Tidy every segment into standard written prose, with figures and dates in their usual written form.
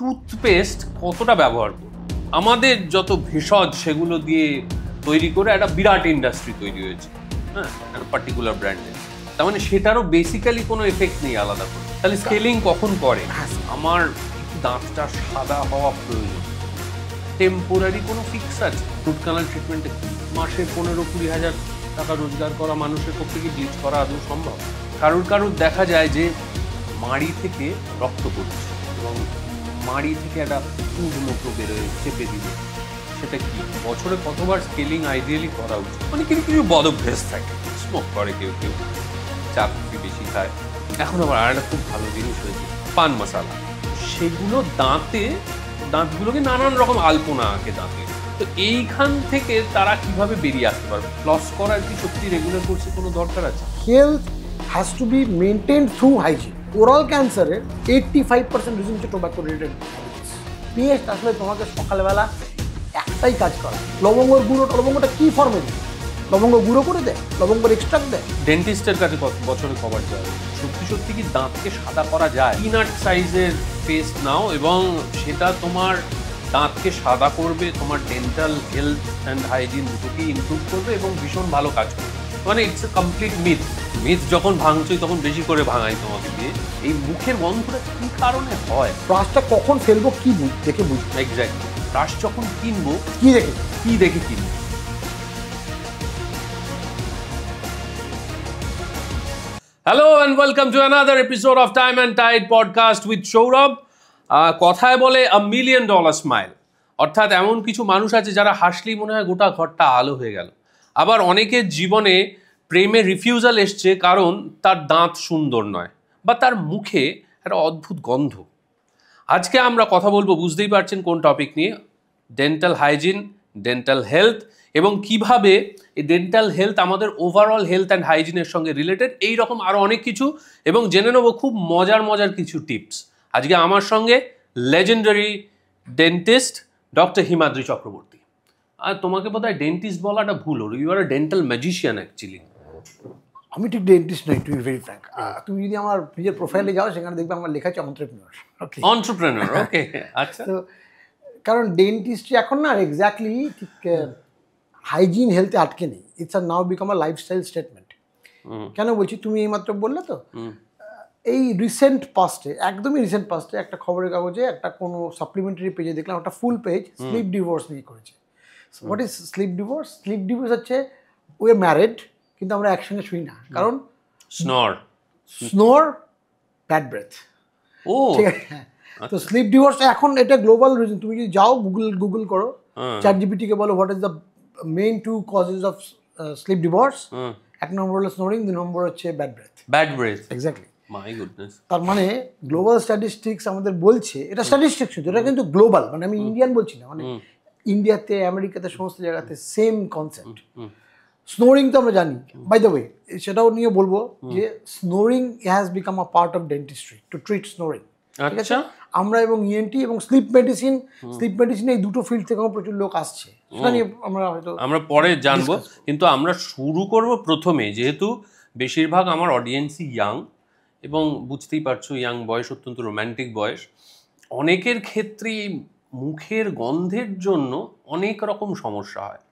Toothpaste কতটা ব্যবহার করব, আমাদের যত ভেষজ সেগুলো দিয়ে তৈরি করে একটা বিরাট ইন্ডাস্ট্রি তৈরি হয়েছে, হ্যাঁ, একটা পার্টিকুলার ব্র্যান্ডের। তার মানে সেটারও বেসিক্যালি কোনো এফেক্ট নেই আলাদা করে। তাহলে স্কেলিং কখন করে? আমার দাঁতটা সাদা হওয়া প্রয়োজন, টেম্পোরারি কোনো ফিক্স আছে? রুট কানাল ট্রিটমেন্টে মাসে 15-20 হাজার টাকা রোজগার করা মানুষের পক্ষে কি ব্লিচ করা আদৌ সম্ভব? কারুর দেখা যায় যে মাড়ি থেকে রক্ত পড়ছে এবং মাড়ি থেকে একটা পুঁজ মতো বেরোয় চেপে দিলে, সেটা কি বছরে কতবার স্কেলিং আইডিয়ালি করা উচিত? মানে কিছু বদভ্যাস থাকে, স্মোক করে কেউ, চা কফি বেশি খায়। এখন আবার আর একটা খুব ভালো জিনিস হয়েছে পান মশালা, সেগুলো দাঁতগুলোকে নানান রকম আলপনা আঁকে দাঁতে। তো এইখান থেকে তারা কিভাবে বেরিয়ে আসতে পারবে? ফ্লস করার কি সত্যি রেগুলার কোর্সে কোনো দরকার আছে? Health has to be maintained through hygiene. Oral ক্যান্সারের 85% রিজন হচ্ছে টোব্যাকো রিলেটেড হ্যাবিটস। পিএইচ আসলে তোমাকে সকালবেলা একটাই কাজ করা, লবঙ্গর লবঙ্গটা কি ফর্মে দেয়? লবঙ্গ গুঁড়ো করে দেয়, লবঙ্গর এক্সট্রাক্ট দেয়। ডেন্টিস্টের কাছে বছরে কভার যায়? সত্যি কি দাঁতকে সাদা করা যায়? পিনাট সাইজের পেস্ট নাও এবং সেটা তোমার দাঁতকে সাদা করবে, তোমার ডেন্টাল হেলথ অ্যান্ড হাইজিন দুটোকেই ইমপ্রুভ করবে এবং ভীষণ ভালো কাজ করবে। মানে ইটস এ কমপ্লিট মিথ যখন ভাঙছই তখন বেশি করে ভাঙাই তোমাকে দিয়ে। এই মুখের গন্ধটা কি কারণে হয়? ব্রাশটা কখন ফেলবো কি দেখে বুঝবো? এক্স্যাক্টলি, ব্রাশ যখন কিনবো কি দেখে কিনবো? Hello and welcome to another episode of Time and Tide podcast with Saurabh. কথায় বলে $1 million smile, অর্থাৎ এমন কিছু মানুষ আছে যারা হাসলেই মনে হয় গোটা ঘরটা আলো হয়ে গেল। আবার অনেকের জীবনে প্রেমে রিফিউজাল এসছে কারণ তার দাঁত সুন্দর নয় বা তার মুখে একটা অদ্ভুত গন্ধ। আজকে আমরা কথা বলবো, বুঝতেই পারছেন কোন টপিক নিয়ে, ডেন্টাল হাইজিন, ডেন্টাল হেলথ এবং কিভাবে এই ডেন্টাল হেলথ আমাদের ওভারঅল হেলথ অ্যান্ড হাইজিনের সঙ্গে রিলেটেড, এই রকম আরও অনেক কিছু, এবং জেনে নেবো খুব মজার কিছু টিপস। আজকে আমার সঙ্গে legendary dentist doctor Himadri Chakraborty. আর তোমাকে বোধহয় ডেন্টিস্ট বলাটা ভুল, you are a dental magician actually. আমি ঠিক ডেন্টিস্ট নই, টু বি ভেরি ফ্র্যাঙ্ক। তুমি যদি আমার নিজের প্রোফাইলে যাও সেখানে দেখবে আমার লেখা আছে অন্ট্রপ্রেনার। ওকে, আচ্ছা। তো কারণ ডেন্টিস্ট্রি এখন না এক্স্যাক্টলি ঠিক হাইজিন হেলথে আটকে নেই, ইটস আর now become a lifestyle statement. কেন বলছি, তুমি এইমাত্র বললে তো, এই একদমই রিসেন্ট পাস্টে একটা খবরের কাগজে একটা কোনো সাপ্লিমেন্টারি পেজে দেখলাম একটা ফুল পেজ স্লিপ ডিভোর্স নিয়ে করেছে। What is sleep divorce? Sleep divorce হচ্ছে উই আর ম্যারিড কিন্তু আমরা একসঙ্গে শুই না, কারণ স্নোর ব্যাড ব্রেথ। ও ঠিক আছে, তো স্লিপ ডিভোর্স এখন এটা গ্লোবাল রিজন। তুমি যদি যাও গুগল করো, চ্যাটজিপিটিকে বলো what is the main 2 causes of sleep divorce, 1 নম্বর হলো স্নোরিং, 2 নম্বর হচ্ছে bad breath. Exactly, my goodness. তার মানে গ্লোবাল স্ট্যাটিস্টিক্স আমাদের বলছে, এটা স্ট্যাটিস্টিক্স শুধু, এটা কিন্তু গ্লোবাল, মানে আমি ইন্ডিয়ান বলছি না, মানে ইন্ডিয়াতে, আমেরিকাতে, সমস্ত জায়গাতে সেম কনসেপ্ট। স্নোরিং তো আমরা জানি, বাই দ্য ওয়ে সেটাও নিয়ে বলবো যে snoring has become a part of dentistry to treat snoring. ঠিক আছে, আমরা এবং ইএনটি এবং স্লিপ মেডিসিন এই দুটো ফিল্ড থেকে প্রচুর লোক আসছে, সেটা নিয়ে আমরা পরে জানবো। কিন্তু আমরা শুরু করব প্রথমে, যেহেতু বেশিরভাগ আমার অডিয়েন্সই ইয়াং এবং বুঝতেই পারছো ইয়াং বয়স অত্যন্ত রোম্যান্টিক বয়স। অনেকের ক্ষেত্রে মুখের গন্ধের জন্য অনেক রকম সমস্যা হয়।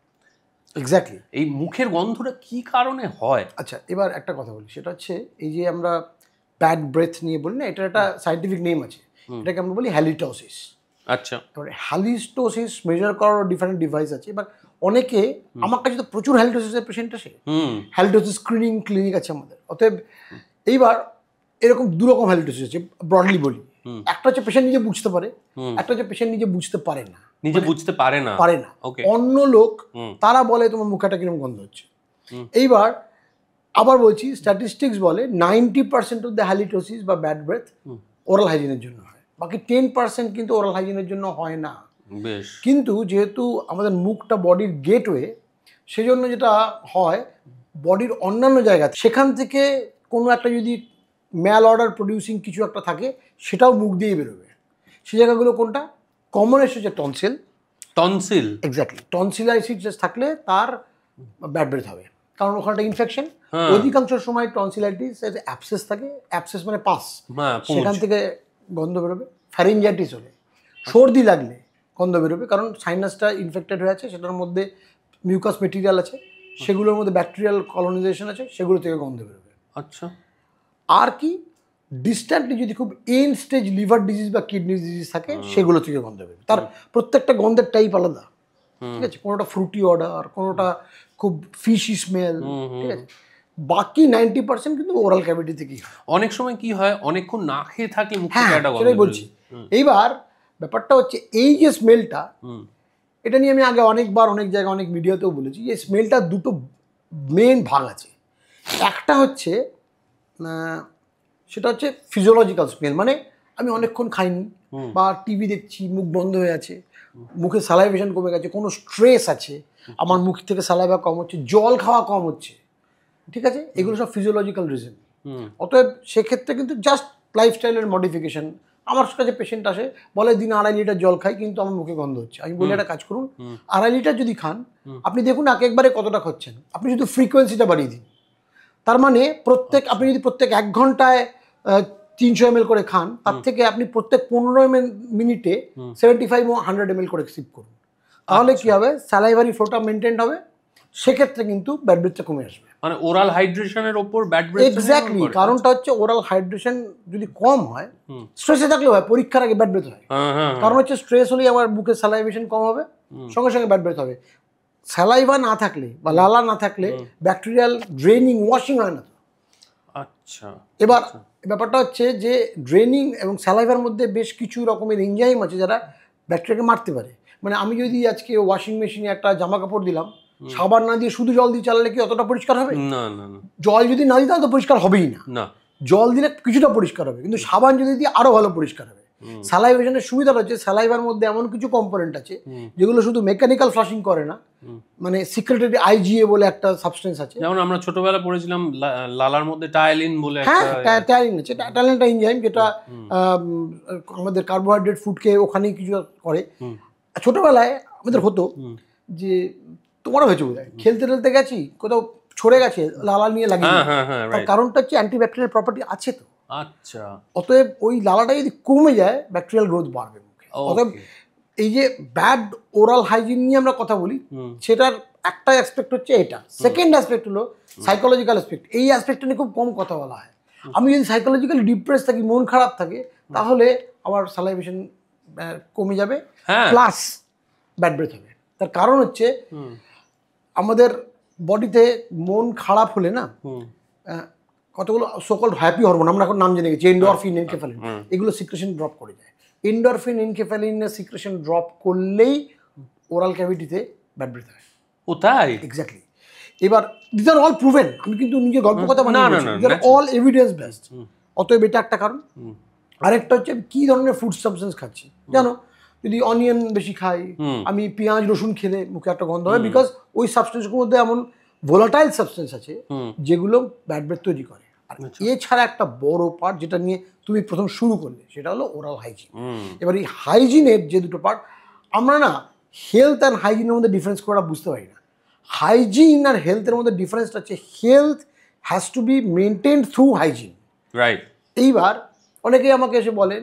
এক্স্যাক্টলি, এই মুখের গন্ধটা কি কারণে হয়? আচ্ছা, এবার একটা কথা বলি, সেটা হচ্ছে এই যে আমরা ব্যাড ব্রেথ নিয়ে বলি না, এটার একটা সাইন্টিফিক নেম আছে, এটাকে আমরা বলি হ্যালিটোসিস। আচ্ছা, এবারে হ্যালিটোসিস মেজার করার ডিফারেন্ট ডিভাইস আছে। এবার অনেকে, আমার কাছে তো প্রচুর হ্যালিটোসিসের পেশেন্ট আসে, হ্যালিটোসিস স্ক্রিনিং ক্লিনিক আছে আমাদের। অতএব এইবার এরকম 2 রকম হ্যালিটোসিস আছে, ব্রডলি বলি। একটা হচ্ছে পেশেন্ট নিজে বুঝতে পারে, একটা হচ্ছে পেশেন্ট নিজে বুঝতে পারে না। অন্য লোক তারা বলে তোমার মুখে একটা কিরকম গন্ধ হচ্ছে। এইবার আবার বলছি, স্ট্যাটিস্টিক্স বলে 90% অফ দ্য হ্যালিটোসিস বা ব্যাড ব্রেথ ওরাল হাইজিনের জন্য হয়, বাকি 10% কিন্তু ওরাল হাইজিনের জন্য হয় না। কিন্তু যেহেতু আমাদের মুখটা বডির গেটওয়ে, সেজন্য যেটা হয় বডির অন্যান্য জায়গাতে, সেখান থেকে কোনো একটা যদি ম্যাল অর্ডার প্রডিউসিং কিছু একটা থাকে, সেটাও মুখ দিয়ে বেরোবে। সেই জায়গাগুলো কোনটা? কমনেস্ট হচ্ছে টনসিল। এক্স্যাক্টলি, টনসিলাইটিস থাকলে তার ব্যাড ব্রেথ হবে, কারণ ওখানে একটা ইনফেকশন। অধিকাংশ সময় টনসিলাইটিস অ্যাবসেস থাকে, অ্যাবসেস মানে পাস, সেখান থেকে গন্ধ বেরোবে। ফ্যারিঞ্জাইটিস হলে সর্দি লাগলে গন্ধ বেরোবে, কারণ সাইনাসটা ইনফেক্টেড হয়ে আছে, সেটার মধ্যে মিউকাস মেটেরিয়াল আছে, সেগুলোর মধ্যে ব্যাকটেরিয়াল কলোনাইজেশন আছে, সেগুলো থেকে গন্ধ বেরোবে। আচ্ছা। আর কি ডিস্ট্যান্টলি যদি খুব এন্ড স্টেজ লিভার ডিজিজ বা কিডনি ডিজিজ থাকে, সেগুলো থেকে গন্ধ বেরোবে। তার প্রত্যেকটা গন্ধের টাইপ আলাদা, ঠিক আছে? কোনোটা ফ্রুটি অর্ডার, কোনোটা খুব ফিশি স্মেল, ঠিক আছে? বাকি 90% কিন্তু ওরাল ক্যাভিটি থেকেই হয়। অনেক সময় কি হয়, অনেকক্ষণ না খেয়ে থাকলে মুখ হ্যাঁ, থেকে একটা গন্ধ সেটাই বলছি। এইবার ব্যাপারটা হচ্ছে এই যে স্মেলটা, এটা নিয়ে আমি আগে অনেকবার অনেক জায়গায় অনেক মিডিয়াতেও বলেছি, যে স্মেলটা দুটো মেন ভাগ আছে। একটা হচ্ছে সেটা হচ্ছে ফিজিওলজিক্যাল স্মেল, মানে আমি অনেকক্ষণ খাইনি বা টিভি দেখছি, মুখ বন্ধ হয়ে আছে, মুখে সালাইভেশন কমে গেছে, কোনো স্ট্রেস আছে, আমার মুখ থেকে সালাইভা কম হচ্ছে, জল খাওয়া কম হচ্ছে, ঠিক আছে? এগুলো সব ফিজিওলজিক্যাল রিজন। অতএব সেক্ষেত্রে কিন্তু জাস্ট লাইফস্টাইলের মডিফিকেশন। আমার কাছে পেশেন্ট আসে, বলে দিন 2.5 লিটার জল খাই, কিন্তু আমার মুখে গন্ধ হচ্ছে। আমি বলি একটা কাজ করুন, 2.5 লিটার যদি খান, আপনি দেখুন একবারে কতটা খাচ্ছেন, আপনি শুধু ফ্রিকোয়েন্সিটা বাড়িয়ে দিন। তার মানে আপনি যদি প্রত্যেক 1 ঘন্টায় 300 ml করে খান, তার থেকে আপনি প্রত্যেক 15 মিনিটে 75 ও 100 ml করে সিপ করুন। তাহলে কি হবে, স্যালাইভারি ফ্লোটা মেনটেন হবে, সেক্ষেত্রে কিন্তু ব্যাড ব্রেথটা কমে আসবে। মানে ওরাল হাইড্রেশনের উপর ব্যাড ব্রেথ। এক্স্যাক্টলি, কারণটা হচ্ছে ওরাল হাইড্রেশন যদি কম হয়, স্ট্রেসে থাকলে হয়, পরীক্ষার আগে ব্যাড ব্রেথ হয়। কারণ হচ্ছে স্ট্রেস হলেই আমার বুকে স্যালাইভেশন কম হবে, সঙ্গে সঙ্গে ব্যাড ব্রেথ হবে। স্যালাইভা না থাকলে বা লালা না থাকলে ব্যাকটেরিয়াল ড্রেনিং, ওয়াশিং হয় না। আচ্ছা। এবার ব্যাপারটা হচ্ছে যে ড্রেনিং এবং স্যালাইভার মধ্যে বেশ কিছু রকমের এনজাইম আছে যারা ব্যাকটেরিয়াকে মারতে পারে। মানে আমি যদি আজকে ওয়াশিং মেশিনে একটা জামা কাপড় দিলাম, সাবান না দিয়ে শুধু জল দিয়ে চালালে কি অতটা পরিষ্কার হবে? না না না। জল যদি না দিই তাহলে তো পরিষ্কার হবেই না। না, জল দিলে কিছুটা পরিষ্কার হবে, কিন্তু সাবান যদি দিয়ে আরো ভালো পরিষ্কার হবে। স্যালাইভেশনের সুবিধাটা হচ্ছে স্যালাইভার মধ্যে এমন কিছু কম্পোনেন্ট আছে যেগুলো শুধু মেকানিক্যাল ফ্লাশিং করে না, মানে সিক্রেটরি আইজিএ বলে একটা সাবস্টেন্স আছে। যেমন আমরা ছোটবেলা পড়েছিলাম লালার মধ্যে টায়ালিন বলে হ্যাঁ, একটা। টায়ালিন আছে, টায়ালিনটা এনজাইম যেটা আমাদের কার্বোহাইড্রেট ফুডকে ওখানেই কিছু করে। ছোটবেলায় আমাদের হতো যে, তোমারও হয়েছে বোধহয়, খেলতে টেলতে গেছি, কোথাও ছড়ে গেছে, লালা নিয়ে লাগিয়ে, তার কারণটা হচ্ছে অ্যান্টিব্যাকটেরিয়াল প্রপার্টি আছে তো। আচ্ছা। অতএব ওই লালাটা যদি কমে যায়, ব্যাকটেরিয়াল গ্রোথ বাড়বে মুখে। অতএব এই যে ব্যাড ওরাল হাইজিন নিয়ে আমরা কথা বলি, সেটার একটা অ্যাসপেক্ট হচ্ছে এটা। সেকেন্ড অ্যাসপেক্ট হলো সাইকোলজিক্যাল অ্যাসপেক্ট। এই অ্যাসপেক্টটা নিয়ে খুব কম কথা বলা হয়। আমি যদি সাইকোলজিক্যালি ডিপ্রেস থাকি, মন খারাপ থাকে, তাহলে আমার সালাইভেশন কমে যাবে, প্লাস ব্যাড ব্রেথ হবে। তার কারণ হচ্ছে আমাদের বডিতে মন খারাপ হলে না, কতগুলো সোকল্ড হ্যাপি হরমোন, আমরা এখন নাম জেনে গেছি, এন্ডোরফিন, এনকেফ্যালিন, এগুলো সিক্রেশন ড্রপ করে যায়। এন্ডোরফিন, এনকেফ্যালিনের সিক্রেশন ড্রপ করলেই ওরাল ক্যাভিটিতে ব্যাড ব্রেথ হয়। ও তাই? এক্স্যাক্টলি। এবার দিস আর অল প্রুভেন, আমি কিন্তু নিজে গল্প কথা মানে অল এভিডেন্স বেসড। অতএব এটা একটা কারণ। আরেকটা হচ্ছে আমি কী ধরনের ফুড সাবস্টেন্স খাচ্ছি। জানো, যদি অনিয়ন বেশি খাই, আমি পেঁয়াজ রসুন খেলে মুখে একটা গন্ধ হয়, বিকজ ওই সাবস্টেন্সগুলোর মধ্যে এমন ভোলাটাইল সাবস্টেন্স আছে যেগুলো ব্যাড ব্রেথ তৈরি করে। আর এছাড়া একটা বড় পার্ট যেটা নিয়ে তুমি প্রথম শুরু করলে, সেটা হলো ওরাল হাইজিন। এবার এই হাইজিনের যে দুটো পার্ট, আমরা না হেলথ অ্যান্ড হাইজিনের মধ্যে ডিফারেন্স করা বুঝতে পারি না। হাইজিন আর হেলথের মধ্যে ডিফারেন্সটা হচ্ছে health has to be maintained through hygiene. Right. এইবার অনেকেই আমাকে এসে বলেন,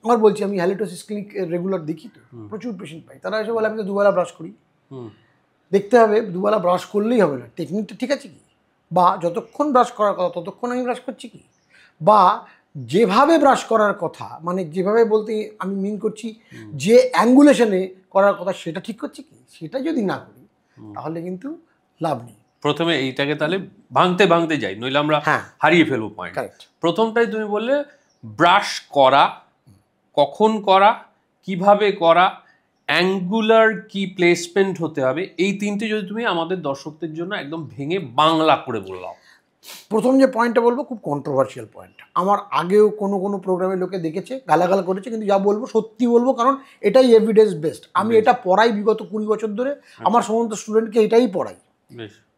আমার বলছি আমি হ্যালিটোসিস ক্লিনিক রেগুলার দেখি, তো প্রচুর পেশেন্ট পাই, তারা এসে বলে আমি তো দুবেলা ব্রাশ করি। দেখতে হবে দুবেলা ব্রাশ করলেই হবে না, টেকনিকটা ঠিক আছে কি, বা যতক্ষণ ব্রাশ করার কথা ততক্ষণ আমি ব্রাশ করছি কি, বা যেভাবে ব্রাশ করার কথা, মানে যেভাবে বলতে আমি মিন করছি যে অ্যাঙ্গুলেশনে করার কথা সেটা ঠিক করছি কি, সেটা যদি না করি তাহলে কিন্তু লাভ নেই। প্রথমে এইটাকে তাহলে ভাঙতে ভাঙতে যাই, নইলে আমরা হারিয়ে ফেলবো পয়েন্ট। প্রথমটাই তুমি বললে ব্রাশ করা, কখন করা, কিভাবে করা, অ্যাঙ্গুলার কি প্লেসমেন্ট হতে হবে, এই তিনটে যদি তুমি আমাদের দর্শকদের জন্য একদম ভেঙে বাংলা করে বললাম। প্রথম যে পয়েন্টটা বলবো খুব কন্ট্রোভার্সিয়াল পয়েন্ট, আমার আগেও কোনো প্রোগ্রামে লোকে দেখেছে, গালাগালা করেছে, কিন্তু যা বলবো সত্যি বলবো, কারণ এটাই এভিডেন্স বেসড। আমি এটা পড়াই বিগত 20 বছর ধরে, আমার সমস্ত স্টুডেন্টকে এটাই পড়াই।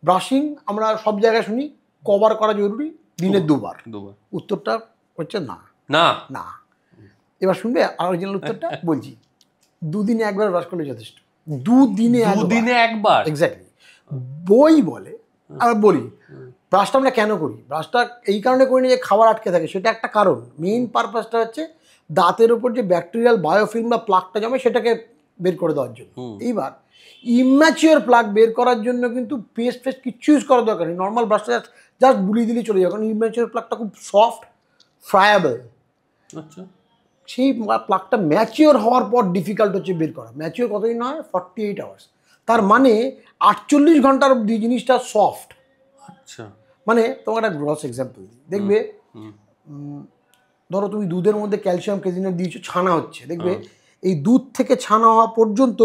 ব্রাশিং আমরা সব জায়গায় শুনি, কভার করা জরুরি, দিনে 2 বার। উত্তরটা হচ্ছে না না না। এবার শুনবে অরিজিনাল উত্তরটা বলছি, 2 দিনে 1 বার ব্রাশ করলে যথেষ্ট। 2 দিনে 1 বার, এক্স্যাক্টলি। বই বলে, আমরা বলি ব্রাশটা আমরা কেন করি, ব্রাশটা এই কারণে করি না যে খাবার আটকে থাকে, সেটা একটা কারণ। মেইন পারপাসটা হচ্ছে দাঁতের উপর যে ব্যাকটেরিয়াল বায়োফিল্ম বা প্লাকটা জমে সেটাকে বের করে দেওয়ার জন্য। এইবার ইম্যাচিওর প্লাক বের করার জন্য কিন্তু পেস্ট ফেস্ট কিচ্ছু ইউজ করার দরকার নেই, নর্মাল ব্রাশটা জাস্ট বুলিয়ে দিলেই চলে যাবে, কারণ ইম্যাচিওর প্লাকটা খুব সফট ফ্রায়াবল। আচ্ছা, সেই প্লাকটা ম্যাচিওর হওয়ার পর ডিফিকাল্ট হচ্ছে বের করা। ম্যাচিওর কতদিন হয়? 48 আওয়ার্স। তার মানে 48 ঘন্টার অবধি জিনিসটা সফট। আচ্ছা, মানে তোমার একটা গ্রস এক্সাম্পল দেখবে, ধরো তুমি দুধের মধ্যে ক্যালসিয়াম ক্যাজিনেট দিয়েছো, ছানা হচ্ছে, দেখবে এই দুধ থেকে ছানা হওয়া পর্যন্ত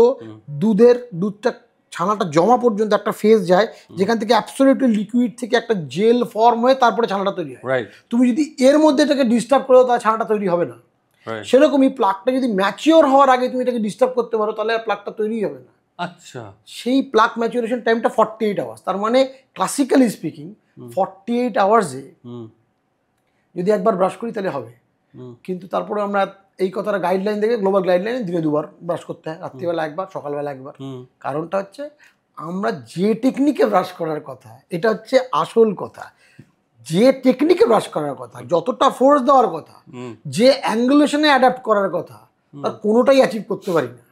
দুধটা ছানাটা জমা পর্যন্ত একটা ফেজ যায় যেখান থেকে অ্যাবসলিউটলি লিকুইড থেকে একটা জেল ফর্ম হয়ে তারপরে ছানাটা তৈরি হয়। তুমি যদি এর মধ্যে এটাকে ডিস্টার্ব করো তাহলে ছানাটা তৈরি হবে না। সেরকমই প্লাকটা যদি ম্যাচিওর হওয়ার আগে তুমি এটাকে ডিস্টার্ব করতে পারো তাহলে আর প্লাকটা তৈরি হবে না। আচ্ছা, সেই প্লাক ম্যাচুরেশন টাইমটা 48 আওয়ার্স। তার মানে ক্লাসিক্যালি স্পিকিং 48 আওয়ার্সে যদি একবার ব্রাশ করি তাহলে হবে। কিন্তু তারপরে আমরা এই কথাটা গাইডলাইন দেখে, গ্লোবাল গাইডলাইনে দিনে 2 বার ব্রাশ করতে হয়, রাত্রিবেলা একবার, সকালবেলা একবার। কারণটা হচ্ছে আমরা যে টেকনিকে ব্রাশ করার কথা, এটা হচ্ছে আসল কথা, যে টেকনিকে ব্রাশ করার কথা, যতটা ফোর্স দেওয়ার কথা, যে অ্যাঙ্গুলেশনে অ্যাডাপ্ট করার কথা, তার কোনোটাই অ্যাচিভ করতে পারি না।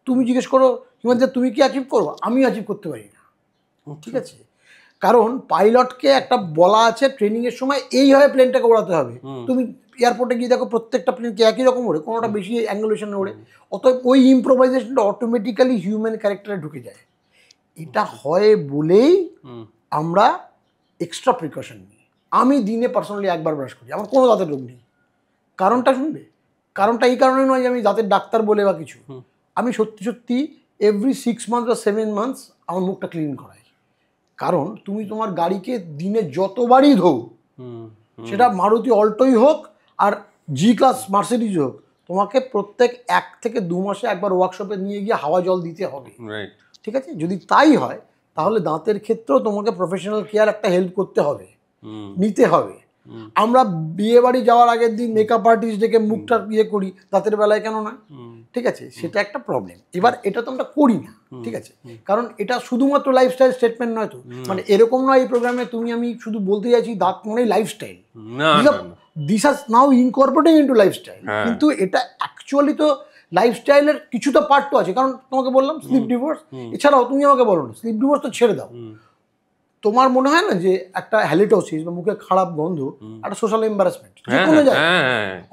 তুমি জিজ্ঞেস করো হিমাদ্রি তুমি কি অ্যাচিভ করবো, আমি অ্যাচিভ করতে পারি না। ঠিক আছে, কারণ পাইলটকে একটা বলা আছে ট্রেনিংয়ের সময় এইভাবে প্লেনটাকে ওড়াতে হবে। তুমি এয়ারপোর্টে গিয়ে দেখো প্রত্যেকটা প্লেনকে একই রকম ওড়ে, কোনোটা বেশি অ্যাঙ্গুলেশনে ওড়ে। অতএব ওই ইম্প্রোভাইজেশনটা অটোমেটিক্যালি হিউম্যান ক্যারেক্টারে ঢুকে যায়। এটা হয় বলেই আমরা এক্সট্রা প্রিকশন নিই। আমি দিনে পার্সোনালি একবার ব্রাশ করি, আমার কোনো দাঁতের রোগ নেই। কারণটা শুনবে, কারণটা এই কারণে নয় যে আমি দাঁতের ডাক্তার বলে বা কিছু, আমি সত্যি সত্যি এভরি 6 মান্থস বা 7 মান্থস আমার মুখটা ক্লিন করাই। কারণ তুমি তোমার গাড়িকে দিনে যতবারই ধোও, সেটা মারুতি অল্টোই হোক আর জি ক্লাস মার্সিডিজ হোক, তোমাকে প্রত্যেক 1 থেকে 2 মাসে একবার ওয়ার্কশপে নিয়ে গিয়ে হাওয়া জল দিতে হবে। ঠিক আছে, যদি তাই হয় তাহলে দাঁতের ক্ষেত্রেও তোমাকে প্রফেশনাল কেয়ার একটা হেল্প করতে হবে, নিতে হবে। আমরা বিয়ে বাড়ি যাওয়ার আগের দিন মেকআপ আর্টিস্ট ডেকে মুখটা করি, দাঁতের বেলায় কেন না? ঠিক আছে, সেটা একটা প্রবলেম। এবার এটা তো আমরা করি না, ঠিক আছে, কারণ এটা শুধুমাত্র লাইফস্টাইল স্টেটমেন্ট নয় তো, মানে এরকম নয় এই প্রোগ্রামে তুমি আমি শুধু বলতে চাইছি দাঁত মানেই লাইফস্টাইল। দিস হাজ নাও ইনকর্পোরেটেড ইনটু লাইফস্টাইল, কিন্তু এটা অ্যাকচুয়ালি তো লাইফস্টাইলের কিছুটা পার্ট তো আছে। কারণ তোমাকে বললাম স্লিপ ডিভোর্স, এছাড়াও তুমি আমাকে বলো না স্লিপ ডিভোর্স তো ছেড়ে দাও, তোমার মনে হয় না যে একটা হ্যালিটোসিস বা মুখে খারাপ গন্ধ একটা সোশ্যাল এম্বারাসমেন্ট যে কোনো জায়গায়?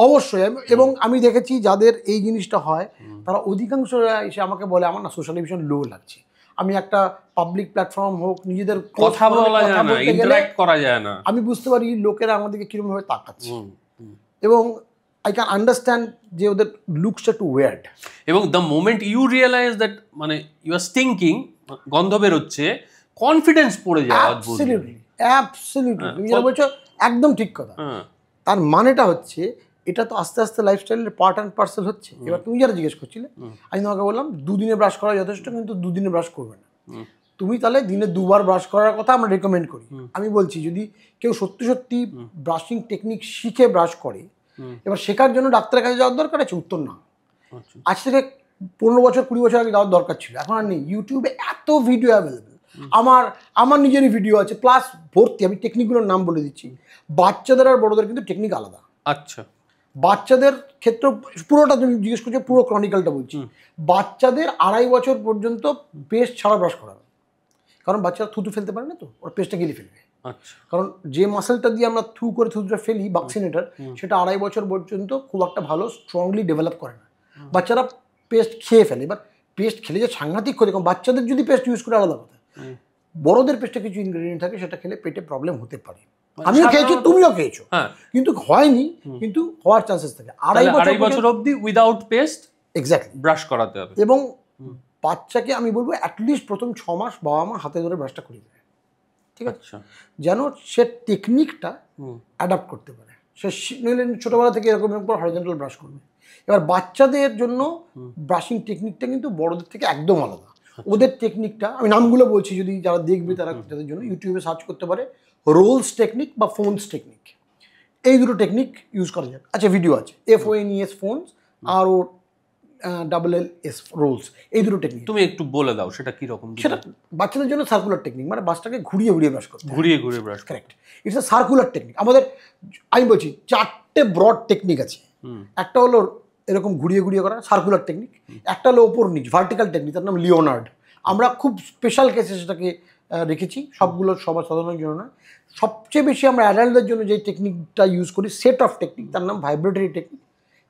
অবশ্যই। এবং আমি দেখেছি যাদের এই জিনিসটা হয় তারা অধিকাংশ এসে আমাকে বলে আমার না সোশ্যালি ভীষণ লো লাগছে। আমি একটা পাবলিক প্ল্যাটফর্ম হোক, নিজেদের কথা বলা যায় না, ইন্টারঅ্যাক্ট করা যায় না, আমি বুঝতে পারি লোকেরা আমাদেরকে কিরকম ভাবে তাকাচ্ছে, এবং আই ক্যান আন্ডারস্ট্যান্ড যে ওদের লুকসটা টু ওয়ার্ড। এবং the moment you realise that মানে ইউ আর স্টিংকিং, গন্ধ বেরোচ্ছে, কনফিডেন্স পড়ে যায়। অ্যাবসলিউটলি, অ্যাবসলিউটলি তুমি যেটা বলছো একদম ঠিক কথা। তার মানেটা হচ্ছে এটা তো আস্তে আস্তে লাইফস্টাইলের পার্ট অ্যান্ড পার্সেল হচ্ছে। এবার তুমি যারা জিজ্ঞেস করছিলে, আমি তোমাকে বললাম 2 দিনে ব্রাশ করা যথেষ্ট, কিন্তু 2 দিনে ব্রাশ করবে না। তুমি তাহলে দিনে 2 বার ব্রাশ করার কথা আমরা রেকমেন্ড করি। আমি বলছি যদি কেউ সত্যি সত্যি ব্রাশিং টেকনিক শিখে ব্রাশ করে, এবার শেখার জন্য ডাক্তারের কাছে যাওয়ার দরকার আছে? উত্তর না। আজ থেকে 15 বছর 20 বছর আগে যাওয়ার দরকার ছিল, এখন আর নেই। ইউটিউবে এত ভিডিও অ্যাভেলেবেল, আমার নিজেরই ভিডিও আছে প্লাস ভর্তি। আমি টেকনিকগুলোর নাম বলে দিচ্ছি। বাচ্চাদের আর বড়দের কিন্তু টেকনিক আলাদা। আচ্ছা, বাচ্চাদের ক্ষেত্রে পুরোটা তুমি জিজ্ঞেস করছো, পুরো ক্রনিক্যালটা বলছি। বাচ্চাদের 2.5 বছর পর্যন্ত পেস্ট ছাড়া ব্রাশ করাবে, কারণ বাচ্চারা থুতু ফেলতে পারে না, তো ওর পেস্টটা গিলে ফেলবে। আচ্ছা, কারণ যে মাসেলটা দিয়ে আমরা থু করে থুতুটা ফেলি বাক্সিনেটার, সেটা 2.5 বছর পর্যন্ত খুব একটা ভালো স্ট্রংলি ডেভেলপ করে না। বাচ্চারা পেস্ট খেয়ে ফেলে। এবার পেস্ট খেলে যে সাংঘাতিক ক্ষতি, কারণ বাচ্চাদের যদি পেস্ট ইউজ করে আলাদা কথা, বড়দের পেস্টে কিছু ইনগ্রেডিয়েন্ট থাকে, সেটা খেলে পেটে প্রবলেম হতে পারে। আমিও খেয়েছি, তুমিও খেয়েছো, কিন্তু হয়নি, কিন্তু হওয়ার চান্সেস থাকে। 2.5 বছর অবধি উইদাউট পেস্ট এক্স্যাক্টলি ব্রাশ করাতে হবে। এবং বাচ্চাকে আমি বলবো অ্যাটলিস্ট প্রথম 6 মাস বাবা মা হাতে ধরে ব্রাশটা করিয়ে দেয়, ঠিক আছে, যেন সে টেকনিকটা অ্যাডাপ্ট করতে পারে। সে ছোটোবেলা থেকে এরকম হরিজন্টাল ব্রাশ করবে। এবার বাচ্চাদের জন্য ব্রাশিং টেকনিকটা কিন্তু বড়দের থেকে একদম আলাদা। ওদের টেকনিকটা আমি নামগুলো বলছি, যদি যারা দেখবে তারা তাদের জন্য ইউটিউবে সার্চ করতে পারে, রোলস টেকনিক বা ফোনস টেকনিক, এই দুটো টেকনিক ইউজ করা যায়। আচ্ছা, ভিডিও আছে, FONES ফোনস আর LLS রোলস, এই দুটো টেকনিক তুমি একটু বলে দাও সেটা কি রকম। সেটা বাচ্চাদের জন্য সার্কুলার টেকনিক, মানে বাসটাকে ঘুরিয়ে ঘুরিয়ে ব্রাশ করতে, ঘুরিয়ে ঘুরিয়ে brush. Correct, it's a circular technique. আমাদের আমি বলছি 4টে ব্রড টেকনিক আছে, একটা হলো এরকম ঘুরিয়ে ঘুরিয়ে করা সার্কুলার টেকনিক, একটা হলো ওপর নিচ ভার্টিক্যাল টেকনিক, তার নাম লিওনার্ড। আমরা খুব স্পেশাল কেসে সেটাকে রেখেছি, সবগুলো সবার সাধারণের জন্য না। সবচেয়ে বেশি আমরা অ্যাডাল্টদের জন্য যে টেকনিকটা ইউজ করি সেট অফ টেকনিক, তার নাম ভাইব্রেটরি টেকনিক।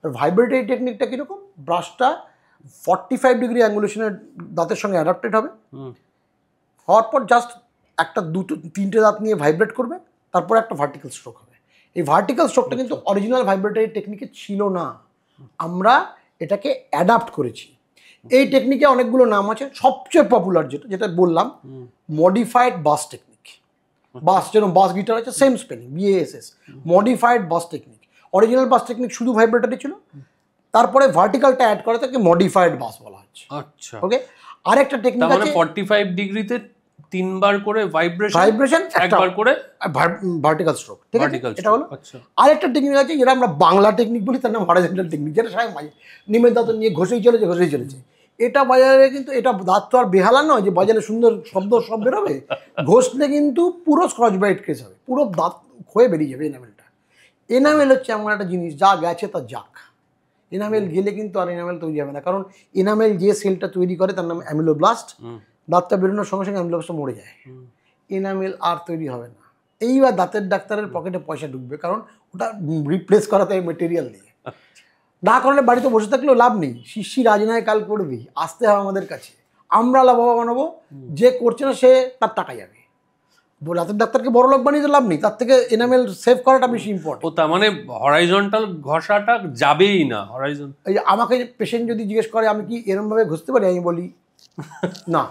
ভাইব্রেটরি টেকনিকটা কীরকম, ব্রাশটা 45 ডিগ্রি অ্যাঙ্গুলেশনের দাঁতের সঙ্গে অ্যাডাপ্টেড হবে, হওয়ার পর জাস্ট একটা দুটো তিনটে দাঁত নিয়ে ভাইব্রেট করবে, তারপর একটা ভার্টিক্যাল স্ট্রোক হবে। এই ভার্টিক্যাল স্ট্রোকটা কিন্তু অরিজিনাল ভাইব্রেটরি টেকনিকে ছিল না, আমরা এটাকে অ্যাডাপ্ট করেছি। এই টেকনিকে অনেকগুলো নাম আছে, সবচেয়ে পপুলার যেটা বললাম মডিফাইড বাস টেকনিক। বাস যেরকম বাস গিটার আছে সেম স্পেলিং BASS, মডিফাইড বাস টেকনিক। অরিজিনাল বাস টেকনিক শুধু ভাইব্রেটরি ছিল, তারপরে ভার্টিক্যালটা অ্যাড করা থেকে মডিফাইড বাস বলা হচ্ছে। আচ্ছা, ওকে। আরেকটা টেকনিক আছে 45 ডিগ্রিতে 3 বার করে ভাইব্রেশন, একবার করে ভার্টিক্যাল স্ট্রোক, ঠিক আছে, এটা হলো। আচ্ছা, আরেকটা টেকনিক আছে যেটা আমরা বাংলা টেকনিক বলি, তার নাম হরাইজন্টাল টেকনিক, যেটা সবাই নিমের দাঁত নিয়ে ঘষেই চলেছে। এটা বাজারে কিন্তু এটা দাঁত তো আর বেহালা নয় যে বাজারে সুন্দর শব্দ সব বেরোবে, ঘষলে কিন্তু পুরো স্কচ ব্রাইট কেস হবে, পুরো দাঁত ক্ষয়ে বেরিয়ে যাবে। এনামেল হচ্ছে এমন একটা জিনিস, যা গেছে তা যাক। এনামেল গেলে কিন্তু আর এনামেল তৈরি হবে না, কারণ এনামেল যে সেলটা তৈরি করে তার নাম অ্যামিলোব্লাস্ট, দাঁতটা বেরোনোর সঙ্গে সঙ্গে অ্যামিলোব্লাস্টটা মরে যায়, এনামেল আর তৈরি হবে না। এইবার দাঁতের ডাক্তারের পকেটে পয়সা ঢুকবে, কারণ ওটা রিপ্লেস করাতে হবে মেটেরিয়াল দিয়ে। না করলে বাড়িতে বসে থাকলেও লাভ নেই, শিষ্যি রাজনায় কাল করবেই, আসতে হবে আমাদের কাছে, আমরা লাভবান হবো, যে করছে না সে তার টাকা যাবে। দাঁতের ডাক্তারকে বড় লোক বানিয়ে তো লাভ নেই, তার থেকে এনামেল সেভ করাটা বেশি ইম্পর্টেন্ট। ও তার মানে হরাইজন্টাল ঘষাটা যাবেই না। এই আমাকে পেশেন্ট যদি জিজ্ঞেস করে আমি কি এরমভাবে ঘষতে পারি, আমি বলি না,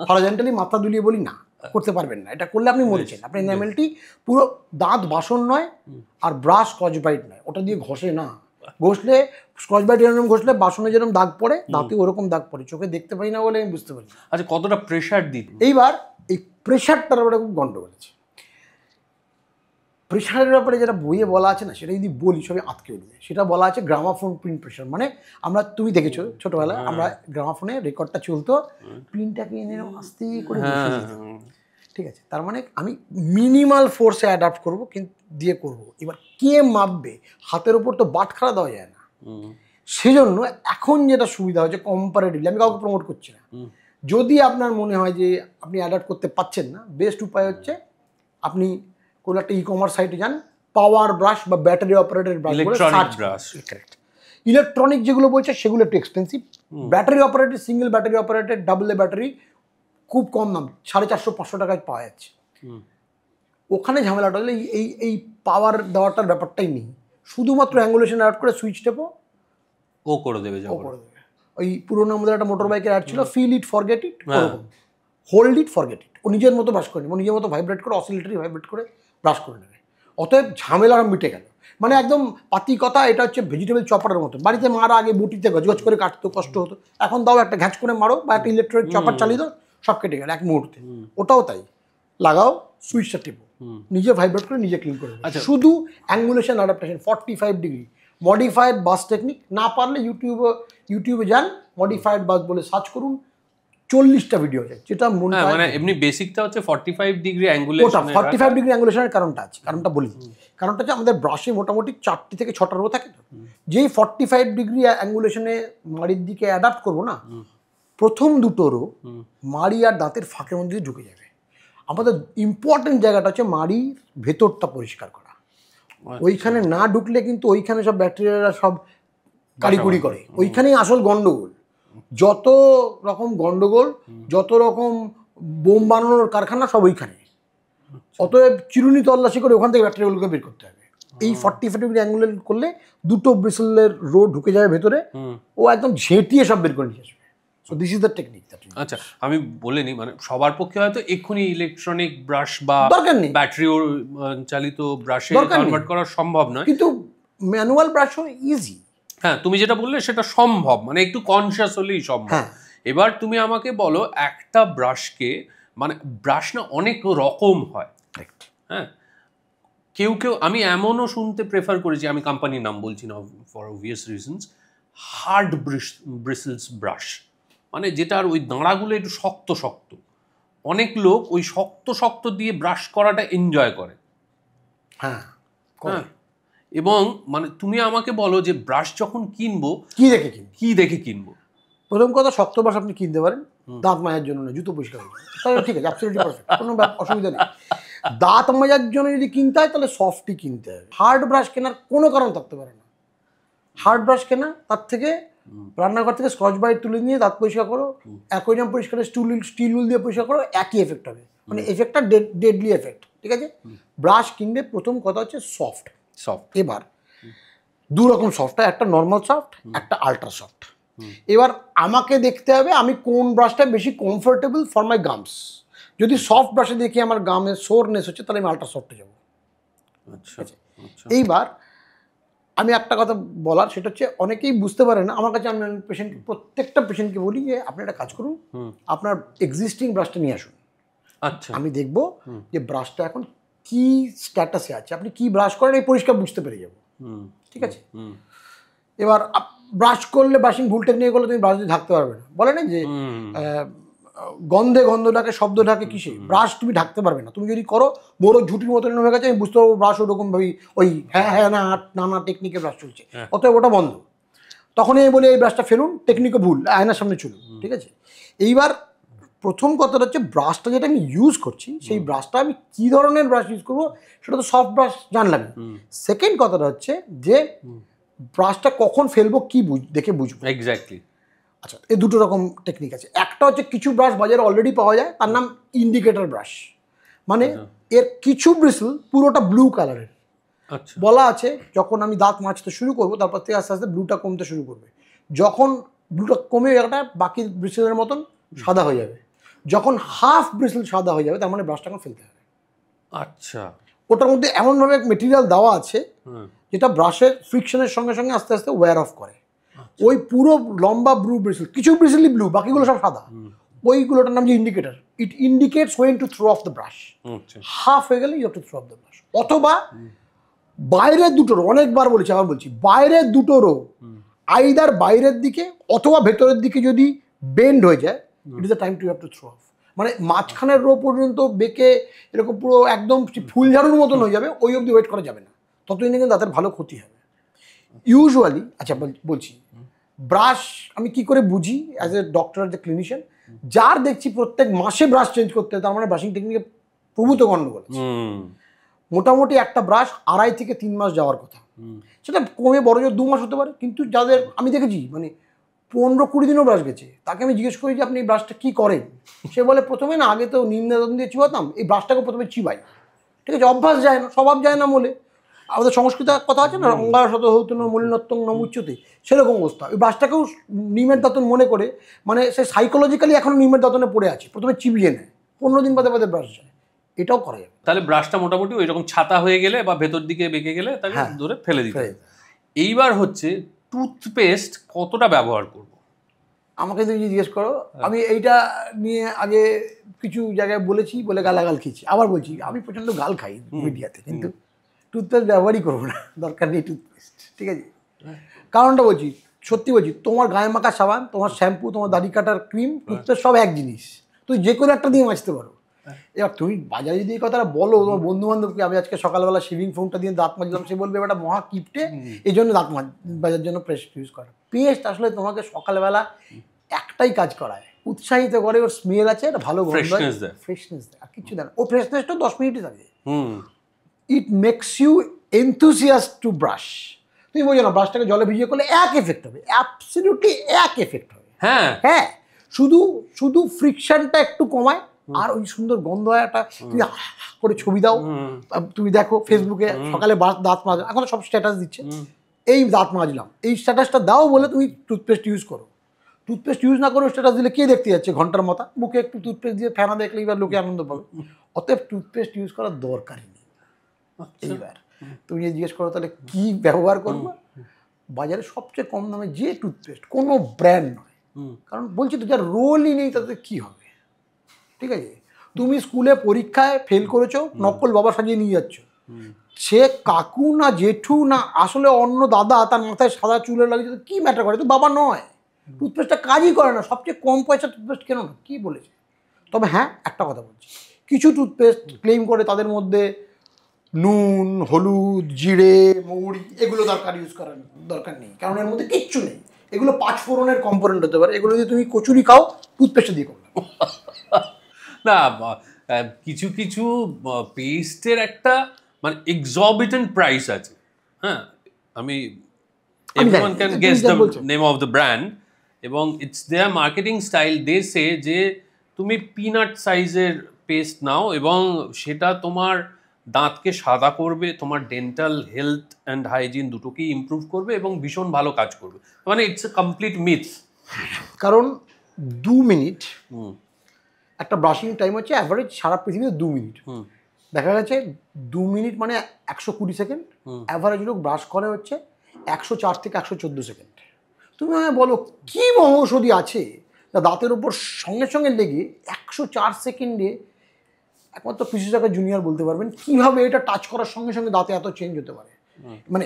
হরাইজন্টালি মাথা দুলিয়ে বলি না, করতে পারবেন না, এটা করলে আপনি মরেছেন। আপনি এনামেলটি পুরো দাঁত বাসন নয় আর ব্রাশ স্কচ ব্রাইট নয়, ওটা দিয়ে ঘষে না। ঘষলে স্কচ ব্রাইট এরকম ঘষলে বাসনে যেরকম দাগ পড়ে, দাঁতে ওরকম দাগ পড়ে, চোখে দেখতে পাই না বলে আমি বুঝতে পারি। আচ্ছা, কতটা প্রেশার দিতে? এইবার এই প্রেশারটার ব্যাপারে খুব গন্ডগোল আছে। প্রেশারের ব্যাপারে যেটা বইয়ে বলা আছে না, সেটা যদি বলি সবই আটকে উঠবে। সেটা বলা আছে গ্রামাফোন প্রিন্ট প্রেশার, মানে আমরা, তুমি দেখেছো ছোটবেলায় আমরা গ্রামাফোনে রেকর্ডটা চলতো, প্রিন্টটাকে এনে আস্তে করে বসিয়ে দিতাম, ঠিক আছে। তার মানে আমি মিনিমাল ফোর্সে অ্যাডাপ্ট করবো, কিন্তু দিয়ে করবো। এবার কে মাপবে, হাতের ওপর তো বাটখারা দেওয়া যায় না। সেজন্য এখন যেটা সুবিধা হচ্ছে কম্পারেটিভলি, আমি কাউকে প্রমোট করছি না, যদি আপনার মনে হয় যে আপনি অ্যাডাপ্ট করতে পারছেন না, বেস্ট উপায় হচ্ছে আপনি কোনো একটা ই-কমার্স সাইটে যান, পাওয়ার ব্রাশ বা ব্যাটারি অপারেটেড ব্রাশ, ইলেকট্রনিক যেগুলো বলছে সেগুলো একটু expensive. Battery operated, single battery operated, double A battery খুব কম দাম, 450-500 টাকায় পাওয়া যাচ্ছে। ওখানে ঝামেলাটা হলে এই পাওয়ার দেওয়াটার ব্যাপারটাই নেই, শুধুমাত্র অ্যাঙ্গুলেশন অ্যাড করে সুইচ টেপো, ও করে দেবে। ওই পুরোনো আমাদের একটা মোটর বাইকের অ্যাড ছিল, fill it forget it, hold it forget it. ও নিজের মতো ব্রাশ করে নেবে, নিজের মতো ভাইব্রেট করে, অসিলেটরি ভাইব্রেট করে ব্রাশ করে নেবে। অতএব ঝামেলা মিটে গেল, মানে একদম পাতি কথা। এটা হচ্ছে ভেজিটেবল চপারের মতো, বাড়িতে মারা আগে বটিতে গজগজ করে কাটতো, কষ্ট হতো, এখন দাও একটা ঘ্যাচ করে মারো বা একটা ইলেকট্রিক চপার চালিয়ে দাও, সব কেটে গেল এক মুহূর্তে। ওটাও তাই, লাগাও, সুইচটা টিপো, নিজে ভাইব্রেট করে নিজে ক্লিন করে। শুধু অ্যাঙ্গুলেশন অ্যাডাপ্টেশন 45 ডিগ্রি মডিফাইড বাস টেকনিক। না পারলে ইউটিউবে যান, মডিফাইড বাস বলে সার্চ করুন, 40টা ভিডিও আছে, যেটা মনে হয় মানে এমনি বেসিকটা হচ্ছে 45 ডিগ্রি অ্যাঙ্গুলেশন। 45 ডিগ্রি অ্যাঙ্গুলেশনের কারণটা আছে, কারণটা বলি। কারণটা হচ্ছে আমাদের ব্রাশে মোটামুটি 4টি থেকে 6টা রো থাকে, তো যেই 45 ডিগ্রি অ্যাঙ্গুলেশনে মাড়ির দিকে অ্যাডাপ্ট করবো না, প্রথম দুটো রো মাড়ি আর দাঁতের ফাঁকের মধ্যে ঢুকে যাবে। আমাদের ইম্পর্টেন্ট জায়গাটা হচ্ছে মাড়ির ভেতরটা পরিষ্কার করা। ওইখানে না ঢুকলে কিন্তু ওইখানে সব ব্যাকটেরিয়ারা সব কারিকুরি করে, ওইখানেই আসল গন্ডগোল। যত রকম গন্ডগোল, যত রকম বোম বানানোর কারখানা সব ওইখানে। অতএব চিরুনি তল্লাশি করে ওখান থেকে ব্যাকটেরিয়াগুলোকে বের করতে হবে। এই 45 ডিগ্রি অ্যাঙ্গুলেট করলে দুটো ব্রিসেলের রো ঢুকে যাবে ভেতরে, ও একদম ঝেঁটিয়ে সব বের করে নিয়ে আসবে। So this is the technique. আচ্ছা, আমি বলে নিই, মানে সবার পক্ষে হয়তো এক্ষুনি ইলেকট্রনিক ব্রাশ বা ব্যাটারি চালিত ব্রাশে কনভার্ট করা সম্ভব নয়, কিন্তু ম্যানুয়াল ব্রাশও ইজি। হ্যাঁ, তুমি যেটা বললে সেটা সম্ভব, মানে একটু কনসিয়াস হলেই সম্ভব। এবার তুমি আমাকে বলো, একটা ব্রাশকে, মানে ব্রাশ না অনেক রকম হয়, হ্যাঁ, কেউ আমি এমনও শুনতে প্রেফার করেছি, আমি কোম্পানির নাম বলছি না for obvious reasons, hard ব্রিসেলস brush, মানে যেটার ওই দাঁড়াগুলো একটু শক্ত শক্ত। অনেক লোক ওই শক্ত শক্ত দিয়ে ব্রাশ করাটা এনজয় করে। হ্যাঁ, এবং মানে তুমি আমাকে বলো যে ব্রাশ যখন কিনবো কি দেখে কিনবো? প্রথম কথা, শক্ত ব্রাশ আপনি কিনতে পারেন, দাঁত মাজার জন্য না, জুতো পরিষ্কার করবেন, তাহলে ঠিক আছে, অ্যাবসলিউটলি পারফেক্ট, কোনো অসুবিধা নেই। দাঁত মাজার জন্য যদি কিনতে হয় তাহলে সফটই কিনতে হবে। হার্ড ব্রাশ কেনার কোনো কারণ থাকতে পারে না। হার্ড ব্রাশ কেনা, তার থেকে রান্নাঘর থেকে স্কচ ব্রাইট তুলে নিয়ে দাঁত পরিষ্কার করো, অ্যাকোয়ারিয়াম পরিষ্কারে স্টিল উল দিয়ে পরিষ্কার করো, একই এফেক্ট হবে, মানে এফেক্টটা ডেডলি এফেক্ট, ঠিক আছে। ব্রাশ কিনবে প্রথম কথা হচ্ছে সফট। এবার দু রকম সফট হয়, একটা নর্মাল সফট, একটা আল্ট্রা সফট। এবার আমাকে দেখতে হবে আমি কোন ব্রাশটা বেশি কমফোর্টেবল ফর মাই গামস। যদি সফট ব্রাশে দেখি আমার গামে সোরনেস হচ্ছে, তাহলে আমি আল্ট্রা সফটে যাবো। এইবার আমি একটা কথা বলার, সেটা হচ্ছে অনেকেই বুঝতে পারে না। আমার কাছে আমি প্রত্যেকটা পেশেন্টকে বলি যে আপনি একটা কাজ করুন, আপনার এক্সিস্টিং ব্রাশটা নিয়ে আসুন, আচ্ছা, আমি দেখবো যে ব্রাশটা এখন কি স্ট্যাটাসে আছে, আপনি কি ব্রাশ করেন এই পরিষ্কার বুঝতে পেরে যাবো, ঠিক আছে। এবার ব্রাশ করলে, ব্রাশিং ভুল টেকনিক করলে তুমি ব্রাশ দিয়ে ঢাকতে পারবে না, বলে না যে গন্ধে গন্ধ ঢাকে, শব্দ ঢাকে, কিসে ব্রাশ তুমি ঢাকতে পারবে না। তুমি যদি করো বড় ঝুটির মতন হয়ে গেছে, আমি বুঝতে পারবো ব্রাশ ওরকম ভাবেই ওই হ্যাঁ না নানা টেকনিকে ব্রাশ চলছে, অতএব ওটা বন্ধ। তখনই আমি বলি এই ব্রাশটা ফেলুন, টেকনিকও ভুল, আয়নার সামনে চলুন, ঠিক আছে। এইবার প্রথম কথাটা হচ্ছে ব্রাশটা যেটা আমি ইউজ করছি, সেই ব্রাশটা আমি কী ধরনের ব্রাশ ইউজ করবো সেটা তো সফট ব্রাশ জানলাম। সেকেন্ড কথাটা হচ্ছে যে ব্রাশটা কখন ফেলবো কি দেখে বুঝবো। এক্স্যাক্টলি। আচ্ছা, এই দুটো রকম টেকনিক আছে। একটা হচ্ছে কিছু ব্রাশ বাজারে অলরেডি পাওয়া যায়, তার নাম ইন্ডিকেটর ব্রাশ, মানে এর কিছু ব্রিসল পুরোটা ব্লু কালারের। বলা আছে যখন আমি দাঁত মাজতে শুরু করবো, তারপর থেকে আস্তে আস্তে ব্লুটা কমতে শুরু করবে। যখন ব্লুটা কমে একটা বাকি ব্রিসেলের মতন সাদা হয়ে যাবে, যখন হাফ ব্রিসেল সাদা হয়ে যাবে, তার মানে ব্রাশটা এখন ফেলতে হবে। আচ্ছা, ওটার মধ্যে এমনভাবে মেটেরিয়াল দেওয়া আছে যেটা ব্রাশের ফ্রিকশনের সঙ্গে সঙ্গে আস্তে আস্তে ওয়্যার অফ করে। ওই পুরো লম্বা ব্লু ব্রিসেল, কিছু ব্রিসেলই ব্লু, বাকিগুলো সব সাদা, ওইগুলোটার নাম যে indicator. It indicates when to throw off the brush. Half হয়ে গেলে you have to throw off the brush. অথবা বাইরের দুটোরও, অনেকবার বলেছি, আবার বলছি, বাইরের দুটোরও আইদার বাইরের দিকে অথবা ভেতরের দিকে যদি বেন্ড হয়ে যায়, it is the time to have to throw off. মানে মাঝখানের রো পর্যন্ত বেঁকে এরকম পুরো একদম ফুল ঝাড়ুর মতন হয়ে যাবে, ওই অবধি ওয়েট করা যাবে না, ততদিন কিন্তু দাঁতের ভালো ক্ষতি হবে ইউজুয়ালি। আচ্ছা বলছি, ব্রাশ আমি কি করে বুঝি as a doctor, as a clinician, যার দেখছি প্রত্যেক মাসে ব্রাশ চেঞ্জ করতে, তার মানে ব্রাশিং টেকনিকে প্রভূত গণ্ডগোল আছে। মোটামুটি একটা ব্রাশ 2.5 থেকে 3 মাস যাওয়ার কথা, সেটা কমে বড় জোর 2 মাস হতে পারে। কিন্তু যাদের আমি দেখেছি মানে 15-20 দিনও ব্রাশ গেছে, তাকে আমি জিজ্ঞেস করি যে আপনি এই ব্রাশটা কী করেন, সে বলে প্রথমে না, আগে তো নিম দাঁতন দিয়ে চিবাতাম, এই ব্রাশটাকে প্রথমে চিবাই, ঠিক আছে, অভ্যাস যায় না, স্বভাব যায় না বলে। আমাদের সংস্কৃত কথা আছে না, অঙ্গার শত হতো না মলিনত্বং নমুচ্যতে, সেরকম অবস্থা। ওই ব্রাশটাকেও নিমের দাঁতন মনে করে, মানে সে সাইকোলজিক্যালি এখনও নিমের দাঁতনে পড়ে আছে, প্রথমে চিবিয়ে নেয়, 15 দিন বাদে বাদে ব্রাশ যায়, এটাও করা যাবে। তাহলে ব্রাশটা মোটামুটি ওই রকম ছাতা হয়ে গেলে বা ভেতর দিকে বেঁকে গেলে তাকে ধরে ফেলে দিতে হবে। এইবার হচ্ছে টুথপেস্ট কতটা ব্যবহার করব? আমাকে তুমি জিজ্ঞেস করো, আমি এইটা নিয়ে আগে কিছু জায়গায় বলেছি, বলে গালাগাল খেয়েছি, আবার বলছি আমি প্রচণ্ড গাল খাই মিডিয়াতে, কিন্তু টুথপেস্ট ব্যবহারই করবো না, দরকার নেই টুথপেস্ট, ঠিক আছে। কারণটা বলছি, সত্যি বলছি, তোমার গায়ে মাখা সাবান, তোমার শ্যাম্পু, তোমার দাড়ি কাটার ক্রিম, টুথপেস্ট সব এক জিনিস, তুমি যে কোনো একটা দিয়ে মাজতে পারো। এবার তুমি বাজারে যদি এই কথাটা বলো তোমার বন্ধু বান্ধবকে, আমি আজকে সকালবেলা শেভিং ফোমটা দিয়ে দাঁত মাজলাম, সে বলবে এটা মহা কিপটে, এই জন্য দাঁত মাজার জন্য পেস্ট ইউজ করে। পেস্ট আসলে তোমাকে সকালবেলা একটাই কাজ করায়, উৎসাহিত করে, ওর স্মেল আছে, একটা ভালো গন্ধ, ফ্রেশনেস দেয়, আর কিছু দেয় না। ও ফ্রেশনেসটা 10 মিনিটই থাকে। It makes you enthusiast to brush. তুমি বোঝো না, ব্রাশটাকে জলে ভিজিয়ে করলে এক এফেক্ট হবে, অ্যাবসলিউটলি এক এফেক্ট হবে। হ্যাঁ, শুধু ফ্রিকশনটা একটু কমায়, আর ওই সুন্দর গন্ধ হয় একটা, তুমি করে ছবি দাও, তুমি দেখো ফেসবুকে সকালে দাঁত মাজা, এখন সব স্ট্যাটাস দিচ্ছে, এই দাঁত মাজলাম, এই স্ট্যাটাসটা দাও বলে তুমি টুথপেস্ট ইউজ করো। টুথপেস্ট ইউজ না করে স্ট্যাটাস দিলে কে দেখতে যাচ্ছে ঘন্টার মাথা, মুখে একটু টুথপেস্ট দিয়ে ফেনা দেখলে এবার লোকে আনন্দ পাবে। অতএব টুথপেস্ট ইউজ করার দরকারই নেই। এইবার তুমি জিজ্ঞেস করো তাহলে কি ব্যবহার করবো, বাজারে সবচেয়ে কম দামে যে টুথপেস্ট, কোনো ব্র্যান্ড নয়, কারণ বলছি তো যার রোলই নেই তাতে কি হবে, ঠিক আছে। তুমি স্কুলে পরীক্ষায় ফেল করেছো, নকল বাবা সাজিয়ে নিয়ে যাচ্ছ, সে কাকু না জেঠু না আসলে অন্য দাদা, তার মাথায় সাদা চুলে লাগিয়েছে, কি ম্যাটার করে, তো বাবা নয়, টুথপেস্টটা কাজই করে না, সবচেয়ে কম পয়সা টুথপেস্ট কেন না, কী বলেছে। তবে হ্যাঁ, একটা কথা বলছি, কিছু টুথপেস্ট ক্লেম করে তাদের মধ্যে নুন, হলুদ, জিরে, মৌরি এগুলো ইউজ করার দরকার নেই, কারণ এর মধ্যে কিচ্ছু নেই। এগুলো 5 ফোড়নের কম্পোনেন্ট হতে পারে। এগুলো যদি তুমি কচুরি খাও, টুথপেস্ট দিয়ে করো না, কিছু কিছু পেস্টের একটা মানে এক্সরবিটেন্ট প্রাইস আছে। হ্যাঁ, আমি everyone can guess the name of the brand, এবং it's their marketing style. they say যে তুমি পিনাট সাইজের পেস্ট নাও এবং সেটা তোমার দাঁতকে সাদা করবে, তোমার ডেন্টাল হেলথ অ্যান্ড হাইজিন দুটোকেই ইমপ্রুভ করবে এবং ভীষণ ভালো কাজ করবে। মানে ইটস এ কমপ্লিট মিথ। কারণ 2 মিনিট একটা ব্রাশিং টাইম হচ্ছে অ্যাভারেজ সারা পৃথিবীতে 2 মিনিট। দেখা গেছে 2 মিনিট মানে 120 সেকেন্ড। অ্যাভারেজ লোক ব্রাশ করে হচ্ছে 104 থেকে 114 সেকেন্ড। তুমি আমায় বলো কী মহৌষধি আছে যা দাঁতের উপর সঙ্গে সঙ্গে লেগে 104 সেকেন্ডে, একমাত্র পিসিসাকা জুনিয়র বলতে পারবেন কীভাবে এটা টাচ করার সঙ্গে সঙ্গে দাঁতে এত চেঞ্জ হতে পারে। মানে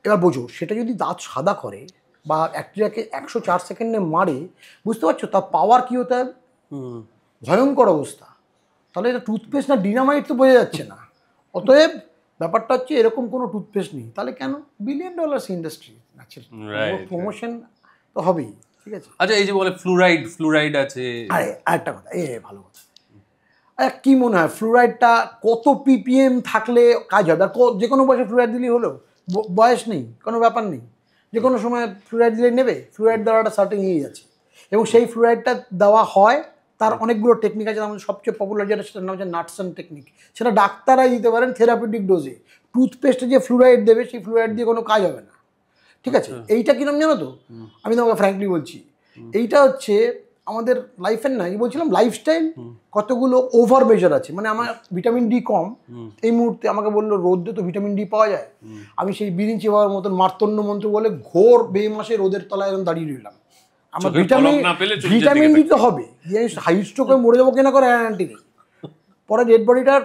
এবার বোঝো, সেটা যদি দাঁত সাদা করে বা ব্যাকটেরিয়াকে 104 সেকেন্ডে মারে, বুঝতে পারছো তার পাওয়ার কী হতে হবে? ভয়ঙ্কর অবস্থা। তাহলে এটা টুথপেস্ট না ডিনামাইট তো বোঝা যাচ্ছে না। অতএব ব্যাপারটা হচ্ছে এরকম কোনো টুথপেস্ট নেই, তাহলে কেন? $1 বিলিয়ন ইন্ডাস্ট্রি আছে, প্রমোশন তো হবেই। ঠিক আছে, আচ্ছা এই যে বলে ফ্লুরাইড আছে, আরে আরেকটা কথা, ভালো কথা, কি মনে হয় ফ্লুরাইডটা কত ppm থাকলে কাজ হবে? আর যে কোনো বয়সে ফ্লুরাইড দিলেই হলো? বয়স নেই, কোনো ব্যাপার নেই, যে কোনো সময় ফ্লুরাইড দিলে নেবে। ফ্লুরাইড দেওয়ার একটা সার্টেন এজ আছে, এবং সেই ফ্লুরাইডটা দেওয়া হয়, তার অনেকগুলো টেকনিক আছে। আমাদের সবচেয়ে পপুলার যেটা, সেটার নাম হচ্ছে নাটসন টেকনিক। সেটা ডাক্তারাই দিতে পারেন থেরাপিউটিক ডোজে। টুথপেস্টে যে ফ্লুরাইড দেবে, সেই ফ্লুরাইড দিয়ে কোনো কাজ হবে না। ঠিক আছে, এইটা কিরম জানো তো? আমি তোমাকে ফ্র্যাঙ্কলি বলছি, এইটা হচ্ছে আমাদের লাইফের না, বলছিলাম লাইফস্টাইল কতগুলো ওভার মেজার আছে। মানে আমার ভিটামিন ডি কম, এই মুহূর্তে আমাকে বললো রোদে তো ভিটামিন ডি পাওয়া যায়। আমি সেই বিরিঞ্চি বাবার মতন মার্তন্য মন্ত্র বলে ঘোর বেমাসে রোদের তলায় এরকম দাঁড়িয়ে রইলাম। আমার ভিটামিন ডি তো হবে, হাই স্ট্রোক হয়ে মরে যাবো কেনা করে গ্যারান্টি নেই। পরে ডেড বডিটার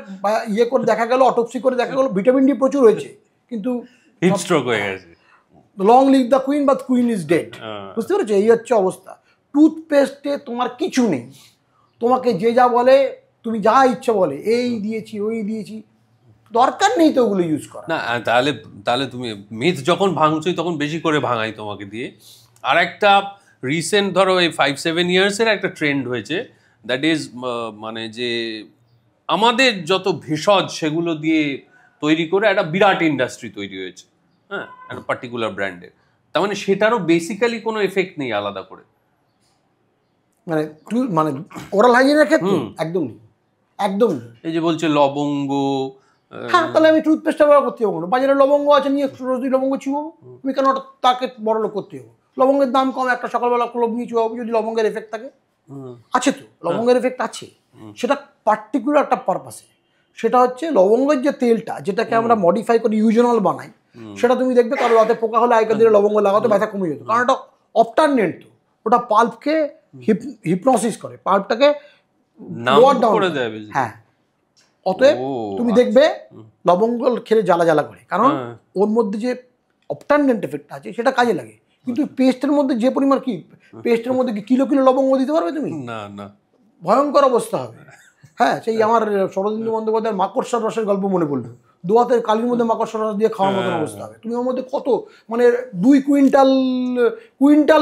ইয়ে করে দেখা গেল, অটোপসি করে দেখা গেল ভিটামিন ডি প্রচুর হয়েছে, কিন্তু হিট স্ট্রোক হয়ে গেছে। Long live the queen, but queen is dead. বুঝতে পেরেছো? এই হচ্ছে অবস্থা। টুথপেস্টে তোমার কিছু নেই, তোমাকে যে যা বলে, তুমি যা ইচ্ছা বলে, এই দিয়েছি ওই দিয়েছি, দরকার নেই তো ওগুলো ইউজ করা। না, তাহলে তুমি মিথ যখন ভাঙছোই তখন বেশি করে ভাঙাই তোমাকে দিয়ে। আর একটা রিসেন্ট ধরো এই 5-7 ইয়ার্সের একটা ট্রেন্ড হয়েছে, দ্যাট ইজ মানে যে আমাদের যত ভেষজ সেগুলো দিয়ে তৈরি করে একটা বিরাট ইন্ডাস্ট্রি তৈরি হয়েছে। হ্যাঁ, একটা পার্টিকুলার ব্র্যান্ডের। তার মানে সেটারও বেসিক্যালি কোনো এফেক্ট নেই আলাদা করে। মানে ওরাল হাইজিনের ক্ষেত্রে একদম নেই, একদম নেই। এই যে বলছে লবঙ্গ, হ্যাঁ, তাহলে আমি টুথপেস্ট ব্যবহার করতে হবো না। বাজারে লবঙ্গ আছে, নিয়ে রোজ লবঙ্গ চুবো। তুমি কেন তাকে বড় লোক করতে হবো? লবঙ্গের দাম কম, একটা সকালবেলা ক্লোব নিয়ে চুবাবো, যদি লবঙ্গের এফেক্ট থাকে। আছে তো, লবঙ্গের এফেক্ট আছে, সেটা পার্টিকুলার একটা পারপাসে। সেটা হচ্ছে লবঙ্গের যে তেলটা, যেটাকে আমরা মডিফাই করে ইউজেনল বানাই, সেটা তুমি দেখবে কারো রাতে পোকা হলে আগেকার দিনে লবঙ্গ লাগাতে ব্যথা কমে যেত, কারণ এটা অপটারনেন্ট। তো ওটা পাল্পকে হিপনোসিস করে, পাল্পটাকে লোয়ার ডাউন করে দেয়। হ্যাঁ, অতএব তুমি দেখবে লবঙ্গ খেলে জ্বালা জ্বালা করে, কারণ ওর মধ্যে যে অপটারনেন্ট এফেক্ট আছে সেটা কাজে লাগে। কিন্তু পেস্টের মধ্যে যে পরিমাণ, কি পেস্টের মধ্যে কি কিলো কিলো লবঙ্গ দিতে পারবে তুমি? না না, ভয়ঙ্কর অবস্থা হবে। হ্যাঁ, সেই আমার শরদিন্দু বন্দ্যোপাধ্যায়ের মাকড়সার রসের গল্প মনে পড়লো। দোয়াতের কালির মধ্যে মাকড়সার রস দিয়ে খাওয়ার মতন অবস্থা হবে। তুমি ওর মধ্যে কত, মানে 2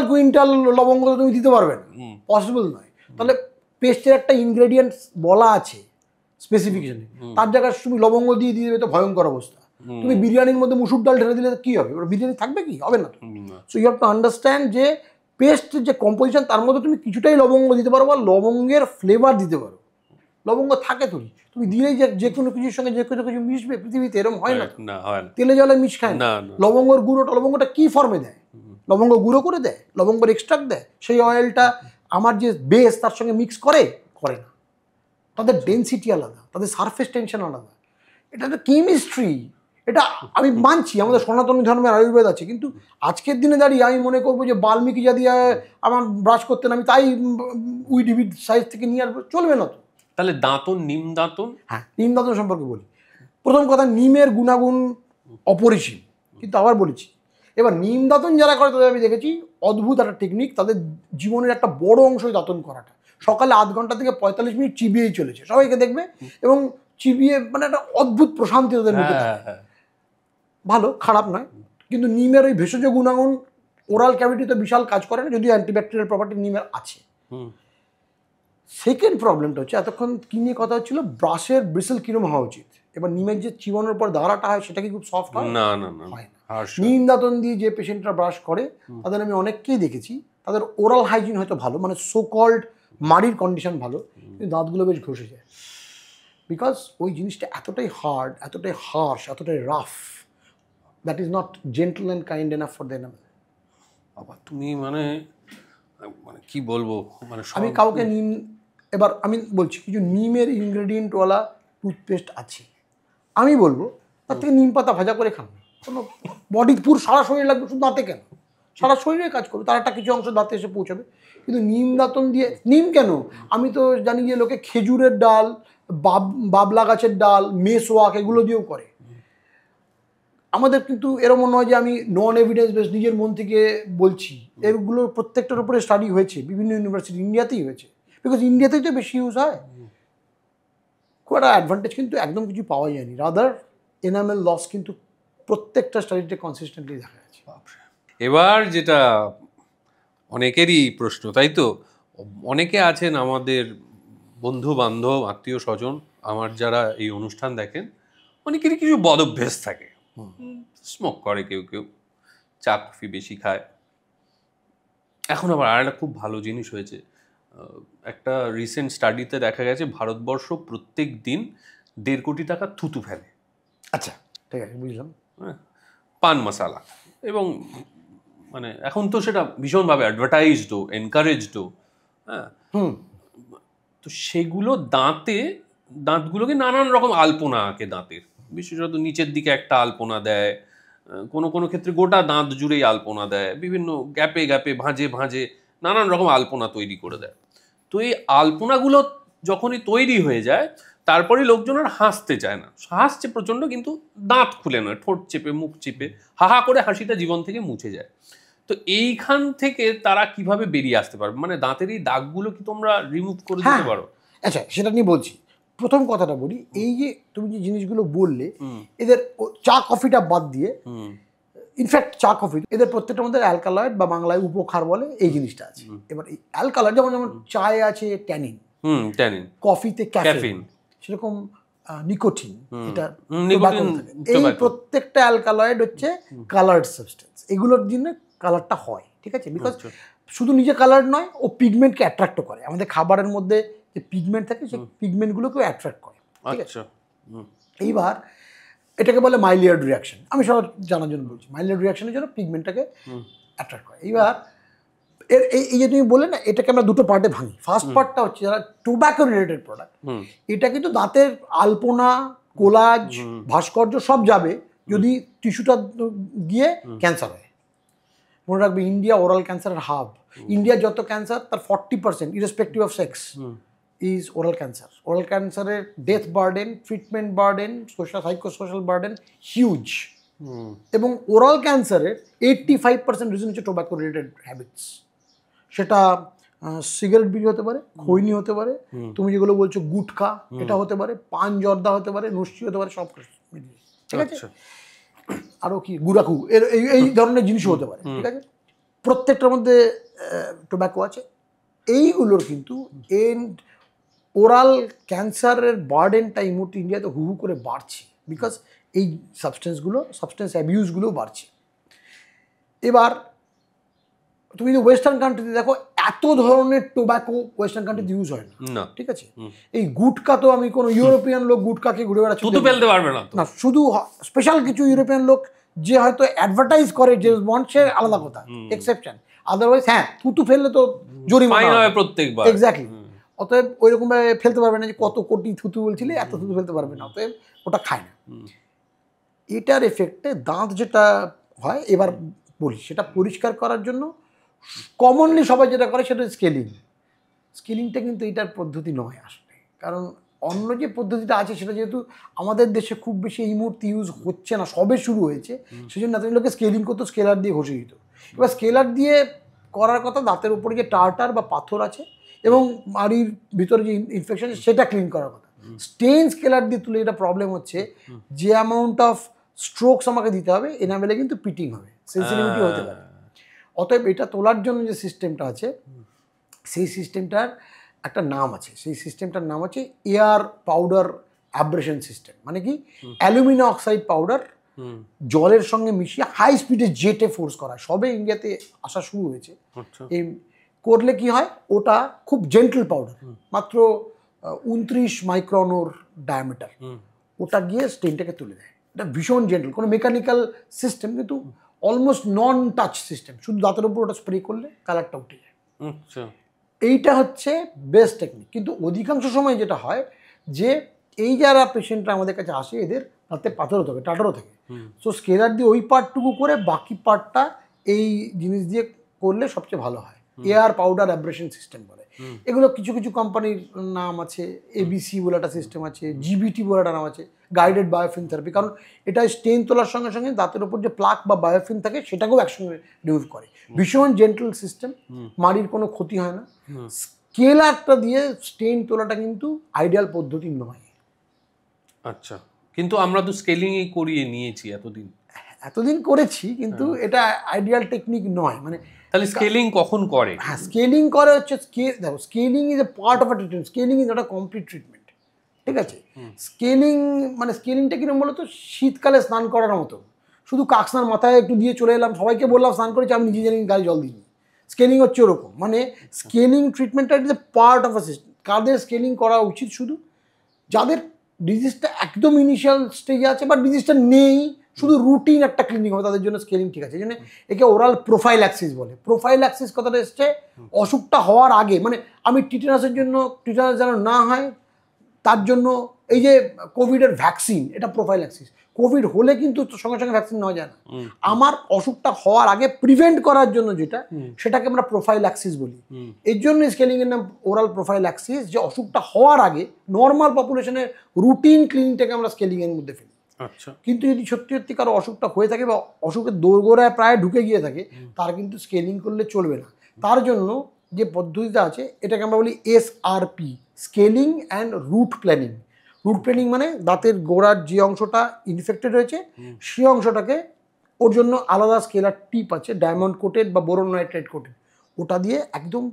কুইন্টাল লবঙ্গ তুমি দিতে পারবে না, পসিবল নয়। তাহলে পেস্টের একটা ইনগ্রেডিয়েন্টস বলা আছে স্পেসিফিকেশনে, তার জায়গায় তুমি লবঙ্গ দিয়ে দেবে তো ভয়ঙ্কর অবস্থা। তুমি বিরিয়ানির মধ্যে মুসুর ডাল ঢেলে দিলে কি হবে? বিরিয়ানি থাকবে কি? হবে না। So you have to understand যে পেস্টের যে কম্পোজিশন, তার মধ্যে তুমি কিছুটাই লবঙ্গ দিতে পারো বা লবঙ্গের ফ্লেভার দিতে পারো। লবঙ্গ থাকে তো, তুমি দিলেই যে কোনো কিছুর সঙ্গে যে কোনো কিছু মিশবে, পৃথিবীতে এরকম হয় না। তেলে জলে মিশ খায় না। লবঙ্গের লবঙ্গটা কি ফর্মে দেয়? লবঙ্গ গুঁড়ো করে দেয়, লবঙ্গের এক্সট্রাক্ট দেয়, সেই অয়েলটা আমার যে বেস তার সঙ্গে মিক্স করে না। তাদের ডেন্সিটি আলাদা, তাদের সারফেস টেনশন আলাদা। এটা একটা কেমিস্ট্রি। এটা আমি মানছি, আমাদের সনাতনী ধর্মের আয়ুর্বেদ আছে, কিন্তু আজকের দিনে দাঁড়িয়ে আমি মনে করবো যে বাল্মীকি যা দিয়ে আমার ব্রাশ করতেন, আমি তাই উইডিবিড সাইজ থেকে নিয়ে আসবো, চলবে না তো। তাহলে দাঁতন, নিম দাঁতন। হ্যাঁ, নিম দাঁতন সম্পর্কে বলি। প্রথম কথা, নিমের গুণাগুণ অপরিসীম, কিন্তু আবার বলেছি, এবার নিম দাঁতন যারা করে তাদের আমি দেখেছি অদ্ভুত একটা টেকনিক। তাদের জীবনের একটা বড় অংশই দাঁতন করাটা, সকালে 8 ঘন্টা থেকে 45 মিনিট চিবিয়েই চলেছে, সবাইকে দেখবে, এবং চিবিয়ে মানে একটা অদ্ভুত প্রশান্তি ওদের মুখে থাকে। ভালো, খারাপ নয়, কিন্তু নিমের ওই ভেষজ গুণাগুণ ওরাল ক্যাভিটিতে বিশাল কাজ করে না, যদিও অ্যান্টিব্যাকটেরিয়াল প্রপার্টি নিমের আছে। সেকেন্ড প্রবলেমটা হচ্ছে, এতক্ষণ কি নিয়ে কথা হচ্ছিল, ব্রাশের ব্রিসেল কিরম হওয়া উচিত। এবার নিমের যে চিবানোর পর দাঁড়াটা হয় সেটা কি খুব সফট হয়? না না না, হয় না। নিম দাঁতন দিয়ে যে পেশেন্টরা ব্রাশ করে তাদের আমি অনেককেই দেখেছি, তাদের ওরাল হাইজিন হয়তো ভালো, মানে সো কল্ড মাড়ির কন্ডিশন ভালো, কিন্তু দাঁতগুলো বেশ ঘষে যায়, বিকজ ওই জিনিসটা এতটাই হার্ড, এতটাই হার্শ, এতটাই rough, that is not gentle and kind enough for the animal. বাবা তুমি মানে মানে কি বলবো, মানে আমি কাউকে নিম, এবার আমি বলছি কিছু নিমের ইনগ্রেডিয়েন্টওয়ালা টুথপেস্ট আছে, আমি বলবো তার থেকে নিম পাতা ভাজা করে খান, কোনো বডি পুরো সারা শরীরে লাগবে, শুধু দাঁতে কেন, সারা শরীরে কাজ করবে, তার একটা কিছু অংশ দাঁতে এসে পৌঁছাবে। কিন্তু নিম দাঁতন দিয়ে, নিম কেন, আমি তো জানি যে লোকে খেজুরের ডাল, বাবলা গাছের ডাল, মেসওয়াক এগুলো দিয়েও করে। আমাদের কিন্তু এরকম নয় যে আমি নন এভিডেন্স বেস নিজের মন থেকে বলছি, এগুলোর প্রত্যেকটার উপরে স্টাডি হয়েছে, বিভিন্ন ইউনিভার্সিটি, ইন্ডিয়াতেই হয়েছে, বিকজ ইন্ডিয়াতেই তো বেশি ইউজ হয়। খুব একটা অ্যাডভান্টেজ কিন্তু একদম কিছু পাওয়া যায়নি, রাদার এনামেল লস কিন্তু প্রত্যেকটা স্টাডিতে কনসিস্টেন্টলি দেখা যাচ্ছে। এবার যেটা অনেকেরই প্রশ্ন, তাই তো, অনেকে আছেন আমাদের বন্ধু বান্ধব আত্মীয় স্বজন আমার যারা এই অনুষ্ঠান দেখেন, অনেকেরই কিছু বদভ্যাস থাকে, স্মোক করে কেউ কেউ, চা কফি বেশি খায়। এখন আবার আর একটা খুব ভালো জিনিস হয়েছে, একটা রিসেন্ট স্টাডিতে দেখা গেছে ভারতবর্ষ প্রত্যেক দিন 1.5 কোটি টাকা থুতু ফেলে। আচ্ছা, ঠিক আছে, বুঝলাম। হ্যাঁ, পান মশালা, এবং মানে এখন তো সেটা ভীষণভাবে অ্যাডভার্টাইজডও, এনকারেজডও। হ্যাঁ, তো সেগুলো দাঁতগুলোকে নানান রকম আলপনা আঁকে দাঁতের, বিশেষত নিচের দিকে একটা আলপনা দেয়, কোনো কোনো ক্ষেত্রে গোটা দাঁত জুড়েই আলপনা দেয়, বিভিন্ন গ্যাপে গ্যাপে ভাঁজে ভাঁজে নানান রকম আলপনা তৈরি করে দেয়। তো এই আলপনাগুলো যখনই তৈরি হয়ে যায়, তারপরে লোকজন আর হাসতে চায় না, হাসছে প্রচণ্ড, কিন্তু দাঁত খুলে না, ঠোঁট চেপে মুখ চেপে হাহা করে হাসিটা জীবন থেকে মুছে যায়। তো এইখান থেকে তারা কিভাবে বেরিয়ে আসতে পারবে, মানে দাঁতের এই দাগগুলো কি তোমরা রিমুভ করে দিতে পারো? আচ্ছা, সেটা নিয়ে বলছি। প্রথম কথাটা বলি, এই যে তুমি যে জিনিসগুলো বললে, এদের চা কফিটা বাদ দিয়ে, ইনফ্যাক্ট চা কফি এদের প্রত্যেকটার মধ্যে অ্যালকালয়েড বা বাংলায় উপক্ষার বলে এই জিনিসটা আছে। এবার এই অ্যালকালয়েড যেমন চায়ে আছে ট্যানিন, কফিতে ক্যাফিন, সেরকম নিকোটিন, এটা এই প্রত্যেকটা অ্যালকালয়েড হচ্ছে কালার্ড সাবস্টেন্স, এগুলোর জন্য কালারটা হয়, ঠিক আছে? বিকজ শুধু নিজে কালার নয়, ও পিগমেন্টকে অ্যাট্রাক্ট করে, আমাদের খাবারের মধ্যে যে পিগমেন্ট থাকে সেই পিগমেন্টগুলোকেও অ্যাট্রাক্ট করে, ঠিক আছে? এইবার এটাকে বলে মাইলিয়ার্ড রিয়াকশন, আমি সব জানার জন্য বলছি, মাইলিয়ার্ড রিয়াকশনের জন্য পিগমেন্টটাকে অ্যাট্রাক্ট করে। এইবার এই যে তুমি বললে না, এটাকে আমরা দুটো পার্টে ভাঙি। ফার্স্ট পার্টটা হচ্ছে যারা টোব্যাকো রিলেটেড প্রোডাক্ট, এটা কিন্তু দাঁতের আলপনা, কোলাজ, ভাস্কর্য সব যাবে যদি টিস্যুটা গিয়ে ক্যান্সার হয়। মনে রাখবে, ইন্ডিয়া ওরাল ক্যান্সারের হাব। ইন্ডিয়ার যত ক্যান্সার তার 40% irrespective of sex is oral cancer. Oral ক্যান্সারের death burden, treatment burden, psychosocial burden huge. এবং ওরাল ক্যান্সারের 85% রিজন হচ্ছে টোব্যাকো রিলেটেড হ্যাবিটস। সেটা সিগারেট বিড়ি হতে পারে, খৈনি হতে পারে, তুমি যেগুলো বলছো গুটখা, এটা হতে পারে, পান জর্দা হতে পারে, নস্যি হতে পারে, সব মিলিয়ে, ঠিক আছে? আরও কি গুড়াকু, এই ধরনের জিনিসও হতে পারে, ঠিক আছে? প্রত্যেকটার মধ্যে টোব্যাকো আছে। এইগুলোর কিন্তু ওরাল ক্যান্সারের বার্ডেনটা এই মুহূর্তে ইন্ডিয়াতে হু হু করে বাড়ছে, বিকজ এই সাবস্টেন্স অ্যাবিউজগুলো বাড়ছে। এবার তুমি যদি ওয়েস্টার্ন কান্ট্রিতে দেখো, এত ধরনের টোব্যাকো ওয়েস্টার্ন কান্ট্রিতে ইউজ হয় না, ঠিক আছে? এই গুটকা তো আমি কোনো ইউরোপিয়ান লোক গুটকাকে ঘুরে বেড়াচ্ছি ফেলতে পারবে না, শুধু স্পেশাল কিছু ইউরোপিয়ান লোক যে হয়তো অ্যাডভার্টাইজ করে যে বন্ড, সে আলাদা কথা, এক্সেপশন। আদারওয়াইজ হ্যাঁ, থুতু ফেললে তো জরিমানা হবে প্রত্যেকবার, এক্স্যাক্টলি। অতএব ওইরকম ভাবে ফেলতে পারবে না যে কত কোটি থুতু বলছিলে, এত থুতু ফেলতে পারবে না, অতএব ওটা খায় না। এটার এফেক্টে দাঁত যেটা হয়, এবার বলি, সেটা পরিষ্কার করার জন্য কমনলি সবাই যেটা করে সেটা স্কেলিংটা কিন্তু এটার পদ্ধতি নয় আসলে। কারণ অন্য যে পদ্ধতিটা আছে সেটা যেহেতু আমাদের দেশে খুব বেশি এই মুহূর্তে ইউজ হচ্ছে না, সবে শুরু হয়েছে, সেই জন্য এতদিন লোকে স্কেলিং করতো, স্কেলার দিয়ে ঘষে দিত। এবার স্কেলার দিয়ে করার কথা, দাঁতের উপরে যে টার্টার বা পাথর আছে এবং মাড়ির ভিতরে যে ইনফেকশন সেটা ক্লিন করার কথা। স্টেন স্কেলার দিয়ে তুলে এটা প্রবলেম হচ্ছে, যে অ্যামাউন্ট অফ স্ট্রোকস আমাকে দিতে হবে এনামেলে কিন্তু পিটিং হবে, সেন্সিটিভিটি হতে পারে। অতএব এটা তোলার জন্য যে সিস্টেমটা আছে সেই সিস্টেমটার একটা নাম আছে, সেই সিস্টেমটার নাম হচ্ছে এয়ার পাউডার অ্যাব্রেশন সিস্টেম। মানে কি, অ্যালুমিনিয়াম অক্সাইড পাউডার জলের সঙ্গে মিশিয়ে হাই স্পিডে জেটে ফোর্স করা, সবে ইন্ডিয়াতে আসা শুরু হয়েছে। এই করলে কি হয়, ওটা খুব জেন্টল পাউডার, মাত্র 29 মাইক্রন ওর ডায়ামিটার, ওটা গিয়ে স্টেনটাকে তুলে দেয়। এটা ভীষণ জেন্টল, কোনো মেকানিক্যাল সিস্টেম কিন্তু অলমোস্ট নন টাচ সিস্টেম, শুধু দাঁতের উপর ওটা স্প্রে করলে কালারটা উঠে যায়। এইটা হচ্ছে বেস্ট টেকনিক। কিন্তু অধিকাংশ সময় যেটা হয় যে এই যারা পেশেন্টরা আমাদের কাছে আসে এদের দাঁতে পাথরও থাকে, টাটারও থাকে, সো স্কেলার দিয়ে ওই পার্টটুকু করে বাকি পার্টটা এই জিনিস দিয়ে করলে সবচেয়ে ভালো হয়। এয়ার পাউডার অ্যাব্রেশন সিস্টেম বলে এগুলো। কিছু কিছু কোম্পানির নাম আছে, এবিসি বলে একটা সিস্টেম আছে, জিবিটি বলে একটা নাম আছে, গাইডেড বায়োফিন থেরাপি। কারণ এটা স্টেন তোলার সঙ্গে সঙ্গে দাঁতের উপর যে প্লাক বা বায়োফিন থাকে সেটাকেও একসঙ্গে রিমুভ করে। ভীষণ জেন্টল সিস্টেম, মাড়ির কোনো ক্ষতি হয় না। স্কেলারটা দিয়ে স্টেন তোলাটা কিন্তু আইডিয়াল পদ্ধতি নয়। আচ্ছা, কিন্তু আমরা তো স্কেলিংই করিয়ে নিয়েছি এতদিন করেছি, কিন্তু এটা আইডিয়াল টেকনিক নয়। মানে তাহলে স্কেলিং কখন করে? হ্যাঁ, স্কেলিং করে হচ্ছে, দেখো scaling is a part of a treatment, scaling is not a complete treatment, ঠিক আছে? স্কেলিং মানে স্কেলিংটা কিরকম বলো তো, শীতকালে স্নান করার মতো, শুধু কাকস্নান মাথায় একটু দিয়ে চলে এলাম, সবাইকে বললাম স্নান করেছি, আমি নিজে জানি গায়ে জল দিইনি। স্কেলিং হচ্ছে ওরকম, মানে স্কেলিং ট্রিটমেন্টটা is a part of a system. কাদের স্কেলিং করা উচিত? শুধু যাদের ডিজিজটা একদম ইনিশিয়াল স্টেজে আছে বা ডিজিজটা নেই, শুধু রুটিন একটা ক্লিনিক হবে, তাদের জন্য স্কেলিং ঠিক আছে। এই জন্য একে ওরাল প্রোফাইল্যাক্সিস বলে। প্রোফাইল্যাক্সিস কথাটা এসছে অসুখটা হওয়ার আগে, মানে আমি টিটেনাসের জন্য, টিটেনাস যেন না হয় তার জন্য এই যে কোভিডের ভ্যাকসিন, এটা প্রোফাইল্যাক্সিস। কোভিড হলে কিন্তু সঙ্গে সঙ্গে ভ্যাকসিন নেওয়া যায় না। আমার অসুখটা হওয়ার আগে প্রিভেন্ট করার জন্য যেটা, সেটাকে আমরা প্রোফাইল্যাক্সিস বলি। এর জন্য স্কেলিংয়ের নাম ওরাল প্রোফাইল্যাক্সিস, যে অসুখটা হওয়ার আগে নর্মাল পপুলেশনের রুটিন ক্লিনিকটাকে আমরা স্কেলিংয়ের মধ্যে ফেলি। কিন্তু যদি সত্যি সত্যি কারো অসুখটা হয়ে থাকে বা অসুখের দোরগোড়ায় প্রায় ঢুকে গিয়ে থাকে, তার কিন্তু স্কেলিং করলে চলবে না। তার জন্য যে পদ্ধতিটা আছে এটাকে আমরা বলি SRP, scaling and root planing. Root planing মানে দাঁতের গোড়ার যে অংশটা ইনফেক্টেড হয়েছে সেই অংশটাকে, ওর জন্য আলাদা স্কেলার টিপ আছে, ডায়মন্ড কোটেড বা বোরন নাইট্রেট কোটেড, ওটা দিয়ে একদম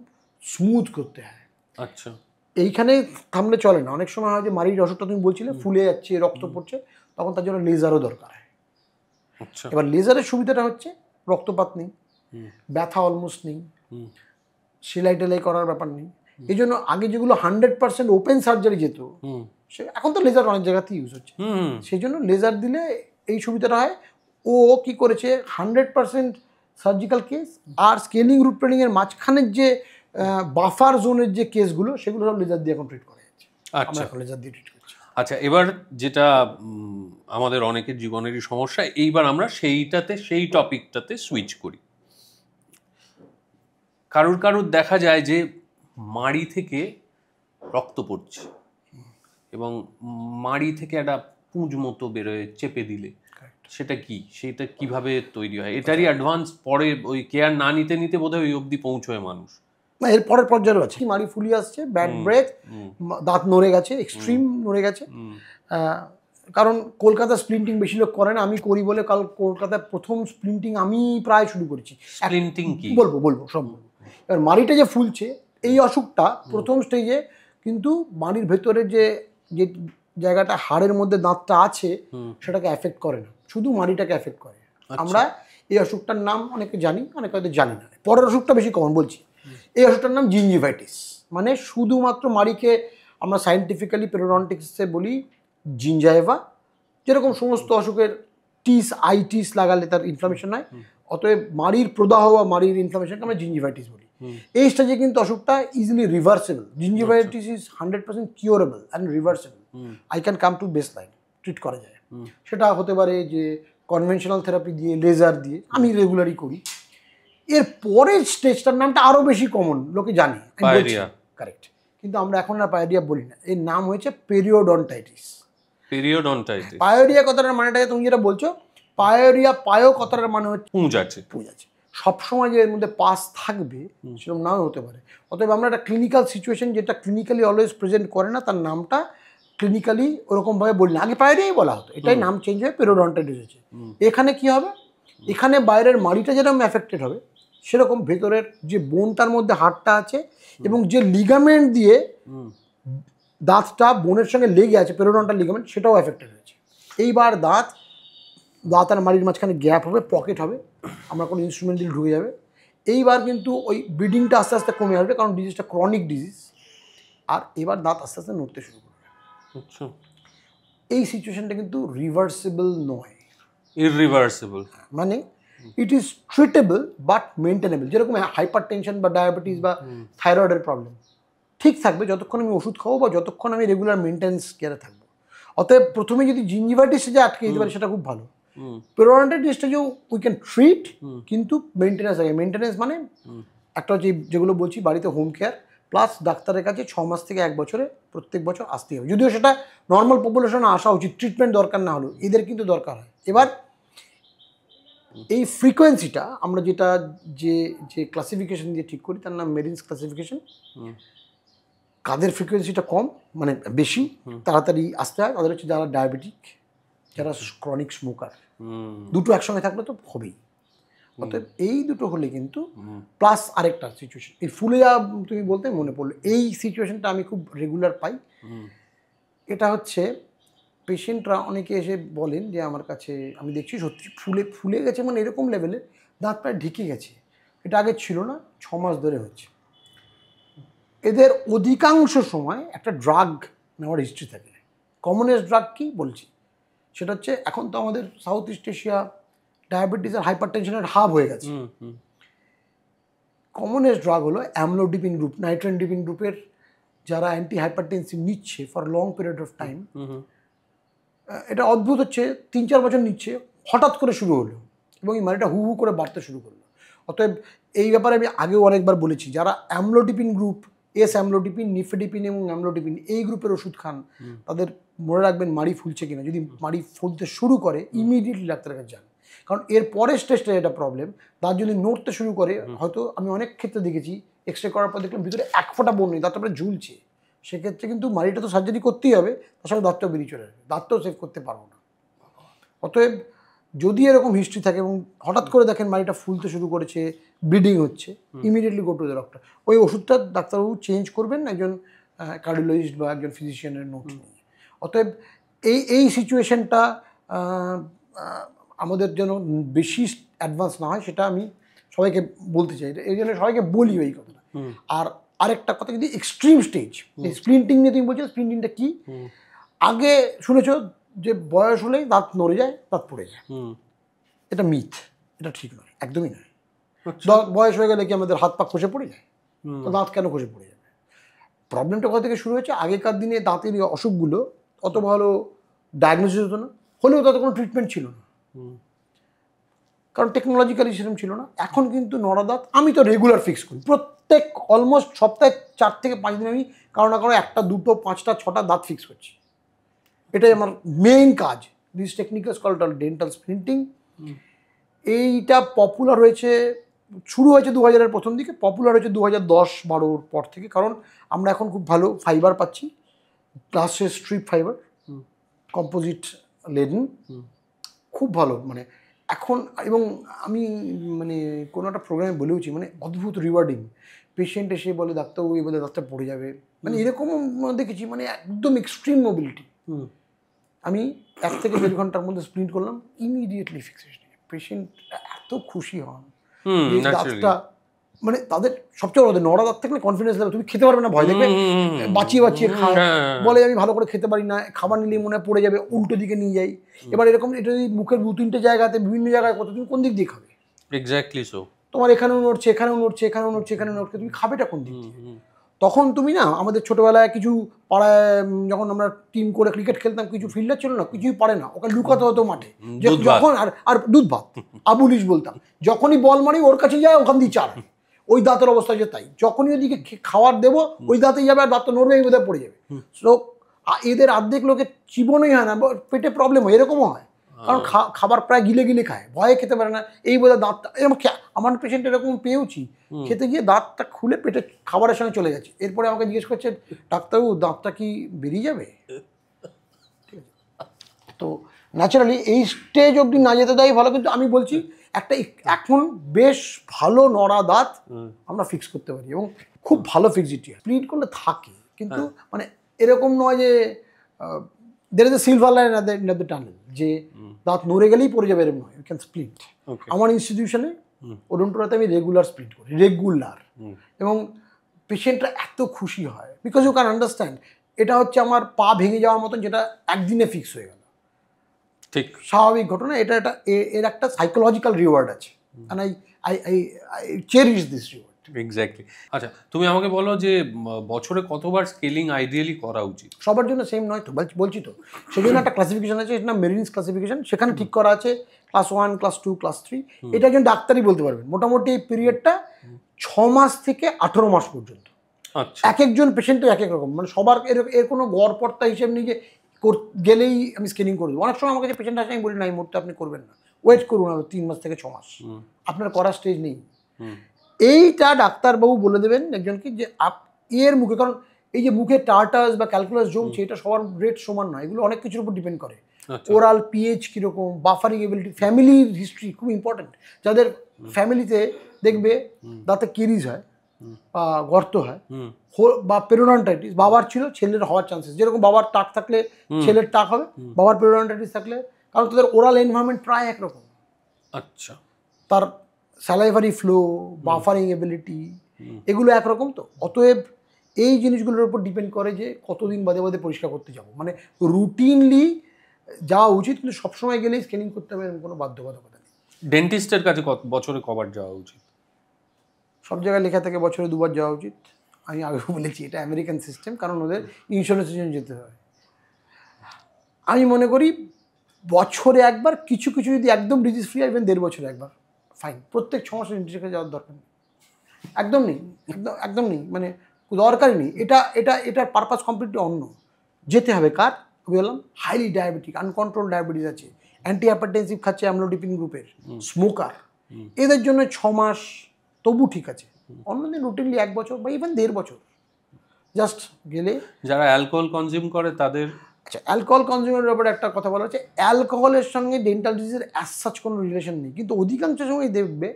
স্মুথ করতে হয়। আচ্ছা, এইখানে থামলে চলে না। অনেক সময় হয় যে মাড়ির অসুখটা তুমি বলছিলে ফুলে যাচ্ছে, রক্ত পড়ছে, তখন তার জন্য লেজারও দরকার হয়। এবার লেজারের সুবিধাটা হচ্ছে রক্তপাত নেই, ব্যথা অলমোস্ট নেই, সেলাই টেলাই করার ব্যাপার নেই। এই জন্য আগে যেগুলো 100% ওপেন সার্জারি যেত, সে এখন তো লেজার অনেক জায়গাতেই ইউজ হচ্ছে। সেই জন্য লেজার দিলে এই সুবিধাটা হয়। ও কি করেছে, 100% সার্জিক্যাল কেস আর স্কেলিং রুট প্ল্যানিংয়ের মাঝখানের যে বাফার জোনের যে কেসগুলো, সেগুলো সব লেজার দিয়ে এখন ট্রিট করা যাচ্ছে। আমরা এখন লেজার দিয়ে ট্রিট করছি। আচ্ছা, এবার যেটা আমাদের অনেকের জীবনেরই সমস্যা, এইবার আমরা সেই টপিকটাতে সুইচ করি। কারুর দেখা যায় যে মাড়ি থেকে রক্ত পড়ছে এবং মাড়ি থেকে একটা পুঁজ মতো বেরোয় চেপে দিলে, সেটা কিভাবে তৈরি হয়? এটারই অ্যাডভান্স পরে ওই কেয়ার না নিতে নিতে বোধহয় ওই অবধি পৌঁছয় মানুষ। না, এর পরের পর্যায়ে আছে, মাড়ি ফুলিয়ে আসছে, ব্যাড ব্রেথ, দাঁত নড়ে গেছে, এক্সট্রিম নড়ে গেছে। কারণ কলকাতা স্প্লিন্টিং বেশি লোক করে না, আমি করি বলে কাল কলকাতায় প্রথম স্প্লিন্টিং আমি প্রায় শুরু করেছি। স্প্লিন্টিং কি বলবো সব বলবো। এবার মাড়িটা যে ফুলছে, এই অসুখটা প্রথম স্টেজে কিন্তু মাড়ির ভেতরে যে জায়গাটা হাড়ের মধ্যে দাঁতটা আছে সেটাকে এফেক্ট করে না, শুধু মাড়িটাকে এফেক্ট করে। আমরা এই অসুখটার নাম অনেকে জানি, অনেকে হয়তো জানি না। পরের অসুখটা বেশি কমন বলছি। এই অসুখটার নাম জিঞ্জিভাইটিস, মানে শুধুমাত্র মাড়িকে আমরা সায়েন্টিফিক্যালি পেরিওডন্টিক্সে বলি জিঞ্জাইভা। যেরকম সমস্ত অসুখের আইটিস লাগালে তার ইনফ্লামেশন হয়, অতএব মাড়ির প্রদাহ বা মাড়ির ইনফ্লামেশনকে আমরা জিঞ্জিভাইটিস বলি। এই স্টেজে কিন্তু অসুখটা easily reversible. Gingivitis is 100% curable and reversible. I can come to baseline, treat করা যায়। সেটা হতে পারে যে কনভেনশনাল থেরাপি দিয়ে, লেজার দিয়ে, আমি রেগুলারই করি। এর পরের স্টেজটার নামটা আরও বেশি কমন, লোকে জানে, কারেক্ট, কিন্তু আমরা এখন আর পায়োরিয়া বলি না। এর নাম হয়েছে পেরিওডন্টাইটিস। পায়োরিয়া কথাটার মানেটা তুমি যেটা বলছো, পায়োরিয়া, পায়ো কথাটার মানে হচ্ছে পুঁজ আছে। সবসময় যে এর মধ্যে পাস থাকবে সেরকম নাও হতে পারে। অতএব আমরা একটা ক্লিনিক্যাল সিচুয়েশন যেটা ক্লিনিক্যালি অলওয়েজ প্রেজেন্ট করে না, তার নামটা ক্লিনিক্যালি ওরকমভাবে বলি না, আগে পায়রিয়াই বলা হতো, এটাই নাম চেঞ্জ হয়ে পেরিওডন্টাইটিস হয়েছে। এখানে কি হবে, এখানে বাইরের মাড়িটা যেরকম এফেক্টেড হবে সেরকম ভেতরের যে বোন তার মধ্যে হাড়টা আছে এবং যে লিগামেন্ট দিয়ে দাঁতটা বোনের সঙ্গে লেগে আছে পেরিওডন্টাল লিগামেন্ট, সেটাও এফেক্টেড হয়েছে। এইবার দাঁত আর মাড়ির মাঝখানে গ্যাপ হবে, পকেট হবে, আমরা কোনো ইনস্ট্রুমেন্ট দিয়ে ঢুকে যাবে। এইবার কিন্তু ওই ব্লিডিংটা আস্তে আস্তে কমে আসবে, কারণ ডিজিজটা ক্রনিক ডিজিজ। আর এবার দাঁত আস্তে আস্তে নড়তে শুরু করবে। আচ্ছা, এই সিচুয়েশনটা কিন্তু রিভার্সেবল নয়, ইররিভার্সিবল। মানে it is treatable but maintainable. যেরকম হাইপার টেনশন বা ডায়াবেটিস বা থাইরয়েডের প্রবলেম ঠিক থাকবে যতক্ষণ আমি ওষুধ খাবো বা যতক্ষণ আমি রেগুলার মেনটেন্স কেয়ারে থাকবো। অতএব প্রথমে যদি জিঞ্জিভাইটিসে যে আটকে দিতে পারি সেটা খুব ভালো। পেরিওডন্টাইটিসটা যে উই ক্যান ট্রিট, কিন্তু মেনটেন্যান্স থাকে। মেনটেন্যান্স মানে একটা হচ্ছে যেগুলো বলছি বাড়িতে হোম কেয়ার প্লাস ডাক্তারের কাছে 6 মাস থেকে 1 বছরে প্রত্যেক বছর আসতেই হবে, যদিও সেটা নর্মাল পপুলেশনে আসা উচিত, ট্রিটমেন্ট দরকার না হলেও এদের কিন্তু দরকার হয়। এবার এই ফ্রিকোয়েন্সিটা আমরা যেটা যে যে ক্লাসিফিকেশন দিয়ে ঠিক করি তার নাম মেরিনস ক্লাসিফিকেশন। কাদের ফ্রিকোয়েন্সিটা কম মানে বেশি তাড়াতাড়ি আসতে হয় তাদের হচ্ছে যারা ডায়াবেটিক, যারা ক্রনিক স্মোকার, দুটো একসঙ্গে থাকলে তো হবেই। অতএব এই দুটো হলে কিন্তু প্লাস আরেকটা সিচুয়েশন, এই ফুলে যা তুমি বলতে মনে পড়লো, এই সিচুয়েশনটা আমি খুব রেগুলার পাই। এটা হচ্ছে পেশেন্টরা অনেকে এসে বলেন যে আমার কাছে আমি দেখছি সত্যি ফুলে গেছে, মানে এরকম লেভেলে দাঁত প্রায় ঢেকে গেছে, এটা আগে ছিল না, 6 মাস ধরে হচ্ছে। এদের অধিকাংশ সময় একটা ড্রাগ নেওয়ার হিস্ট্রি থাকে। কমনেস্ট ড্রাগ কি বলছি সেটা হচ্ছে, এখন তো আমাদের সাউথ ইস্ট এশিয়া ডায়াবেটিস আর হাইপার টেনশনের হাব হয়ে গেছে। কমনেস্ট ড্রাগ হলো অ্যামলোডিপিন গ্রুপ, নাইট্রেনডিপিন গ্রুপের যারা অ্যান্টি হাইপারটেনসিভ নিচ্ছে for long period of time. এটা অদ্ভুত হচ্ছে 3-4 বছর নিচ্ছে, হঠাৎ করে শুরু হলো এবং এই মারিটা হু হু করে বাড়তে শুরু করলো। অতএব এই ব্যাপারে আমি আগেও অনেকবার বলেছি, যারা অ্যামলোডিপিন গ্রুপ, অ্যামলোডিপিন, নিফেডিপিন এবং অ্যামলোডিপিন এই গ্রুপের ওষুধ খান তাদের মনে রাখবেন মাড়ি ফুলছে কিনা। যদি মাড়ি ফুলতে শুরু করে ইমিডিয়েটলি ডাক্তারের কাছে যান, কারণ এর পরের স্টেজটা এটা প্রবলেম। তার যদি নড়তে শুরু করে, হয়তো আমি অনেক ক্ষেত্রে দেখেছি এক্স রে করার পর দেখলাম ভিতরে 1 ফোঁটা বোন নেই, দাঁতটা ঝুলছে, সেক্ষেত্রে কিন্তু মাড়িটা তো সার্জারি করতেই হবে, তার সঙ্গে দাঁতটাও বেরিয়ে চলে আসবে, দাঁতটাও সেভ করতে পারবো না। অতএব যদি এরকম হিস্ট্রি থাকে এবং হঠাৎ করে দেখেন মাড়িটা ফুলতে শুরু করেছে, ব্লিডিং হচ্ছে, immediately go to the doctor. ওই ওষুধটা ডাক্তারবাবু চেঞ্জ করবেন একজন কার্ডিওলজিস্ট বা একজন ফিজিশিয়ানের নোট নিয়ে। অতএব এই সিচুয়েশনটা আমাদের যেন বেশি অ্যাডভান্স না হয় সেটা আমি সবাইকে বলতে চাই, এই জন্য সবাইকে বলি ওই কথাটা। আর আরেকটা কথা, যদি এক্সট্রিম স্টেজ, এই স্প্লিন্টিং নিয়ে তুমি বলছো, স্প্লিন্টিংটা কি? আগে শুনেছো যে বয়স হলেই দাঁত নড়ে যায়, দাঁত পড়ে যায়, এটা মিথ, এটা ঠিক নয়, একদমই নয়। বয়স হয়ে গেলে কি আমাদের হাত পা খসে পড়ে যায়? তো দাঁত কেন খসে পড়ে যাবে? প্রবলেমটা কোথা থেকে শুরু হয়েছে? আগেকার দিনে দাঁতের অসুখগুলো অত ভালো ডায়াগনোসিস হতো না, হলেও তাতে কোনো ট্রিটমেন্ট ছিল না, কারণ টেকনোলজিক্যালি সেরকম ছিল না। এখন কিন্তু নড়া দাঁত আমি তো রেগুলার ফিক্স করি, প্রত্যেক অলমোস্ট সপ্তাহে 4 থেকে 5 দিন আমি কারো না কারো 1টা 2টো 5টা 6টা দাঁত ফিক্স করছি। এটাই আমার মেইন কাজ। This technical called dental splinting. এইটা পপুলার হয়েছে, শুরু হয়েছে 2000-এর প্রথম দিকে, পপুলার হয়েছে 2010-12 পর থেকে, কারণ আমরা এখন খুব ভালো ফাইবার পাচ্ছি, গ্লাসে স্ট্রিপ ফাইবার, কম্পোজিট লেডেন, খুব ভালো মানে এখন। এবং আমি মানে কোনো একটা প্রোগ্রামে বলেওছি, মানে অদ্ভুত রিওয়ার্ডিং। পেশেন্ট এসে বলে ডাক্তারবাবু এই বলে দাঁতটা পড়ে যাবে, মানে এরকম দেখেছি, মানে একদম এক্সট্রিম মোবিলিটি। আমি 1 থেকে 1.5 ঘন্টার মধ্যে স্প্লিন্ট করলাম, ইমিডিয়েটলি ফিক্সেশন। পেশেন্ট এত খুশি হন, দাঁতটা মানে তাদের সবচেয়ে বড় নড়া দাঁত থাকলে কনফিডেন্স লেভেল, তুমি খেতে পারবে না, ভয় দেখবে, বাঁচিয়ে বাঁচিয়ে খায়, বলে আমি ভালো করে খেতে পারি না, খাবার নিলে মনে পড়ে যাবে, উল্টো দিকে নিয়ে যাই। এবার এরকম এটা যদি মুখের 2-3টে জায়গাতে বিভিন্ন জায়গায় কত, তুমি কোন দিক দিয়ে খাবে? Exactly so. তোমার এখানেও নড়ছে, এখানেও নড়ছে, এখানেও নড়ছে, এখানেও নড়ছে, তুমি খাবেটা কোন দিক দিয়ে? তখন তুমি না, আমাদের ছোটবেলায় কিছু পাড়ায় যখন আমরা টিম করে ক্রিকেট খেলতাম, কিছু ফিল্ডার ছিল না, কিছুই পারে না, ওকে লুকাতে হতো মাঠে, যখন আর দুধ ভাত আবুলিশ বলতাম, যখনই বল মারি ওর কাছে যায়, ওখান দিয়ে চার, ওই দাঁতের অবস্থা যে তাই, যখনই ওইদিকে খাবার দেবো ওই দাঁতেই যাবে, আর দাঁত তো নড়বে, এই বোধহয় পড়ে যাবে। সো এদের অর্ধেক লোকের জীবনই হয় না, পেটে প্রবলেম হয়, এরকমও হয়, কারণ খাবার প্রায় গিলে গিলে খায়, ভয়ে খেতে পারে না, এই বোধহয় দাঁতটা, আমার পেশেন্ট এরকম পেয়েছি, খেতে গিয়ে দাঁতটা খুলে পেটে খাবারের সঙ্গে চলে গেছে। এরপরে আমাকে জিজ্ঞেস করছে, ডাক্তারবাবু দাঁতটা কি বেরিয়ে যাবে? তো ন্যাচারালি এই স্টেজ অবধি না যেতে দেয় ভালো, কিন্তু আমি বলছি একটা এখন বেশ ভালো নড়া দাঁত আমরা ফিক্স করতে পারি এবং খুব ভালো ফিক্সিটি স্প্লিট করলে থাকে, কিন্তু মানে এরকম নয় যে there is a silver line at the tunnel যে দাঁত নড়ে গেলেই পড়ে যাবে, এরকম নয়, ইউ ক্যান স্প্লিট। আমার ইনস্টিটিউশনে ওডোন্টোরাতে আমি রেগুলার স্প্লিট করি, রেগুলার, এবং পেশেন্টরা এত খুশি হয় বিকজ ইউ ক্যান আন্ডারস্ট্যান্ড এটা হচ্ছে আমার পা ভেঙে যাওয়ার মতন, যেটা একদিনে ফিক্স হয়ে গেল, ঠিক স্বাভাবিক ঘটনা। এটা এর একটা সাইকোলজিক্যাল রিওয়ার্ড আছে, and I cherish this reward. Exactly. আচ্ছা, তুমি আমাকে বলো যে বছরে কতবার স্কেলিং আইডিয়ালি করা উচিত? সবার জন্য সেম নয় তো, বলছি তো, সেই জন্য একটা ক্লাসিফিকেশন আছে, এটা মেরিনস ক্লাসিফিকেশন, সেখানে ঠিক করা আছে ক্লাস 1, ক্লাস 2, ক্লাস 3। এটা একজন ডাক্তারই বলতে পারবেন। মোটামুটি এই পিরিয়ডটা 6 মাস থেকে 18 মাস পর্যন্ত। আচ্ছা, এক একজন পেশেন্টের এক এক রকম, মানে সবার এর কোনো গড়পড়তা হিসেব নেই যে গেলেই আমি স্ক্যানিং করে দেবো। অনেক সময় আমার কাছে পেশেন্ট আসে, আমি বলি না এই মুহূর্তে আপনি করবেন না, ওয়েট করুন আরো 3 মাস থেকে 6 মাস, আপনার করার স্টেজ নেই। এইটা ডাক্তারবাবু বলে দেবেন একজনকে যে এর মুখে, কারণ এই যে মুখে টার্টাস বা ক্যালকুলাস জমছে, এটা সবার রেট সমান নয়, এগুলো অনেক কিছুর উপর ডিপেন্ড করে। ওরাল পিএইচ কীরকম, বাফারিং এবিলিটি, ফ্যামিলির হিস্ট্রি খুব ইম্পর্টেন্ট। যাদের ফ্যামিলিতে দেখবে দাঁতে কিরিজ হয় বা গর্ত হয় বা পেরোডন্টাইটিস, বাবার ছিল ছেলের হওয়ার চান্সেস, যেরকম বাবার টাক থাকলে ছেলের টাক হবে, বাবার পেরোডন্টাইটিস থাকলে, কারণ তাদের ওরাল এনভায়রনমেন্ট প্রায় একরকম। আচ্ছা, তার স্যালাইভারি ফ্লো, বাফারিং এবিলিটি এগুলো একরকম। তো অতএব এই জিনিসগুলোর উপর ডিপেন্ড করে যে কতদিন বাদে বাদে পরিষ্কার করতে যাবো, মানে রুটিনলি যাওয়া উচিত, কিন্তু সবসময় গেলেই স্ক্যানিং করতে হবে এরকম কোনো বাধ্যবাধকতা নেই। ডেন্টিস্টের কাছে বছরে কবার যাওয়া উচিত? সব জায়গায় লেখা থেকে বছরে 2 বার যাওয়া উচিত। আমি আগে বলেছি এটা আমেরিকান সিস্টেম, কারণ ওদের ইন্স্যুরেন্সের জন্য যেতে হয়। আমি মনে করি বছরে একবার, কিছু কিছু যদি একদম ডিজিজ ফ্রি আসবেন 1.5 বছরে একবার ফাইন। প্রত্যেক 6 মাসে ডেন্টিস্টের কাছে যাওয়ার দরকার নেই, একদম নেই, একদম নেই, মানে দরকারই নেই। এটার পারপাস কমপ্লিটলি অন্য। যেতে হবে কার বললাম, হাইলি ডায়াবেটিক, আনকন্ট্রোল ডায়াবেটিস আছে, অ্যান্টি হাইপারটেনসিভ খাচ্ছে অ্যামলোডিপিন গ্রুপের, স্মোকার, এদের জন্য 6 মাস তবু ঠিক আছে। অন্যদিন রুটিনলি 1 বছর বা ইভেন 1.5 বছর জাস্ট গেলে। যারা অ্যালকোহল কনজিউম করে তাদের, আচ্ছা, অ্যালকোহল কনজিউমের ব্যাপারে একটা কথা বলা হচ্ছে, অ্যালকোহলের সঙ্গে ডেন্টাল ডিজিজের অ্যাজ সাচ কোনো রিলেশন নেই, কিন্তু অধিকাংশ সময় দেখবে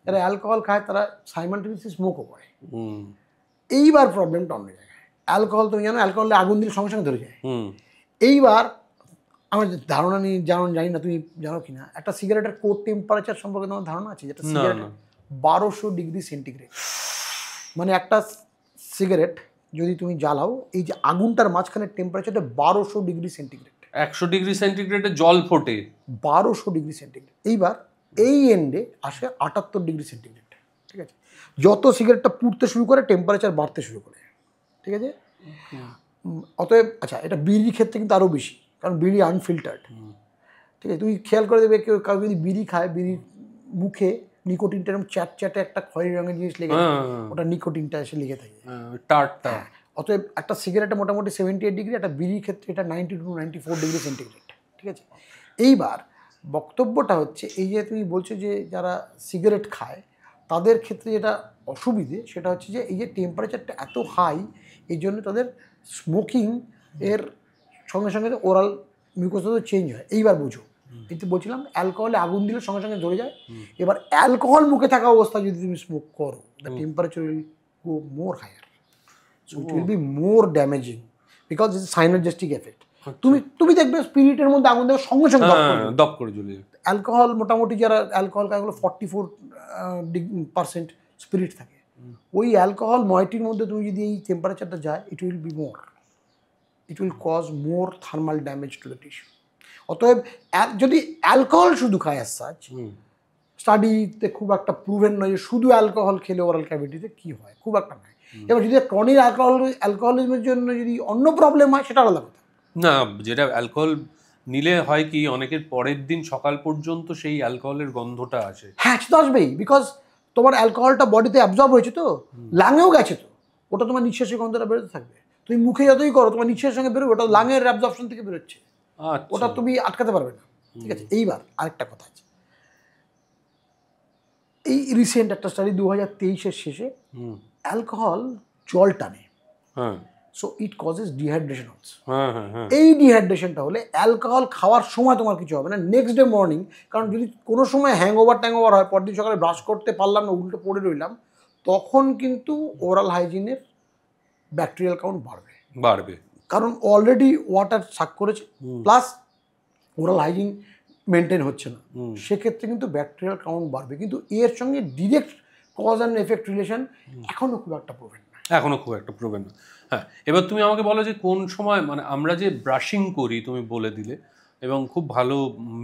যারা অ্যালকোহল খায় তারা সাইমালটেনিয়াসলি স্মোকও করে। এইবার প্রবলেমটা অন্য জায়গায়। অ্যালকোহল তুমি জানো, অ্যালকোহলে আগুন দিলে সঙ্গে সঙ্গে ধরে যায়। এইবার আমার ধারণা নেই, জানি না তুমি জানো কিনা, একটা সিগারেটের কোর টেম্পারেচার সম্পর্কে তোমার ধারণা আছে? যেটা সিগারেট 1200 ডিগ্রি সেন্টিগ্রেড, মানে একটা সিগারেট যদি তুমি জ্বালাও, এই যে আগুনটার মাঝখানে টেম্পারেচারটা 1200 ডিগ্রি সেন্টিগ্রেড। 100 ডিগ্রি সেন্টিগ্রেডে জল ফোটে 1200 ডিগ্রি সেন্টিগ্রেড। এইবার এই এন্ডে আসে 78 ডিগ্রি সেন্টিগ্রেড। ঠিক আছে, যত সিগারেটটা পুড়তে শুরু করে টেম্পারেচার বাড়তে শুরু করে। ঠিক আছে, অতএব আচ্ছা, এটা বিড়ির ক্ষেত্রে কিন্তু আরও বেশি, কারণ বিড়ি আনফিল্টার্ড। ঠিক আছে, তুমি খেয়াল করে দেবে কাউ যদি বিড়ি খায়, বিড়ির মুখে নিকোটিনটা এরকম চ্যাটে একটা খয়েরি রঙের জিনিস লেগে থাকে, ওটা নিকোটিনটা এসে লেগে থাকে টারটা। অতএব একটা সিগারেটে মোটামুটি 78 ডিগ্রি, একটা বিড়ির ক্ষেত্রে এটা 90 to 94 ডিগ্রি সেন্টিগ্রেড। ঠিক আছে, এইবার বক্তব্যটা হচ্ছে এই যে তুমি বলছো যে যারা সিগারেট খায় তাদের ক্ষেত্রে যেটা অসুবিধে সেটা হচ্ছে যে এই যে টেম্পারেচারটা এত হাই, এই জন্য তাদের স্মোকিং এর সঙ্গে সঙ্গে ওরাল মিউকোসা চেঞ্জ হয়। এইবার বুঝো, এই তো বলছিলাম অ্যালকোহলে আগুন দিলে সঙ্গে সঙ্গে ধরে যায়। এবার অ্যালকোহল মুখে থাকা অবস্থায় যদি তুমি স্মোক করো, the temperature will go more higher, so it will be more damaging because it's a synergistic effect. তুমি দেখবে স্পিরিটের মধ্যে আগুন দেওয়ার সঙ্গে সঙ্গে দপ করে জ্বলে যায়। অ্যালকোহল মোটামুটি যারা অ্যালকোহল খায় 44% স্পিরিট থাকে। ওই অ্যালকোহল ময়টির মধ্যে তুমি যদি এই টেম্পারেচারটা যায়, it will be more, it will cause more thermal damage to the tissue. অতএব যদি অ্যালকোহল শুধু খায় অ্যাজ সাচ, স্টাডিতে খুব একটা প্রুভেন নয় যে শুধু অ্যালকোহল খেলে ওরাল ক্যাভিটিতে কী হয়, খুব একটা নয়। এবার যদি ক্রনিক অ্যালকোহলিজমের জন্য যদি অন্য প্রবলেম হয় সেটা আলাদা কথা। না, যেটা অ্যালকোহল নিলে হয় কি, অনেকের পরের দিন সকাল পর্যন্ত সেই অ্যালকোহলের গন্ধটা আসে। হ্যাঁ, সেটা আসবেই, বিকজ তোমার অ্যালকোহলটা বডিতে অ্যাবজর্ব হয়েছে, তো লাঙেও গেছে, তো ওটা তোমার নিঃশ্বাসের গন্ধটা বেরোতে থাকবে। তুমি মুখে যতই করো তোমার নিঃশ্বাসের সঙ্গে বেরোবে, ওটা লাঙের অ্যাবজর্পশন থেকে বেরোচ্ছে, ওটা তুমি আটকাতে পারবে না। ঠিক আছে, এইবার আরেকটা কথা আছে, এই রিসেন্ট একটা স্টাডি 2023-এর শেষে, অ্যালকোহল জল টানে, so it causes dehydration also. হ্যাঁ হ্যাঁ হ্যাঁ এই ডিহাইড্রেশনটা হলে অ্যালকোহল খাওয়ার সময় তোমার কিছু হবে না, নেক্সট ডে মর্নিং, কারণ যদি কোনো সময় হ্যাংওভার ট্যাংওভার হয়, পরদিন সকালে ব্রাশ করতে পারলাম না, উল্টো পড়ে রইলাম, তখন কিন্তু ওরাল হাইজিনের ব্যাকটেরিয়াল কাউন্ট বাড়বে, কারণ অলরেডি ওয়াটার সাক করেছে, প্লাস ওরাল হাইজিন মেনটেন হচ্ছে না, সেক্ষেত্রে কিন্তু ব্যাকটেরিয়াল কাউন্ট বাড়বে। কিন্তু এর সঙ্গে direct cause and effect relation এখনও খুব একটা প্রবলেম না, এখনো খুব একটা প্রবলেম না। হ্যাঁ, এবার তুমি আমাকে বলো যে কোন সময়, মানে আমরা যে ব্রাশিং করি তুমি বলে দিলে, এবং খুব ভালো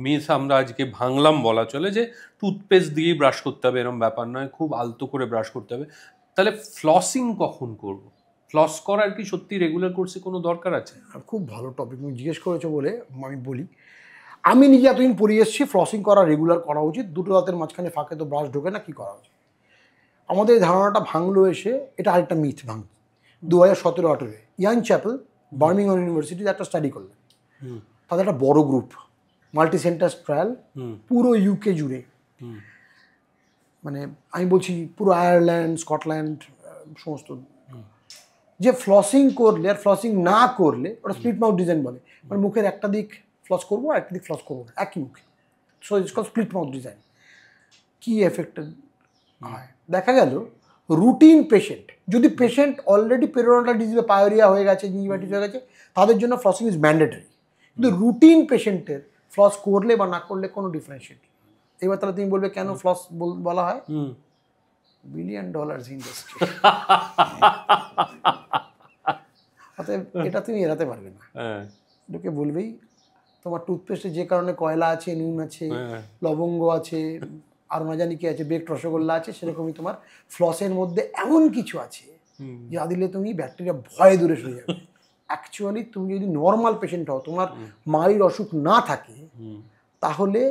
মিস আমরা আজকে ভাঙলাম বলা চলে, যে টুথপেস্ট দিয়েই ব্রাশ করতে হবে এরকম ব্যাপার নয়, খুব আলতো করে ব্রাশ করতে হবে। তাহলে ফ্লসিং কখন করব? ফ্লস করার কি সত্যি রেগুলার কোর্সে কোনো দরকার আছে? খুব ভালো টপিক তুমি জিজ্ঞেস করেছো বলে আমি বলি। আমি নিজে এতদিন পড়িয়ে এসেছি ফ্লসিং করা রেগুলার করা উচিত, দুটো দাঁতের মাঝখানে ফাঁকে তো ব্রাশ ঢোকে না, কী করা উচিত? আমাদের এই ধারণাটা ভাঙলো এসে, এটা আরেকটা মিথ ভাঙ 2017-18 ইয়ান চ্যাপেল বার্মিংহাম ইউনিভার্সিটিতে একটা স্টাডি করলেন, তাদের একটা বড় গ্রুপ, মাল্টি সেন্টার ট্রায়াল, পুরো ইউকে জুড়ে, মানে আমি বলছি পুরো আয়ারল্যান্ড, স্কটল্যান্ড, সমস্ত, যে ফ্লসিং করলে আর ফ্লসিং না করলে, ওটা স্প্লিট মাউথ ডিজাইন বলে, মানে মুখের একটা দিক ফ্লস করবো আর একটা দিক ফ্লস করবো না একই মুখে, so it's call split mouth design. কী এফেক্টেড হয় দেখা গেল, রুটিন পেশেন্ট, যদি পেশেন্ট অলরেডি পেরিওডাল ডিজিজে পায়োরিয়া হয়ে গেছে, জিঞ্জিভাইটিস হয়ে গেছে, তাদের জন্য ফ্লসিং ইজ ম্যান্ডেটরি। কিন্তু রুটিন পেশেন্টের ফ্লস করলে বা না করলে কোনো ডিফারেন্সিয়েট নেই। এবার তাহলে তুমি বলবে কেন ফ্লস বলা হয়? $1 বিলিয়ন ইন্ডাস্ট্রি, অতএব এটা তুমি এড়াতে পারবে না। লোকে বলবেই তোমার টুথপেস্টে যে কারণে কয়লা আছে, নুন আছে, লবঙ্গ আছে, আর না জানি কি আছে, বেকড রসগোল্লা আছে, সেরকমই তোমার ফ্লসের মধ্যে এমন কিছু আছে যা দিলে তুমি ব্যাকটেরিয়া ভয়ে দূরে সরে যাবে। অ্যাকচুয়ালি তুমি যদি নর্মাল পেশেন্ট হও, তোমার মাড়ির অসুখ না থাকে, তাহলে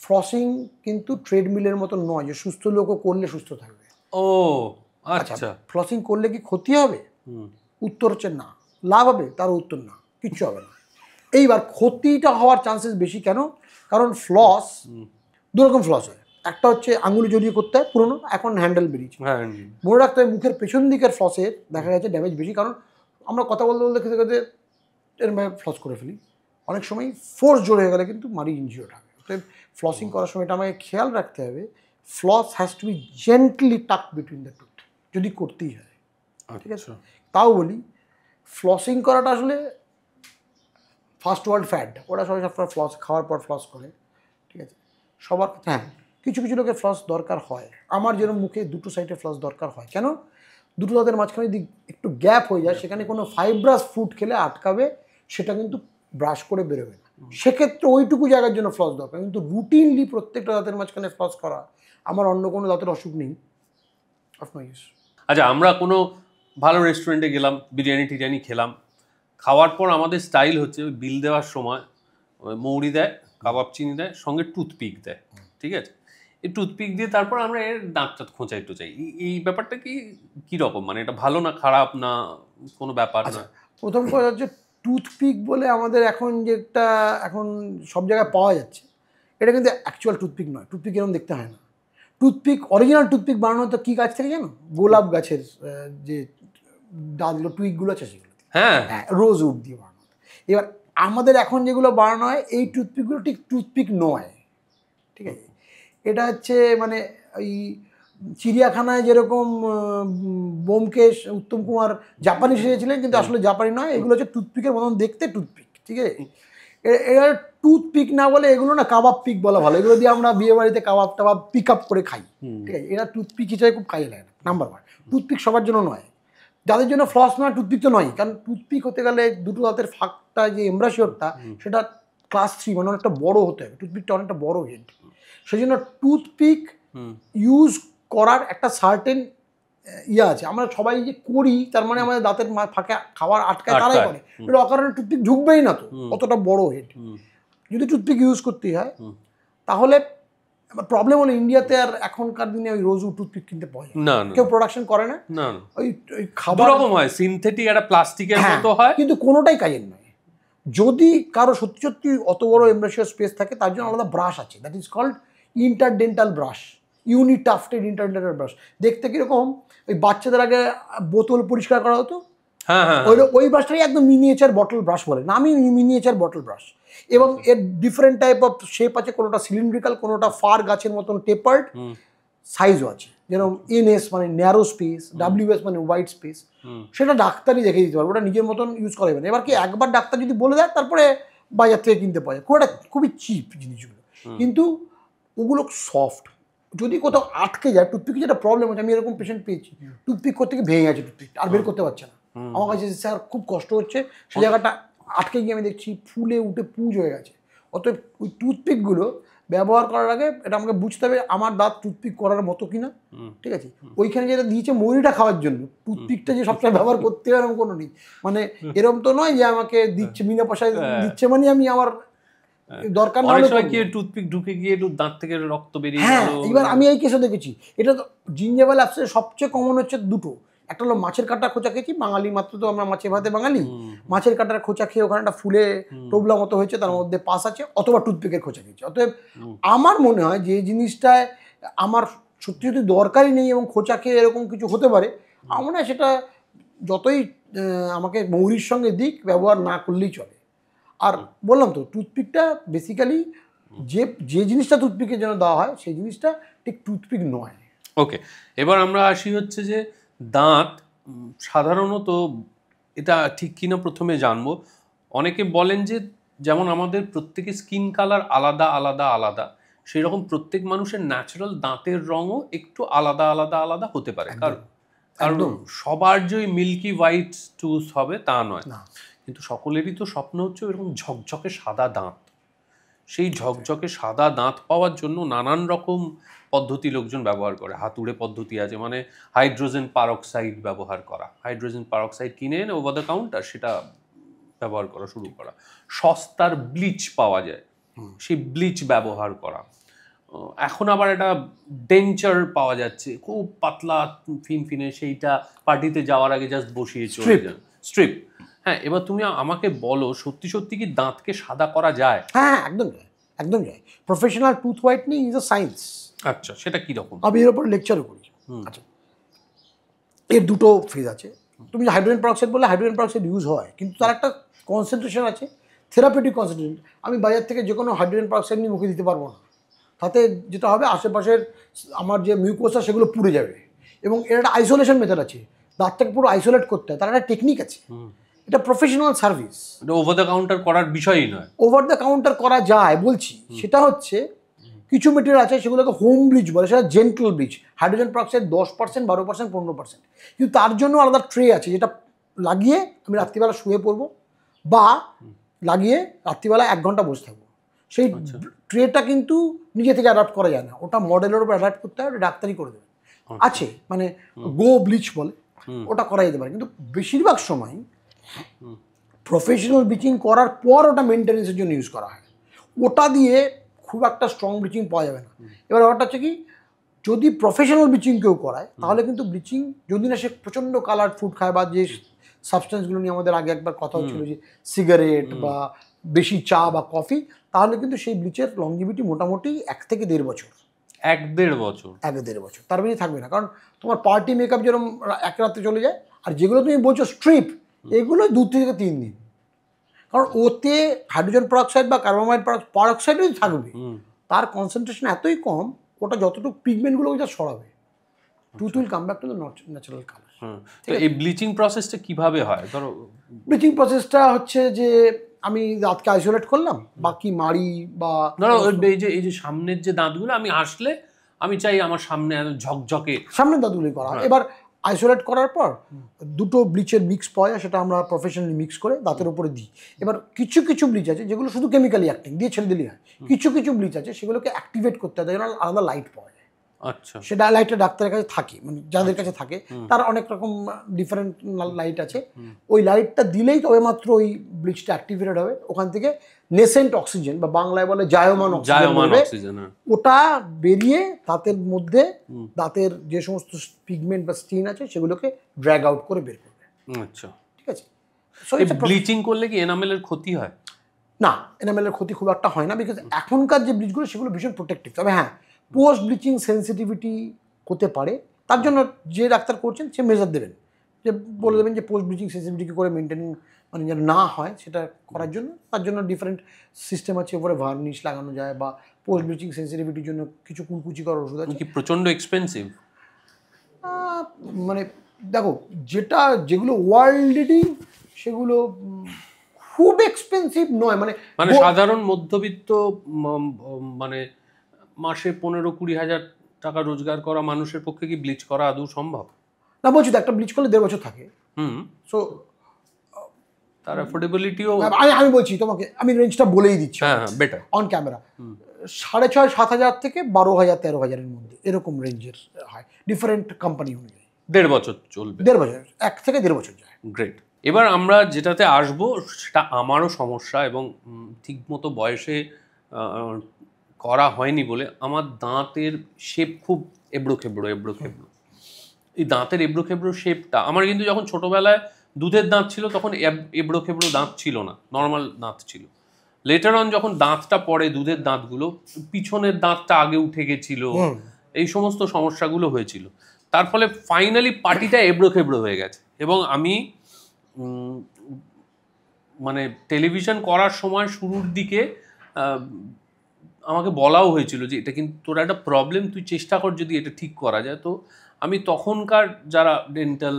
ফ্লসিং কিন্তু ট্রেডমিলের মতো নয় যে সুস্থ লোকও করলে সুস্থ থাকবে। ও আচ্ছা, ফ্লসিং করলে কি ক্ষতি হবে? উত্তর হচ্ছে না। লাভ হবে? তার উত্তর না, কিচ্ছু হবে না। এইবার ক্ষতিটা হওয়ার চান্সেস বেশি কেন? কারণ ফ্লস দুরকম ফ্লস হয়, একটা হচ্ছে আঙুলি জড়িয়ে করতে হয়, পুরোনো, এখন হ্যান্ডেল বেরিয়েছে। মনে রাখতে হবে মুখের পেছন দিকের ফ্লসের দেখা গেছে ড্যামেজ বেশি, কারণ আমরা কথা বলতে বলতে খেতে খেতে এরমভাবে ফ্লস করে ফেলি, অনেক সময় ফোর্স জোরে হয়ে গেলে কিন্তু মারি ইনজিওর্ড হবে। তো ফ্লসিং করার সময় এটা আমাকে খেয়াল রাখতে হবে, floss has to be gently tuck between the tooth, যদি করতেই হয়, ঠিক আছে? তাও বলি, ফ্লসিং করাটা আসলে ফার্স্ট ওয়ার্ল্ড ফ্যাড, ওরা সবাই সব ফ্লস খাওয়ার পর ফ্লস করে, ঠিক আছে? সবার, হ্যাঁ, কিছু কিছু লোকের ফ্লস দরকার হয়। আমার যেরকম মুখে দুটো সাইডে ফ্লস দরকার হয়, কেন? দুটো দাঁতের মাঝখানে যদি একটু গ্যাপ হয়ে যায়, সেখানে কোনো ফাইব্রাস ফুড খেলে আটকাবে, সেটা কিন্তু ব্রাশ করে বেরোবে না, সেক্ষেত্রে ওইটুকু জায়গার জন্য ফ্লস দরকার। কিন্তু রুটিনলি প্রত্যেকটা দাঁতের মাঝখানে ফ্লস করা, আমার অন্য কোনো দাঁতের অসুখ নেই, অফ নো ইউজ। আচ্ছা, আমরা কোনো ভালো রেস্টুরেন্টে গেলাম, বিরিয়ানি টিরিয়ানি খেলাম, খাওয়ার পর আমাদের স্টাইল হচ্ছে ওই বিল দেওয়ার সময় মৌরি দেয়, কাবাব চিনি দেয়, সঙ্গে টুথপিক দেয়, ঠিক আছে? এই টুথপিক দিয়ে তারপর আমরা এর দাঁতটা খোঁচাই টোচাই, এই ব্যাপারটা কি কীরকম, মানে এটা ভালো না খারাপ না কোনো ব্যাপার না? প্রথম কথা হচ্ছে টুথপিক বলে আমাদের এখন যেটা এখন সব জায়গায় পাওয়া যাচ্ছে, এটা কিন্তু অ্যাকচুয়াল টুথপিক নয়, টুথপিক এরকম দেখতে হয় না। টুথপিক, অরিজিনাল টুথপিক বানানো তো কী গাছ থেকে জানো? গোলাপ গাছের যে ডালগুলো, টুইকগুলো আছে সেগুলো, হ্যাঁ, রোজ উড দিয়ে বানানো। এবার আমাদের এখন যেগুলো বানানো হয়, এই টুথপিকগুলো ঠিক টুথপিক নয়, ঠিক আছে? এটা হচ্ছে মানে ওই চিড়িয়াখানায় যেরকম ব্যোমকেশ উত্তম কুমার জাপানি সেজেছিলেন, কিন্তু আসলে জাপানি নয়, এগুলো হচ্ছে টুথপিকের মতন দেখতে টুথপিক, ঠিক আছে? এরা টুথপিক না বলে এগুলো না কাবাব পিক বলা ভালো, এগুলো দিয়ে আমরা বিয়ে বাড়িতে কাবাব টাবাব পিক আপ করে খাই, ঠিক আছে? এরা টুথপিক হিসেবে খুব কাজে লাগে না। নাম্বার ওয়ান, টুথপিক সবার জন্য নয়, যাদের জন্য ফ্লস নয় টুথপিক তো নয়, কারণ টুথপিক হতে গেলে দুটো দাঁতের ফাঁকটা যে এমব্রাশিওরটা, সেটা ক্লাস 3 মানে অনেকটা বড় হতে হবে, টুথপিকটা অনেকটা বড় হেড, সেই জন্য টুথপিক ইউজ করার একটা সার্টেন ইয়ে আছে। আমরা সবাই যে করি তার মানে আমাদের দাঁতের ফাঁকে খাবার আটকায়, তারাই করে, এটা অকারণে টুথপিক ঢুকবেই না তো, অতটা বড় হেড। যদি টুথপিক ইউজ করতে হয় তাহলে প্রবলেম হলো ইন্ডিয়াতে আর এখনকার দিনে ওই রোজ টুথপিক কিনতে পাওয়া যায় না, কেউ প্রোডাকশন করে না, ওই খাবার রকম হয়, সিনথেটিক একটা প্লাস্টিকের মতো হয়, কিন্তু কোনোটাই কাজের নয়। যদি কারো সত্যি সত্যি অত বড় এমব্রাশিয়ার স্পেস থাকে, তার জন্য আলাদা ব্রাশ আছে, that is called interdental brush, unitufted interdental brush. দেখতে কীরকম, ওই বাচ্চাদের আগে বোতল পরিষ্কার করা হতো, হ্যাঁ হ্যাঁ ওই ব্রাশটাই একদম মিনিয়েচার বটল ব্রাশ বলে না, আমি মিনিয়েচার বটল ব্রাশ। এবং এর ডিফারেন্ট টাইপ অফ শেপ আছে, কোনোটা সিলিন্ড্রিক্যাল, কোনোটা ফার গাছের মতন টেপার্ড, সাইজও আছে। যেরকম এনএস মানে ন্যারো স্পেস, ডাব্লিউএস মানে ওয়াইড স্পেস, সেটা ডাক্তারই দেখে দিতে পারবে, ওটা নিজের মতন ইউজ করা যাবে না। এবার কি একবার ডাক্তার যদি বলে দেয় তারপরে বাজার থেকে কিনতে পাওয়া যায়, খুবই চিপ জিনিসগুলো, কিন্তু ওগুলো সফট। যদি কোথাও আটকে যায়, টুথপিকে যেটা প্রবলেম হচ্ছে, আমি এরকম পেশেন্ট পেয়েছি, টুথপিক করতে গিয়ে ভেঙে গেছে, টুথপিক আর বের করতে পারছে না। আমার কাছে স্যার খুব কষ্ট হচ্ছে, সেই জায়গাটা আটকে গিয়ে আমি দেখছি ফুলে উঠে পুজ হয়ে গেছে। অতএব ওই টুথপিকগুলো ব্যবহার করার আগে এটা আমাকে বুঝতে হবে আমার দাঁত টুথপিক করার মতো কিনা, ঠিক আছে? ওইখানে যেটা দিয়েছে মৌরিটা খাওয়ার জন্য, টুথপিকটা যে সবসময় ব্যবহার করতে হবে এরকম কোনো নেই। মানে এরকম তো নয় যে আমাকে দিচ্ছে বিনা পয়সায় দিচ্ছে মানে আমি আমার দরকার না হলে কি টুথপিক ঢুকে গিয়ে একটু দাঁত থেকে রক্ত বেরিয়ে হ্যাঁ। এবার আমি এই কেসে দেখেছি, এটা তো জিঞ্জাভাল অ্যাপসের সবচেয়ে কমন হচ্ছে দুটো, একটা হলো মাছের কাঁটা খোঁচা খেয়েছি, বাঙালি মাত্র তো আমরা মাছে ভাতে বাঙালি, মাছের কাঁটার খোঁচা খেয়ে ওখানটা ফুলে টোবলা মতো হয়েছে, তার মধ্যে পাস আছে, অথবা টুথপিকের খোঁচা খেয়েছে। অতএব আমার মনে হয় যে জিনিসটায় আমার সত্যি সত্যি দরকারই নেই এবং খোঁচা খেয়ে এরকম কিছু হতে পারে, আমার মনে হয় সেটা যতই আমাকে মৌরির সঙ্গে দিক, ব্যবহার না করলেই চলে। আর বললাম তো টুথপিকটা বেসিক্যালি যে জিনিসটা টুথপিকের জন্য দেওয়া হয় সেই জিনিসটা ঠিক টুথপিক নয়। ওকে, এবার আমরা আসি হচ্ছে যে দাঁত সাধারণত এটা ঠিক কিনা প্রথমে জানবো। অনেকে বলেন যে যেমন আমাদের প্রত্যেকের স্কিন কালার আলাদা আলাদা আলাদা, সেই রকম প্রত্যেক মানুষের ন্যাচারাল দাঁতের রঙও একটু আলাদা আলাদা আলাদা হতে পারে। কারণ সবার যে মিল্কি হোয়াইট টুথ হবে তা নয়, কিন্তু সকলেরই তো স্বপ্ন হচ্ছে এরকম ঝকঝকে সাদা দাঁত। সেই ঝকঝকে সাদা দাঁত পাওয়ার জন্য নানান রকম পদ্ধতি লোকজন ব্যবহার করে। হাতুড়ে পদ্ধতি আছে, মানে হাইড্রোজেন পারক্সাইড ব্যবহার করা, হাইড্রোজেন পারক্সাইড কিনে এনে ওভার দ্য কাউন্টার সেটা ব্যবহার করা শুরু করা। সস্তার ব্লিচ পাওয়া যায়, সেই ব্লিচ ব্যবহার করা। এখন আবার একটা ডেঞ্চার পাওয়া যাচ্ছে খুব পাতলা ফিনফিনে, সেইটা পার্টিতে যাওয়ার আগে জাস্ট বসিয়ে চলে যান, স্ট্রিপ। হ্যাঁ, এবার তুমি আমাকে বলো সত্যি সত্যি কি দাঁতকে সাদা করা যায়? হ্যাঁ, একদম যায়, একদম যায়। Professional tooth whitening is a science. আচ্ছা, সেটা কি রকম? আমি এর উপর লেকচারও করি। আচ্ছা, এর দুটো ফেজ আছে। তুমি যে হাইড্রোজেন পারক্সাইড বললে, হাইড্রোজেন পারক্সাইড ইউজ হয়, কিন্তু তার একটা কনসেন্ট্রেশন আছে, থেরাপিউটিক কনসেন্ট্রেশন। আমি বাজার থেকে যে কোনো হাইড্রোজেন পারক্সাইড নিয়ে মুখে দিতে পারবো না। তাতে যেটা হবে, আশেপাশের আমার যে মিউকোসা সেগুলো পুড়ে যাবে। এবং এর একটা আইসোলেশন মেথড আছে, দাঁতটাকে পুরো আইসোলেট করতে হয়, তার একটা টেকনিক আছে। এটা প্রফেশনাল সার্ভিস, এটা ওভার দ্য কাউন্টার করার বিষয়ই নয়। ওভার দ্য কাউন্টার করা যায় বলছি, সেটা হচ্ছে কিছু মেটেরিয়াল আছে সেগুলোকে হোম ব্লিচ বলে, সেটা জেন্টল ব্লিচ। হাইড্রোজেন পারক্সাইড 10%, 12%, 15%, কিন্তু তার জন্য আলাদা ট্রে আছে, যেটা লাগিয়ে আমি রাত্রিবেলা শুয়ে পড়বো বা লাগিয়ে রাত্রিবেলা 1 ঘন্টা বসে থাকবো। সেই ট্রেটা কিন্তু নিজে থেকে অ্যাডাপ্ট করা যায় না, ওটা মডেলের উপর অ্যাডাপ্ট করতে হবে, ডাক্তারই করে দেবে। আছে মানে গো ব্লিচ বলে, ওটা করা যেতে পারে, কিন্তু বেশিরভাগ সময় প্রফেশনাল ব্লিচিং করার পর ওটা মেনটেন্যান্সের জন্য ইউজ করা হয়। ওটা দিয়ে খুব একটা স্ট্রং ব্লিচিং পাওয়া যাবে না। এবার ব্যাপারটা হচ্ছে কি, যদি প্রফেশনাল ব্লিচিং কেউ করায় তাহলে কিন্তু ব্লিচিং, যদি না সে প্রচণ্ড কালার ফুড খায় বা যে সাবস্টেন্সগুলো নিয়ে আমাদের আগে একবার কথা হচ্ছিল যে সিগারেট বা বেশি চা বা কফি, তাহলে কিন্তু সেই ব্লিচের লংজিভিটি মোটামুটি 1 থেকে 1.5 বছর। 1-1.5 বছর? 1-1.5 বছর, তার বেশি থাকবে না। কারণ তোমার পার্টি মেকআপ যেরকম 1 রাতে চলে যায়, আর যেগুলো তুমি বলছো স্ট্রিপ, এগুলো 2 থেকে 3 দিন। কারণ ওতে হাইড্রোজেন পারক্সাইড বা কার্বন পারক্সাইডও থাকবে, তার কনসেন্ট্রেশন এতই কম, ওটা যতটুকু পিগমেন্টগুলো ওইটা সরাবে, tooth will come back to the natural colour. তো এই ব্লিচিং প্রসেসটা কিভাবে হয়? ধরো ব্লিচিং প্রসেসটা হচ্ছে যে আমি দাঁতকে আইসোলেট করলাম, বাকি মাড়ি বা ধরো এই যে সামনের যে দাঁতগুলো, আমি আসলে আমি চাই আমার সামনে ঝকঝকে সামনের দাঁতগুলি করা। এবার আইসোলেট করার পর 2টো ব্লিচের মিক্স পাওয়া যায়, সেটা আমরা প্রফেশনালি মিক্স করে দাঁতের উপরে দিই। এবার কিছু কিছু ব্লিচ আছে যেগুলো শুধু কেমিক্যালি অ্যাক্টিং, দিয়ে ছেড়ে দিলেই হয়। কিছু কিছু ব্লিচ আছে সেগুলোকে অ্যাক্টিভেট করতে হয়, যেন আলাদা লাইট পাওয়া যায়। আচ্ছা, সেটা লাইটটা ডাক্তারের কাছে থাকে, মানে যাদের কাছে থাকে তার অনেক রকম ডিফারেন্ট লাইট আছে। ওই লাইটটা দিলেই তবে মাত্র ওই ব্লিচটা অ্যাক্টিভেটেড হবে। ওখান থেকে নেসেন্ট অক্সিজেন বা বাংলায় বলে জায়মান অক্সিজেন, ওটা বেরিয়ে দাঁতের মধ্যে দাঁতের যে সমস্ত পিগমেন্ট বা স্টিন আছে সেগুলোকে ড্র্যাগ আউট করে বের করবে। আচ্ছা, ঠিক আছে। ব্লিচিং করলে কি এনামেলের ক্ষতি হয়? না, এনামেলের ক্ষতি খুব একটা হয় না, বিকজ এখনকার যে ব্লিচগুলো সেগুলো ভীষণ প্রোটেক্টিভ। তবে হ্যাঁ, পোস্ট ব্লিচিং সেন্সিটিভিটি হতে পারে, তার জন্য যে ডাক্তার করছেন সে মেজার দেবেন যে বলে দেবেন যে পোস্ট ব্লিচিং সেন্সিটিভিটি করে মেনটেন মানে যেন না হয় সেটা করার জন্য, তার জন্য ডিফারেন্ট সিস্টেম আছে, উপরে ভার্নিশ লাগানো যায় বা পোস্ট ব্লিচিং সেন্সিটিভিটির জন্য কিছু কুলকুচি করার ওষুধ আছে। কি প্রচন্ড এক্সপেন্সিভ? মানে দেখো যেগুলো ওয়ার্ল্ড লিডিং সেগুলো খুব এক্সপেন্সিভ নয়, মানে মানে সাধারণ মধ্যবিত্ত মানে মাসে 15-20 হাজার টাকা রোজগার করা মানুষের পক্ষে কি ব্লিচ করা আদৌ সম্ভব? না, বলছি তো একটা ব্লিচ করলে 1.5 বছর থাকে। সো তার অ্যাফোর্ডেবিলিটিও আমি বলছি তোমাকে, আমি রেঞ্জটা বলেই দিচ্ছি। হ্যাঁ বেটার অন ক্যামেরা 6,500-7,000 থেকে 12,000-13,000-এর মধ্যে এরকম রেঞ্জের হয়, ডিফারেন্ট কোম্পানি অনুযায়ী। 1.5 বছর চলবে? 1.5 বছর, 1 থেকে 1.5 বছর যায়। গ্রেট। এবার আমরা যেটাতে আসবো সেটা আমারও সমস্যা, এবং ঠিকমতো বয়সে করা হয়নি বলে আমার দাঁতের শেপ খুব এবড়ো খেবড়ো। এই দাঁতের এবড়ো খেবড়ো শেপটা আমার, কিন্তু যখন ছোটবেলায় দুধের দাঁত ছিল তখন এবড়ো খেবড়ো দাঁত ছিল না, নর্মাল দাঁত ছিল। লেটার অন যখন দাঁতটা পড়ে, দুধের দাঁতগুলো, পিছনের দাঁতটা আগে উঠে গেছিল, এই সমস্ত সমস্যাগুলো হয়েছিল। তার ফলে ফাইনালি পাটিটা এবড়ো খেবড়ো হয়ে গেছে। এবং আমি মানে টেলিভিশন করার সময় শুরুর দিকে আমাকে বলাও হয়েছিল যে এটা কিন্তু তোর একটা প্রবলেম, তুই চেষ্টা কর যদি এটা ঠিক করা যায়। তো আমি তখনকার যারা ডেন্টাল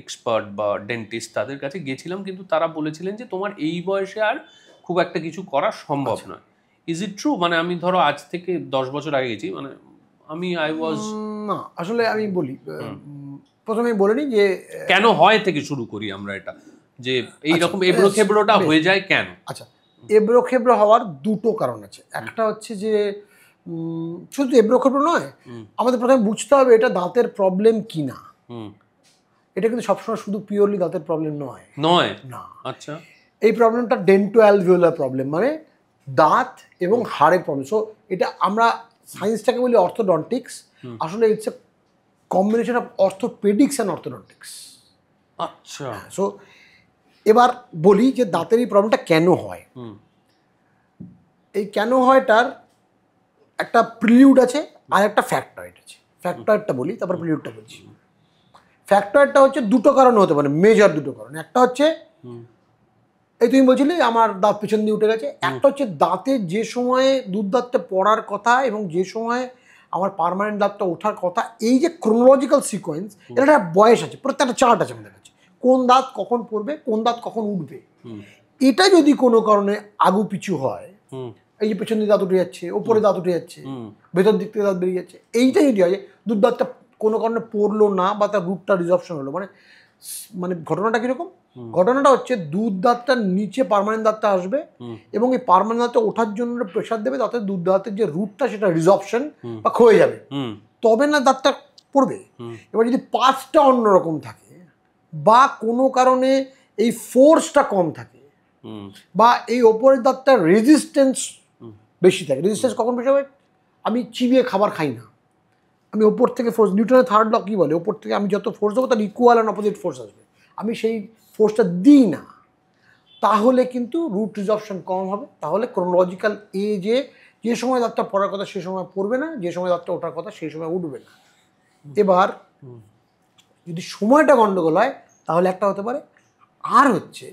এক্সপার্ট বা ডেন্টিস্ট তাদের কাছে গেছিলাম, কিন্তু তারা বলেছিলেন যে তোমার এই বয়সে আর খুব একটা কিছু করা সম্ভব নয়। Is it true? মানে আমি ধরো আজ থেকে 10 বছর আগে গেছি, মানে আমি না, আসলে আমি বলি, প্রথমে বলে নিই যে কেন হয় থেকে শুরু করি আমরা এটা, যে এইরকম এবড়ো খেবড়োটা হয়ে যায় কেন। আচ্ছা, এবড়ো খেবড়ো হওয়ার দুটো কারণ আছে। একটা হচ্ছে যে শুধু এবড়ো খেবড়ো নয়, আমাদের প্রথমে বুঝতে হবে এটা দাঁতের প্রবলেম কি না। এটা কিন্তু সবসময় শুধু পিওরলি দাঁতের প্রবলেম নয় না। আচ্ছা, এই প্রবলেমটা ডেন্টো অ্যালভিওলার প্রবলেম, মানে দাঁত এবং হাড়ের প্রবলেম। সো এটা আমরা সায়েন্সটাকে বলি অর্থোডন্টিক্স, আসলে it's a combination of orthopaedics and orthodontics. আচ্ছা, সো এবার বলি যে দাঁতের এই প্রবলেমটা কেন হয়। এই কেন হয়টার একটা প্রিলিউড আছে আর একটা ফ্যাক্টয়েড আছে। ফ্যাক্টয়েডটা বলি, তারপর প্রিলিউডটা বলছি। ফ্যাক্টয়েডটা হচ্ছে দুটো কারণ হতে পারে, মেজর দুটো কারণ। একটা হচ্ছে এই তুমি বলছিলে আমার দাঁত পিছন দিয়ে উঠে গেছে। একটা হচ্ছে দাঁতে যে সময়ে দুধ দাঁতটা পড়ার কথা এবং যে সময় আমার পার্মানেন্ট দাঁতটা ওঠার কথা, এই যে ক্রোনোলজিক্যাল সিকোয়েন্স, এটা একটা বয়স আছে, প্রত্যেকটা চার্ট আছে আমাদের কাছে, কোন দাঁত কখন পড়বে, কোন দাঁত কখন উঠবে। এটা যদি কোনো কারণে আগু পিছু হয়, এই যে পেছন দিকে দাঁত উঠে যাচ্ছে, ওপরে দাঁত উঠে যাচ্ছে, ভেতর দিক থেকে দাঁত বেরিয়ে যাচ্ছে, এইটা যদি হয় দুধ দাঁতটা কোনো কারণে পড়লো না বা তার রুটটা রিজর্পশন হলো, মানে ঘটনাটা কীরকম? ঘটনাটা হচ্ছে দুধ দাঁতটা নিচে পার্মানেন্ট দাঁতটা আসবে এবং এই পার্মানেন্ট দাঁতটা ওঠার জন্য প্রেশার দেবে, তাতে দুধ দাঁতের যে রুটটা সেটা রিজর্পশন বা ক্ষয়ে যাবে, তবে না দাঁতটা পড়বে। এবার যদি পাঁচটা অন্যরকম থাকে বা কোনো কারণে এই ফোর্সটা কম থাকে বা এই ওপরের দাঁতটার রেজিস্ট্যান্স বেশি থাকে। রেজিস্ট্যান্স কখন বেশি হবে? আমি চিবিয়ে খাবার খাই না, আমি ওপর থেকে ফোর্স, নিউটনের থার্ড ল কী বলে, ওপর থেকে আমি যত ফোর্স দেবো তার ইকুয়াল অ্যান্ড অপোজিট ফোর্স আসবে, আমি সেই ফোর্সটা দিই না, তাহলে কিন্তু রুট রিজর্পশন কম হবে। তাহলে ক্রোনোলজিক্যাল এজে যে সময় দাঁতটা পড়ার কথা সে সময় পড়বে না, যে সময় দাঁতটা ওঠার কথা সেই সময় উঠবে না। এবার যদি সময়টা গন্ডগোল হয় তাহলে একটা হতে পারে। আর হচ্ছে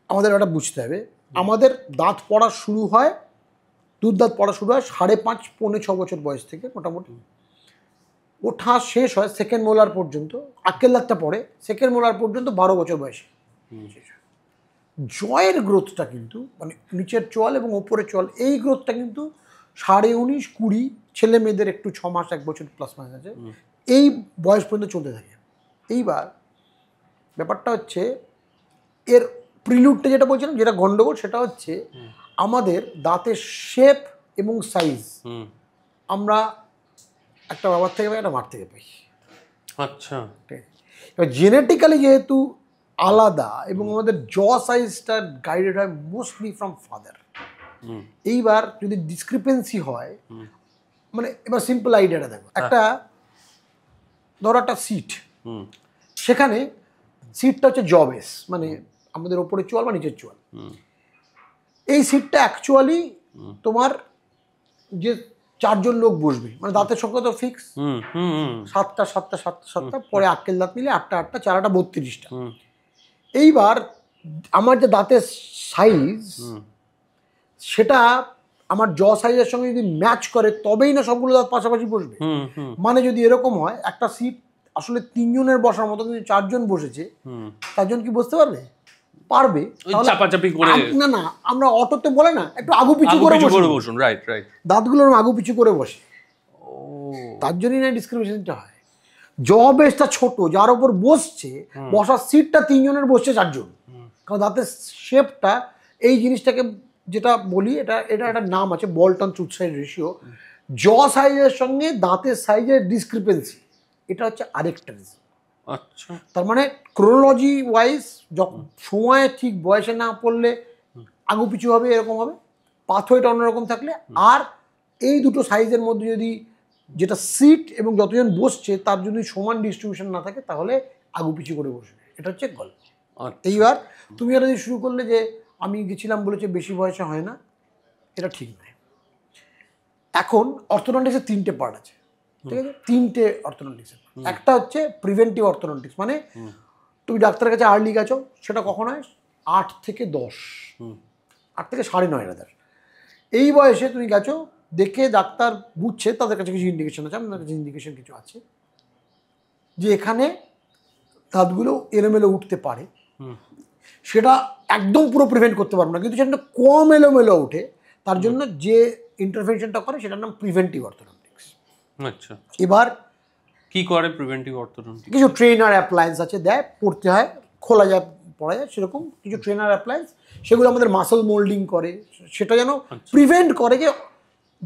আমাদের একটা বুঝতে হবে, আমাদের দাঁত পড়া শুরু হয়, দুধ দাঁত পড়া শুরু হয় 5.5-6 বছর বয়স থেকে, মোটামুটি ওঠা শেষ হয় সেকেন্ড মোলার পর্যন্ত। আক্কেল দাঁতটা পড়ে সেকেন্ড মোলার পর্যন্ত 12 বছর বয়সে। জয়ের গ্রোথটা কিন্তু, মানে নিচের চোয়াল এবং ওপরের চোয়াল, এই গ্রোথটা কিন্তু 19.5-20, ছেলে মেয়েদের একটু 6 মাস 1 বছর প্লাস মাইনাস আছে, এই বয়স পর্যন্ত চলতে থাকে। এইবার ব্যাপারটা হচ্ছে এর প্রিলুডটা যেটা বলছিলাম, যেটা গন্ডগোল, সেটা হচ্ছে আমাদের দাঁতের শেপ এবং সাইজ আমরা একটা বাবার থেকে পাই, একটা মার থেকে পাই। আচ্ছা, এবার জেনেটিক্যালি যেহেতু আলাদা এবং আমাদের জ সাইজটা গাইডেড হয় মোস্টলি ফ্রম ফাদার। এইবার যদি ডিসক্রিপেন্সি হয়, মানে এবার সিম্পল আইডিয়াটা দেখো, একটা ধরো একটা সিট, সেখানে সিটটা হচ্ছে জ বেস, মানে আমাদের ওপরের চোয়াল বা নিচের চোয়াল। এই সিটটা অ্যাকচুয়ালি তোমার যে 4জন লোক বসবে, মানে দাঁতের সংখ্যা তো ফিক্স, হুম হুম হুম 7টা 7টা 7টা 7টা, পরে আক্কেল দাঁত মিলে 8টা 8টা 4 8টা 32টা। হুম এইবার আমার যে দাঁতের সাইজ সেটা আমার জ সাইজের সঙ্গে যদি ম্যাচ করে তবেই না সবগুলো দাঁত পাশাপাশি বসবে। হুম হুম মানে যদি এরকম হয় একটা সিট আসলে 3 জনের বসার মতো, কিন্তু 4 জন বসেছে, হুম 4 জন কি বসতে পারবে? পারবে। ওই চাপাচাপি করে না না, আমরা অটোতে বলে না একটু আগু পিছু আগু করে পিছু করে বসি, বসুন, রাইট রাইট। দাঁতগুলো আগু পিছু করে বসে, ও তার জন্যই না ডিসক্রিমিনেশনটা হয়। জ বেসটা ছোট, যার ওপর বসছে, বসার সিটটা 3 জনের, বসছে 4 জন, কারণ দাঁতের শেপটা এই জিনিসটাকে যেটা বলি, এটা একটা নাম আছে, বল্টন টুথ সাইজ রেশিও। জ সাইজের সঙ্গে দাঁতের সাইজের ডিসক্রিপেন্সি, এটা হচ্ছে আরেকটা রিজন। আচ্ছা তার মানে ক্রোনোলজি ওয়াইজ যখন সময়ে ঠিক বয়সে না পড়লে আগু পিছু হবে, এরকম হবে, পাথওয়েটা অন্যরকম থাকলে, আর এই দুটো সাইজের মধ্যে যদি যেটা সিট এবং যতজন বসছে তার যদি সমান ডিস্ট্রিবিউশন না থাকে তাহলে আগু পিছু করে বসবে, এটা হচ্ছে গল্প। আচ্ছা। এইবার তুমি এটা যদি শুরু করলে যে আমি গেছিলাম বলেছে বেশি বয়সে হয় না, এটা ঠিক নয়। এখন অর্থোডন্টিক্সের 3টে পার্ট আছে, ঠিক আছে? 3টে অর্থোডন্টিক্সের। একটা হচ্ছে প্রিভেন্টিভ অর্থোডন্টিক্স, মানে তুমি ডাক্তারের কাছে আর্লি গেছো, সেটা কখন হয়? 8 থেকে 10, 8 থেকে 9.5। এই বয়সে তুমি গেছো, দেখে ডাক্তার বুঝছে তাদের কাছে কিছু ইন্ডিকেশন আছে, আপনার কাছে ইন্ডিকেশন কিছু আছে যে এখানে দাঁতগুলো এলোমেলো উঠতে পারে, সেটা একদম পুরো প্রিভেন্ট করতে পারবো না, কিন্তু সেটা কম এলোমেলো ওঠে, তার জন্য যে ইন্টারভেনশনটা করে সেটার নাম প্রিভেন্টিভ অর্থোডন্টিক্স। আচ্ছা, এবার কি করে প্রিভেন্টিভ অর্থোডন্টিক্স? কিছু ট্রেনার অ্যাপ্লায়েন্স আছে, দেয়, পড়তে হয়, খোলা যায়, পড়া যায়, সেরকম কিছু ট্রেনার অ্যাপ্লায়েন্স, সেগুলো আমাদের মাসল মোল্ডিং করে, সেটা যেন প্রিভেন্ট করে যে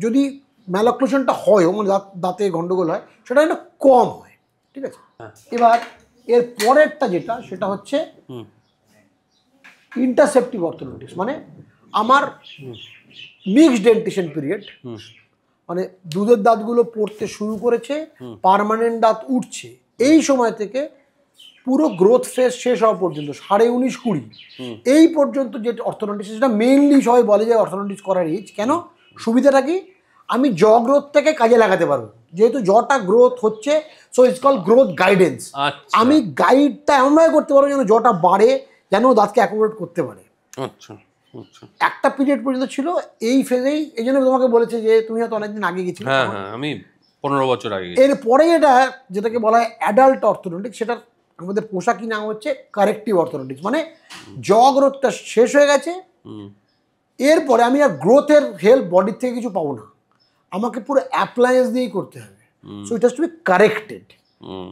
যদি ম্যালঅক্লুশনটা হয়, মানে দাঁতে গন্ডগোল হয়, সেটা যেন কম হয়, ঠিক আছে? এবার এর পরেরটা যেটা, সেটা হচ্ছে ইন্টারসেপটিভ অর্থোডন্টিক্স, মানে আমার মিক্সড ডেন্টিশন পিরিয়ড, মানে দুধের দাঁতগুলো পড়তে শুরু করেছে, পার্মানেন্ট দাঁত উঠছে, এই সময় থেকে পুরো গ্রোথ ফেজ শেষ হওয়া পর্যন্ত 19.5-20 এই পর্যন্ত যে অর্থোডন্টিক্স, সেটা মেইনলি সবাই বলে যে অর্থোডন্টিক্স করার এজ কেন, সুবিধাটা কি, আমি জ গ্রোথ থেকে কাজে লাগাতে পারবো, যেহেতু জটা গ্রোথ হচ্ছে, so it's call growth guidance. আমি গাইডটা এমনভাবে করতে পারবো যেন জটা বাড়ে, যেন দাঁতকে অ্যাকোমোডেট করতে পারে। আচ্ছা আচ্ছা, একটা পিরিয়ড পর্যন্ত ছিল এই ফেজেই, এই জন্য তোমাকে বলেছে যে তুমি হয়তো অনেকদিন আগে গেছিলে। হ্যাঁ হ্যাঁ, আমি 15 বছর আগে। এরপরে যেটাকে বলা হয় অ্যাডাল্ট অর্থোডন্টিক্স, সেটার আমাদের পোশাকি নাম হচ্ছে কারেক্টিভ অর্থোডন্টিক্স, মানে জ গ্রোথটা শেষ হয়ে গেছে, এরপরে আমি আর গ্রোথের হেল্প বডির থেকে কিছু পাবো না, আমাকে পুরো অ্যাপ্লায়েন্স দিয়েই করতে হবে, so it has to B corrected.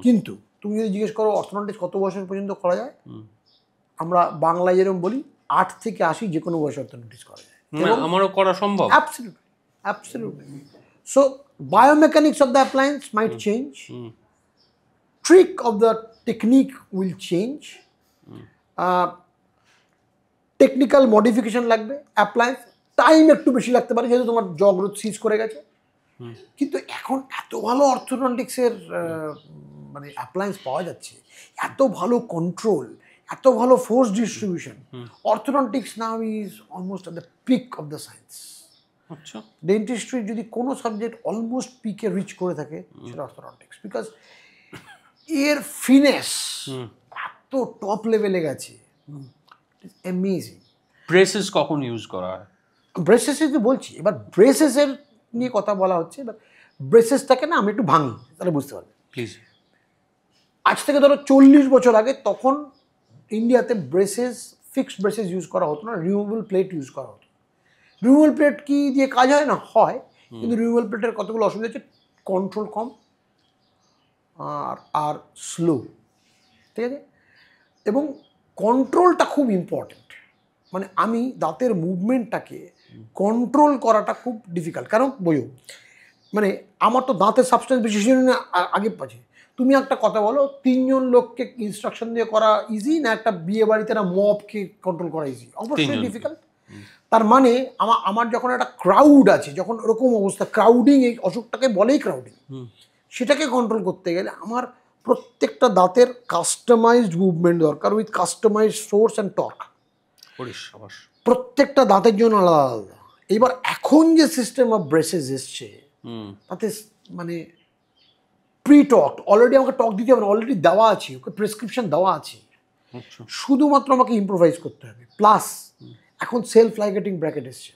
কিন্তু তুমি যদি জিজ্ঞেস করো অর্থোডন্টিক্স কত বছর পর্যন্ত করা যায়, আমরা বাংলায় যেরকম বলি 8 থেকে 80 যে কোনো বয়সে অর্থোডন্টিক্স করা যায়, আমারও করা সম্ভব। Absolutely, absolutely. So biomechanics of the appliance might change, trick of the technique will change, technical modification লাগবে, অ্যাপ্লায়েন্স টাইম একটু বেশি লাগতে পারে যেহেতু তোমার জ গ্রোথ সিজ করে গেছে, কিন্তু এখন এত ভালো অর্থোডন্টিক্সের মানে অ্যাপ্লায়েন্স পাওয়া যাচ্ছে, এত ভালো কন্ট্রোল, এত ভালো force distribution, orthodontics now is almost at the peak of the science. আচ্ছা, ডেন্টিস্ট্রির যদি কোনো সাবজেক্ট অলমোস্ট পিকে রিচ করে থাকে সেটা অর্থোডন্টিক্স, বিকজ এর ফিনেস এত টপ লেভেলে গেছে, অ্যামেজিং। ব্রেসেস কখন ইউজ করা হয়? ব্রেসেসের যে বলছি, এবার ব্রেসেসের নিয়ে কথা বলা হচ্ছে, এবার ব্রেসেসটাকে না আমি একটু ভাঙি, তাহলে বুঝতে পারবে। প্লিজ। আজ থেকে ধরো 40 বছর আগে, তখন ইন্ডিয়াতে ব্রেসেস, ফিক্সড ব্রেসেস ইউজ করা হতো না, রিমুভেবল প্লেট ইউজ করা হতো। রিমুভেবল প্লেট কি দিয়ে কাজ হয় না, হয়, কিন্তু রিমুভেবল প্লেটের কতগুলো অসুবিধা হচ্ছে, কন্ট্রোল কম আর স্লো, ঠিক আছে? এবং কন্ট্রোলটা খুব ইম্পর্ট্যান্ট, মানে আমি দাঁতের মুভমেন্টটাকে কন্ট্রোল করাটা খুব ডিফিকাল্ট, কারণ বইও মানে আমার তো দাঁতের সাবস্টেন্স বেশি আগে পাচ্ছে। তুমি একটা কথা বলো, 3 জন লোককে ইনস্ট্রাকশন দিয়ে করা ইজি না একটা বিয়ে বাড়িতে না মবকে কন্ট্রোল করা ইজি? অবশ্যই ডিফিকাল্ট। তার মানে আমার যখন একটা ক্রাউড আছে, যখন ওরকম অবস্থা, ক্রাউডিং, এই অসুখটাকে বলেই ক্রাউডিং, সেটাকে কন্ট্রোল করতে গেলে আমার প্রত্যেকটা দাঁতের কাস্টমাইজড মুভমেন্ট দরকার, with customised force and torque, প্রত্যেকটা দাঁতের জন্য আলাদা আলাদা। এবার এখন যে সিস্টেম অফ ব্রেসেস এসছে, তাতে মানে প্রি টক অলরেডি আমাকে টক দিতে হবে না, অলরেডি দেওয়া আছে, ওকে প্রেসক্রিপশন দেওয়া আছে, শুধুমাত্র আমাকে ইম্প্রোভাইজ করতে হবে। প্লাস এখন সেলফ লাইগেটিং ব্র্যাকেট এসছে,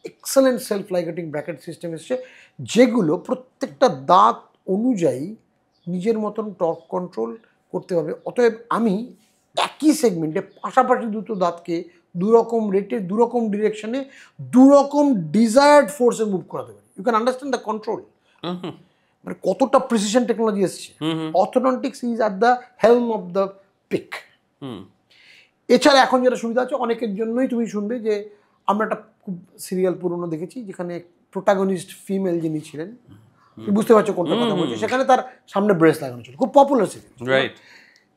এক্সেলেন্ট সেলফ লাইগেটিং ব্র্যাকেট সিস্টেম এসছে, যেগুলো প্রত্যেকটা দাঁত অনুযায়ী নিজের মতন টক কন্ট্রোল করতে হবে। অতএব আমি একই সেগমেন্টে পাশাপাশি দুটো দাঁতকে দুরকম রেটে, দুরকম ডিরেকশনে, দুরকম ডিজায়ার্ড ফোর্সে মুভ করাতে পারি। You can understand the control, মানে কতটা প্রিসিশন টেকনোলজি এসছে। Orthodontics is at the helm of the peak. এছাড়া এখন যেটা সুবিধা আছে, অনেকের জন্যই তুমি শুনবে যে আমরা একটা খুব সিরিয়াল পুরনো দেখেছি যেখানে প্রোটাগনিস্ট ফিমেল যিনি ছিলেন, বুঝতে পারছো কোনটা কথা বলছি, সেখানে তার সামনে ব্রেস লাগানো ছিল, খুব পপুলার সিরিয়াল। রাইট।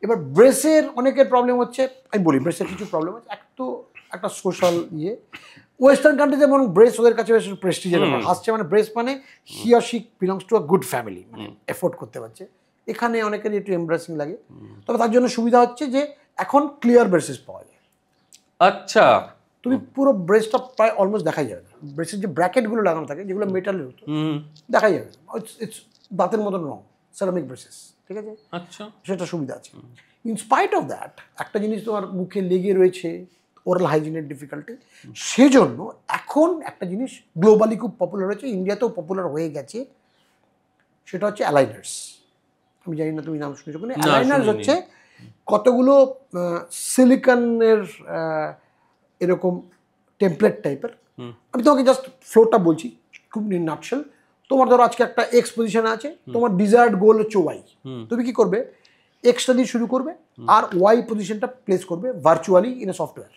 এবার ব্রেসের অনেকের প্রবলেম হচ্ছে, আমি বলি ব্রেসের কিছু প্রবলেম আছে। এক তো একটা সোশ্যাল ওয়েস্টার্ন কান্ট্রি যেমন ব্রেস ওদের কাছে বেশ প্রেস্টিজের ব্যাপার, আসছে মানে ব্রেস মানে he or she belongs to a good family, মানে এফোর্ড করতে পারছে। এখানে অনেকেরই একটু এমব্রেসিং লাগে, তবে তার জন্য সুবিধা হচ্ছে যে এখন ক্লিয়ার ব্রেসেস পাওয়া যায়। আচ্ছা, তুমি পুরো ব্রেসটা প্রায় অলমোস্ট দেখাই যাবে না, ব্রেসের যে ব্র্যাকেটগুলো লাগানো থাকে যেগুলো মেটালের হতো দেখাই যাবে, ইটস দাঁতের মতন রং, সেরামিক ব্রেসেস, ঠিক আছে। আচ্ছা, সেটা সুবিধা আছে। ইনস্পাইট অফ দ্যাট একটা জিনিস তোমার মুখে লেগে রয়েছে, ওরাল হাইজিনের ডিফিকাল্টি, সেজন্য এখন একটা জিনিস গ্লোবালি খুব পপুলার হয়েছে, ইন্ডিয়াতেও পপুলার হয়ে গেছে, সেটা হচ্ছে অ্যালাইনার্স। আমি জানি না তুমি নাম শুনেছো কিনা। অ্যালাইনার্স হচ্ছে কতগুলো সিলিকনের এরকম টেমপ্লেট টাইপের। আমি তোমাকে জাস্ট ফ্লোটা বলছি খুব নাটশেল। তোমার ধরো আজকে একটা এক্স পজিশনে আছে, তোমার ডিজায়ার্ড গোল হচ্ছে ওয়াই, তুমি কি করবে, এক্সটা দিয়ে শুরু করবে আর ওয়াই পজিশনটা প্লেস করবে ভার্চুয়ালি ইন এ সফটওয়্যার।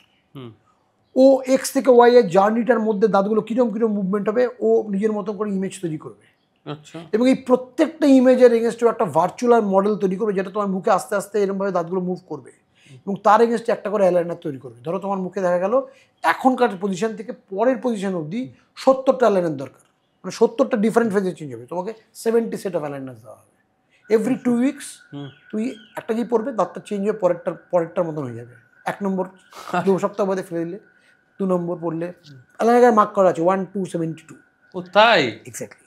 ও এক্স থেকে ওয়াই এর জার্নিটার মধ্যে দাঁতগুলো কিরকম কিরকম মুভমেন্ট হবে ও নিজের মতো করে ইমেজ তৈরি করবে। আচ্ছা, এবং এই প্রত্যেকটা ইমেজের এগেনস্টে একটা ভার্চুয়াল মডেল তৈরি করবে, যেটা তোমার মুখে আস্তে আস্তে এরকমভাবে দাঁতগুলো মুভ করবে, এবং তার এগেনস্টে একটা করে অ্যালাইনার তৈরি করবে। ধরো তোমার মুখে দেখা গেল এখনকার পজিশন থেকে পরের পজিশন অবধি 70টা অ্যালাইনার দরকার, মানে 70টা ডিফারেন্ট ফেজে চেঞ্জ হবে, তোমাকে 70 সেট অফ অ্যালাইনার দেওয়া হবে। এভরি 2 উইকস তুই একটা যে পড়বে দাঁতটা চেঞ্জ হয়ে পরেরটার মতন হয়ে যাবে। 1 নম্বর 2 সপ্তাহ বাদে ফেলে দিলে, 2 নম্বর পড়লে অ্যালাইনার মার্ক করা আছে 1 2 72। ও তাই? এক্স্যাক্টলি।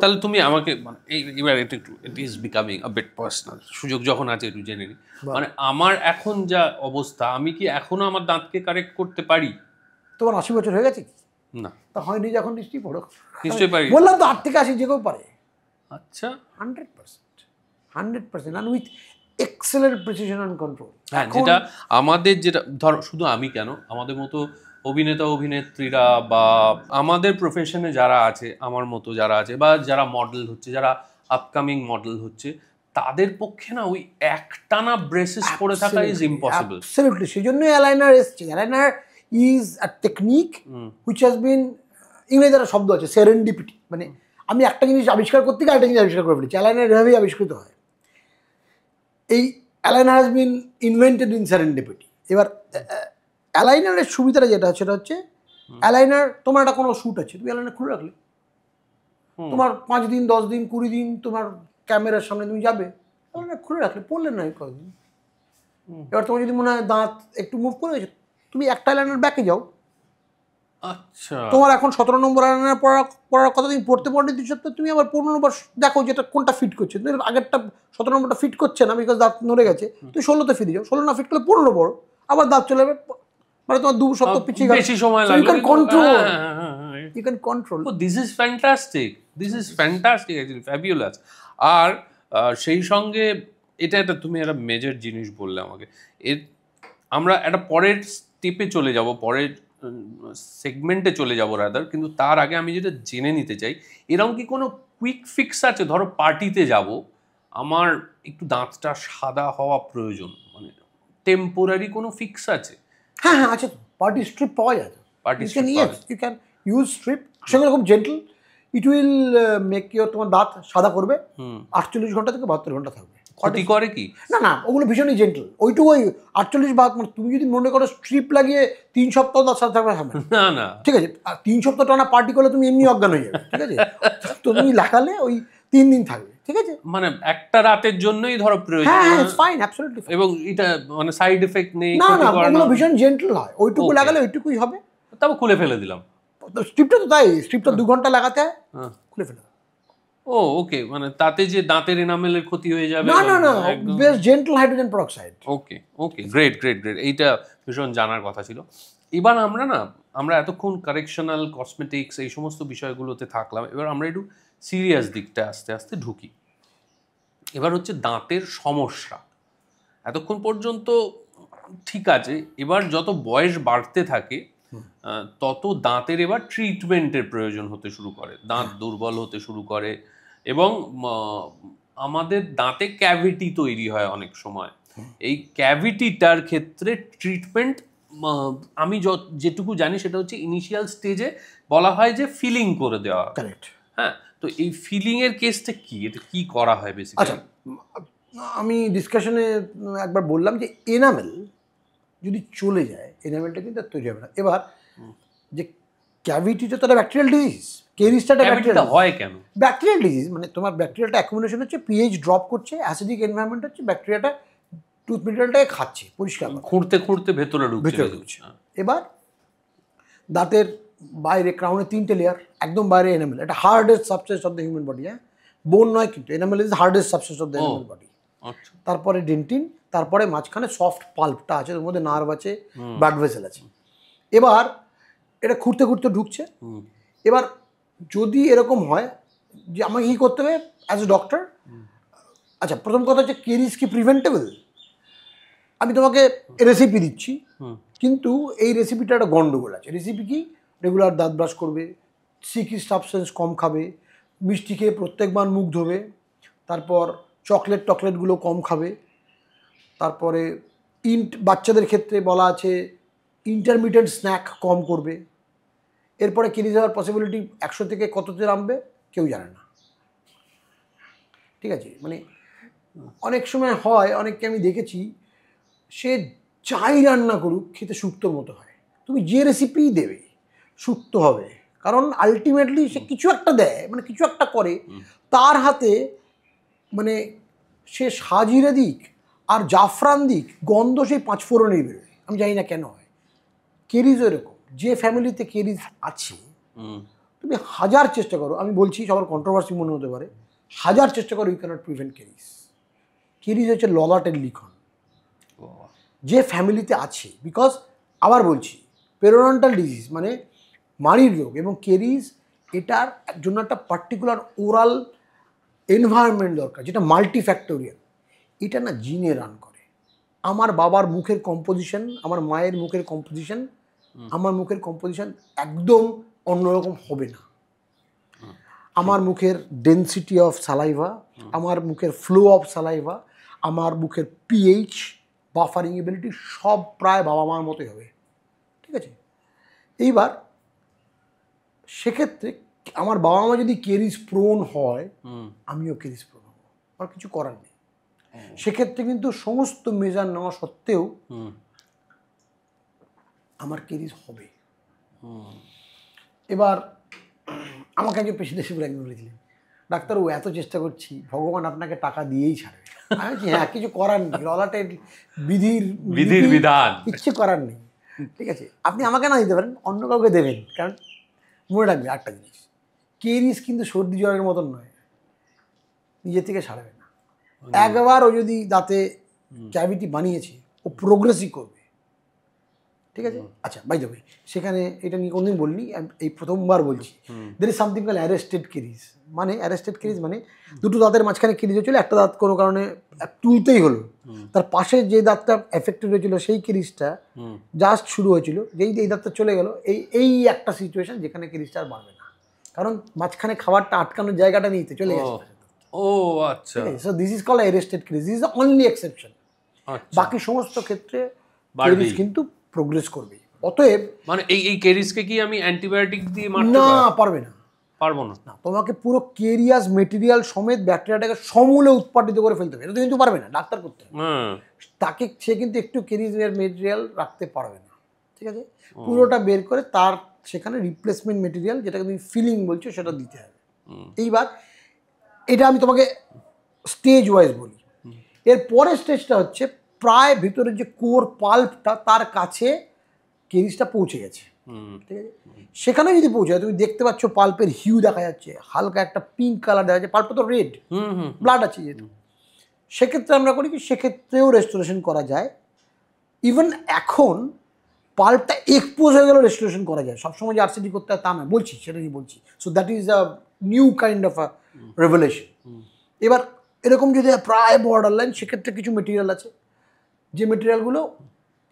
তাহলে তুমি আমাকে মানে এবার একটু it is becoming a bit personal, সুযোগ যখন আছে একটু জেনে নিই। মানে আমার এখন যা অবস্থা, আমি কি এখনো আমার দাঁতকে কারেক্ট করতে পারি? তোমার 80 বছর হয়ে গেছে? না, তা হয়নি যখন নিশ্চয়ই পড়ো। নিশ্চয়ই পারি। বললাম তো 8 থেকে 80 যে কেউ পারে। আচ্ছা, 100% and with excellent precision and control. হ্যাঁ, যেটা আমাদের যেটা ধর শুধু আমি কেন, আমাদের মতো অভিনেতা অভিনেত্রীরা বা আমাদের প্রফেশনে যারা আছে, আমার মতো যারা আছে বা যারা মডেল হচ্ছে, যারা আপকামিং মডেল হচ্ছে, তাদের পক্ষে না ওই একটানা ব্রেসেস পরে থাকা ইজ ইম্পসিবল। অ্যাবসলিউটলি, সেজন্যই অ্যালাইনার এসছে। Aligner is a technique which has been, ইংরেজিতে একটা শব্দ আছে সেরেন্ডিপিটি, মানে আমি একটা জিনিস আবিষ্কার করতে গিয়ে একটা জিনিস আবিষ্কার করে ফেলেছি। অ্যালাইনার এভাবেই আবিষ্কৃত হয়। এই aligner has been invented in serendipity. এবার অ্যালাইনারের সুবিধাটা যেটা সেটা হচ্ছে, অ্যালাইনার তোমার একটা কোনো শ্যুট আছে, তুমি অ্যালাইনার খুলে রাখলে, তোমার 5 দিন 10 দিন 20 দিন তোমার ক্যামেরার সামনে তুমি যাবে, অ্যালাইনার খুলে রাখলে, পড়লে না কদিন। এবার তোমার যদি মনে হয় দাঁত একটু মুভ করে গেছে, তুমি একটা অ্যালাইনার ব্যাকে যাও। আচ্ছা, তোমার এখন 17 নম্বর অ্যালাইনার পড়ার কথা, তুমি পড়তে 2 সপ্তাহ, তুমি আবার 15 নম্বর দেখো যেটা কোনটা ফিট করছে। তুমি আগেরটা 17 নম্বরটা ফিট করছে না, বিকজ দাঁত নড়ে গেছে, তুমি 16তে ফিরে যাও, 16 না ফিট করলে 15 পড়ো, আবার দাঁত চলে যাবে, মানে তোমার 2 সপ্তাহ পিছিয়ে গেল, বেশি সময় লাগবে। You can control, you can control. This is fantastic, this is fantastic, actually fabulous. আর সেই সঙ্গে এটা তুমি একটা মেজর জিনিস বললে আমাকে, এর আমরা একটা পরের স্টেপে চলে যাব, পরের সেগমেন্টে চলে যাব রাদার, কিন্তু তার আগে আমি যেটা জেনে নিতে চাই, এরকম কি কোনো কুইক ফিক্স আছে? ধরো পার্টিতে যাব, আমার একটু দাঁতটা সাদা হওয়া প্রয়োজন, মানে টেম্পোরারি কোনো ফিক্স আছে? হ্যাঁ হ্যাঁ আছে তো, পার্টি স্ট্রিপ পাওয়া যায় তো। Party you can use strip, সেগুলো খুব gentle, it will make your, তোমার দাঁত সাদা করবে, 48 ঘন্টা থেকে 72 ঘন্টা থাকবে। ক্ষতি করে কি? না না, ওগুলো ভীষণই জেন্টল, ওইটুকুই 48 মানে তুমি যদি মনে করো স্ট্রিপ লাগিয়ে 3 সপ্তাহ দাঁত সাদা থাকবে, হবে না না, ঠিক আছে। আর 3 সপ্তাহ টানা পার্টি করলে তুমি এমনি অজ্ঞান হয়ে যাবে, ঠিক আছে। তো তুমি লাগালে ওই 3 দিন থাকবে, ঠিক আছে। মানে একটা রাতের জন্যই ধরো প্রয়োজন। হ্যাঁ ইটস ফাইন, অ্যাবসলিউটলি। এবং এটা মানে সাইড এফেক্ট নেই, না না, ওগুলো ভীষণ জেন্টল হয়, ওইটুকু লাগালে ওইটুকুই হবে। তারপর খুলে ফেলে দিলাম, স্ট্রিপটা তো তাই, স্ট্রিপটা 2 ঘন্টা লাগাতে হয়, খুলে ফেলে। ও ওকে, মানে তাতে যে দাঁতের এনামেলের ক্ষতি হয়ে যাবে? না না না, বেশ জেন্টল হাইড্রোজেন পেরোক্সাইড। ওকে ওকে, গ্রেট গ্রেট গ্রেট, এইটা ভীষণ জানার কথা ছিল। এবার আমরা এতক্ষণ কারেকশনাল কসমেটিক্স এই সমস্ত বিষয়গুলোতে থাকলাম, এবার আমরা একটু সিরিয়াস দিকটা আস্তে আস্তে ঢুকি। এবার হচ্ছে দাঁতের সমস্যা। এতক্ষণ পর্যন্ত ঠিক আছে, এবার যত বয়স বাড়তে থাকে তত দাঁতের এবার ট্রিটমেন্টের প্রয়োজন হতে শুরু করে, দাঁত দুর্বল হতে শুরু করে, এবং আমাদের দাঁতে ক্যাভিটি তৈরি হয় অনেক সময়। এই ক্যাভিটিটার ক্ষেত্রে ট্রিটমেন্ট আমি যেটুকু জানি সেটা হচ্ছে ইনিশিয়াল স্টেজে বলা হয় যে ফিলিং করে দেওয়া। কারেক্ট। হ্যাঁ, তো এই ফিলিং এর কেসটা কি, এটা কি করা হয় বেসিক্যালি? আচ্ছা, আমি ডিসকাশনে একবার বললাম যে এনামেল যদি চলে যায়, এনামেলটা কিন্তু আর তৈরি হবে না। এবার যে ক্যাভিটিটা তো একটা ব্যাকটেরিয়াল ডিজিজ, কেরিসটা একটা ব্যাকটেরিয়াল হয় কেন? ব্যাকটেরিয়াল ডিজিজ মানে তোমার ব্যাকটেরিয়ালটা অ্যাকুমুলেশন হচ্ছে, পিএইচ ড্রপ করছে, অ্যাসিডিক এনভায়রনমেন্ট হচ্ছে, ব্যাকটেরিয়াটা টুথ মেটেরিয়ালটাকে খাচ্ছে, পরিষ্কার খুঁড়তে খুঁড়তে ভেতরে ঢুকছে। এবার দাঁতের বাইরে ক্রাউনে 3টে লেয়ার, একদম বাইরে এনামেল, এটা hardest substance of the human body. হ্যাঁ, বোন নয় কিন্তু, enamel is hardest substance of the human body. তারপরে ডেন্টিন, তারপরে মাঝখানে সফট পাল্পটা আছে, ওর মধ্যে নার্ভ আছে, ব্লাড ভেসেল আছে। এবার এটা খুঁড়তে খুঁড়তে ঢুকছে। এবার যদি এরকম হয় যে আমাকে কী করতে হবে অ্যাজ এ ডক্টর? আচ্ছা, প্রথম কথা হচ্ছে কেরিস কি প্রিভেন্টেবল? আমি তোমাকে রেসিপি দিচ্ছি, কিন্তু এই রেসিপিটা একটা গন্ডগোল আছে। রেসিপি কি? রেগুলার দাঁত ব্রাশ করবে, সিকি সাবস্টেন্স কম খাবে, মিষ্টি খেয়ে প্রত্যেকবার মুখ ধোবে, তারপর চকলেটগুলো কম খাবে, তারপরে বাচ্চাদের ক্ষেত্রে বলা আছে ইন্টারমিডিয়েট স্ন্যাক কম করবে। এরপরে কেরিস হওয়ার পসিবিলিটি 100 থেকে কততে নামবে কেউ জানে না। ঠিক আছে, মানে অনেক সময় হয়, অনেককে আমি দেখেছি, সে যাই রান্না করুক খেতে শুক্তোর মতো হয়। তুমি যে রেসিপি দেবে শুক্তো হবে, কারণ আলটিমেটলি সে কিছু একটা দেয়, মানে কিছু একটা করে, তার হাতে মানে সে সাজিরে দিক আর জাফরান দিক, গন্ধ সেই 5 ফোড়নেই বেরোয়। আমি জানি না কেন হয়। কেরিজও এরকম, যে ফ্যামিলিতে কেরিজ আছে তুমি হাজার চেষ্টা করো, আমি বলছি সবার কন্ট্রোভার্সি মনে হতে পারে, হাজার চেষ্টা করো, you cannot prevent caries. Caries হচ্ছে ললাটের লিখন যে ফ্যামিলিতে আছে। বিকজ আবার বলছি, পেরোডন্টাল ডিজিজ মানে মাড়ির রোগ এবং কেরিজ, এটার জন্য একটা পার্টিকুলার ওরাল এনভায়রনমেন্ট দরকার, যেটা মাল্টিফ্যাক্টোরিয়াল। এটা না জিনে রান করে। আমার বাবার মুখের কম্পোজিশন, আমার মায়ের মুখের কম্পোজিশন, আমার মুখের কম্পোজিশন একদম অন্যরকম হবে না। আমার মুখের ডেন্সিটি অফ সালাইভা, আমার মুখের ফ্লো অফ সালাইভা, আমার মুখের পিএইচ, বাফারিং এবিলিটি সব প্রায় বাবা মার মতোই হবে। ঠিক আছে, এইবার সেক্ষেত্রে আমার বাবা মা যদি কেরিজ প্রোন হয়, আমিও কেরিজ প্রোন হবো, আমার কিছু করার নেই। সেক্ষেত্রে কিন্তু সমস্ত মেজার নেওয়া সত্ত্বেও আমার কেরিজ হবে। এবার আমাকে একজন পেশেন্ট এসে একদিন বলেছিলেন, ডাক্তার ও এত চেষ্টা করছি, ভগবান আপনাকে টাকা দিয়েই ছাড়বে। আমি বলছি হ্যাঁ, কিছু করার নেই, ললাটের বিধির বিধান, কিচ্ছু করার নেই। ঠিক আছে, আপনি আমাকে না দিতে পারেন, অন্য কাউকে দেবেন। কারণ মনে রাখবে একটা জিনিস, কেরিজ কিন্তু সর্দি জ্বরের মতন নয়, নিজের থেকে সারবে না। একবার ও যদি দাঁতে ক্যাভিটি বানিয়েছে, ও প্রোগ্রেসই করবে। ঠিক আছে, আচ্ছা বাই দ্য ওয়ে, সেখানে এটা নিয়ে কোনদিন বলিনি, এই প্রথমবার বলছি। There is something call arrested caries. মানে অ্যারেস্টেড কেরিজ মানে দুটো দাঁতের মাঝখানে কেরিজ হয়েছিল, একটা দাঁত কোনো কারণে তুলতেই হলো, তার পাশে যে দাঁতটা এফেক্টেড হয়েছিল সেই কেরিজটা জাস্ট শুরু হয়েছিল, যেই এই দাঁতটা চলে গেল, এই একটা সিচুয়েশন যেখানে কেরিজটা আর বাড়বে না, কারণ মাঝখানে খাবারটা আটকানোর জায়গাটা নিতে চলে গেছে। ও আচ্ছা, so this is called arrested caries, this is the only exception. বাকি সমস্ত ক্ষেত্রে কেরিজ কিন্তু প্রোগ্রেস করবে। অতএব মানে এই কেরিজকে কি আমি অ্যান্টিবায়োটিক দিয়ে মারতে না পারবে না? পারবো না। তোমাকে পুরো কেরিয়াস মেটেরিয়াল সমেত ব্যাকটেরিয়াটাকে সমূলে উৎপাদিত করে ফেলতে হবে, এটা তো কিন্তু পারবে না, ডাক্তার করতে হবে। তাকে সে কিন্তু একটু কেরিয়ার মেটেরিয়াল রাখতে পারবে না। ঠিক আছে, পুরোটা বের করে তার সেখানে রিপ্লেসমেন্ট মেটেরিয়াল, যেটাকে তুমি ফিলিং বলছো, সেটা দিতে হবে। এইবার এটা আমি তোমাকে স্টেজ ওয়াইজ বলি। এর পরের স্টেজটা হচ্ছে প্রায় ভিতরে যে কোর পাল্পটা, তার কাছে কেরিজটা পৌঁছে গেছে। ঠিক আছে, সেখানে যদি পৌঁছায় তুমি দেখতে পাচ্ছ পাল্পের হিউ দেখা যাচ্ছে, হালকা একটা পিঙ্ক কালার দেখা যাচ্ছে, পাল্পে তো রেড ব্লাড আছে যেহেতু, সেক্ষেত্রে আমরা করি কি, সেক্ষেত্রেও রেস্টোরেশন করা যায়। ইভেন এখন পাল্পটা এক্সপোজ হয়ে গেলেও রেস্টোরেশন করা যায়, সবসময় যে আরসিডি করতে হয় তা না, বলছি সেটাই বলছি। So that is a new kind of a revelation. এবার এরকম যদি প্রায় বর্ডার লাইন, সেক্ষেত্রে কিছু মেটেরিয়াল আছে যে মেটেরিয়ালগুলো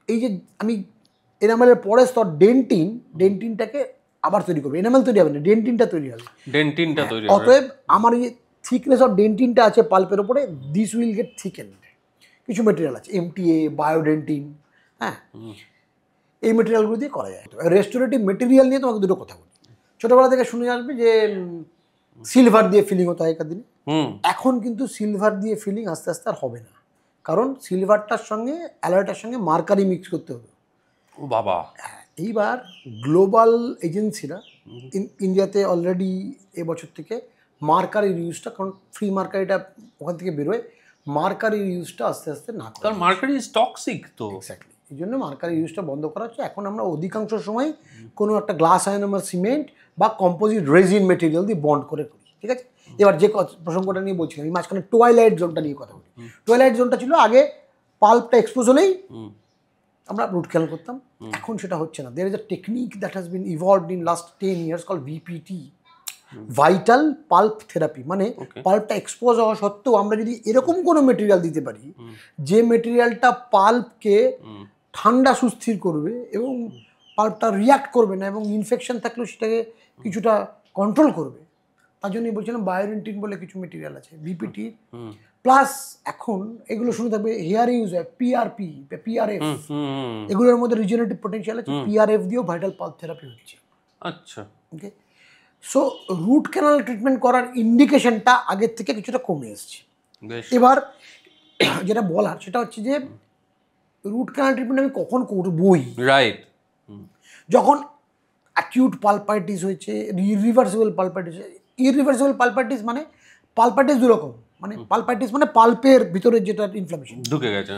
এই যে আমি এনামেলের পরে স্তর ডেন্টিনটাকে আবার তৈরি করবে, এনামেল তৈরি হবে না, ডেন্টিনটা তৈরি হবে, ডেন্টিনটা তৈরি হবে। অতএব আমার এই থিকনেস অফ ডেন্টিনটা আছে পাল্পের উপরে, দিস উইল গেট থিকেন্ড। কিছু মেটেরিয়াল আছে এমটিএ, বায়োডেন্টিন, হ্যাঁ, এই মেটেরিয়ালগুলো দিয়ে করা যায়। রেস্টোরেটিভ মেটেরিয়াল নিয়ে তোমাকে দুটো কথা বলি। ছোটোবেলা থেকে শুনে আসবে যে সিলভার দিয়ে ফিলিং হতো আগেকার দিনে, এখন কিন্তু সিলভার দিয়ে ফিলিং আস্তে আস্তে আর হবে না, কারণ সিলভারটার সঙ্গে অ্যালয়টার সঙ্গে মার্কারি মিক্স করতে হবে। ও বাবা। এইবার গ্লোবাল এজেন্সিরা ইন্ডিয়াতে অলরেডি এবছর থেকে মার্কারির ইউজটা, কারণ ফ্রি মার্কারিটা ওখান থেকে বেরোয়, মার্কারির ইউজটা আস্তে আস্তে না করে, কারণ মার্কারি ইজ টক্সিক তো। এক্স্যাক্টলি, এই জন্য মার্কারি ইউজটা বন্ধ করা হচ্ছে। এখন আমরা অধিকাংশ সময় কোনো একটা গ্লাস আয়নামার সিমেন্ট বা কম্পোজিট রেজিন মেটেরিয়াল দিয়ে বন্ড করে করি, ঠিক আছে। এবার যে প্রসঙ্গটা নিয়ে বলছিলাম, এই মাঝখানে টুয়াইলাইট জোনটা নিয়ে কথা বলি। টুয়াইলাইট জোনটা ছিল আগে পাল্পটা এক্সপোজ হলেই আমরা রুট ক্যানাল করতাম, এখন সেটা হচ্ছে না। There is a technique that has been evolved in last 10 years call VPT, vital pulp therapy. মানে পাল্পটা এক্সপোজ হওয়া সত্ত্বেও আমরা যদি এরকম কোনো মেটেরিয়াল দিতে পারি যে মেটেরিয়ালটা পাল্পকে ঠান্ডা সুস্থির করবে এবং পাল্পটা রিয়াক্ট করবে না এবং ইনফেকশন থাকলেও সেটাকে কিছুটা কন্ট্রোল করবে, তার জন্যই বলছিলাম বায়োডেন্টিন বলে কিছু মেটেরিয়াল আছে ভিপিটি। প্লাস এখন এগুলো শুনে থাকবে হেয়ার ইউজ হয় পিআরপি, পিআরএফ, এগুলোর মধ্যে রিজেনারেটিভ পোটেনশিয়াল আছে, পিআরএফ দিয়েও ভাইটাল পাল্প থেরাপি হচ্ছে। আচ্ছা, ওকে। সো রুট ক্যানাল ট্রিটমেন্ট করার ইন্ডিকেশনটা আগের থেকে কিছুটা কমে এসছে। এবার যেটা বলার সেটা হচ্ছে যে রুট ক্যানাল ট্রিটমেন্ট আমি কখন করবই, রাইট, যখন অ্যাকিউট পালপাইটিস হয়েছে, ইররিভার্সিবল পালপাইটিস। ইররিভার্সিবল পালপাইটিস মানে পালপাইটিস দুরকম, মানে পালপাইটিস মানে পাল্পের ভিতরে যেটা ইনফ্লামেশন ঢুকে গেছে।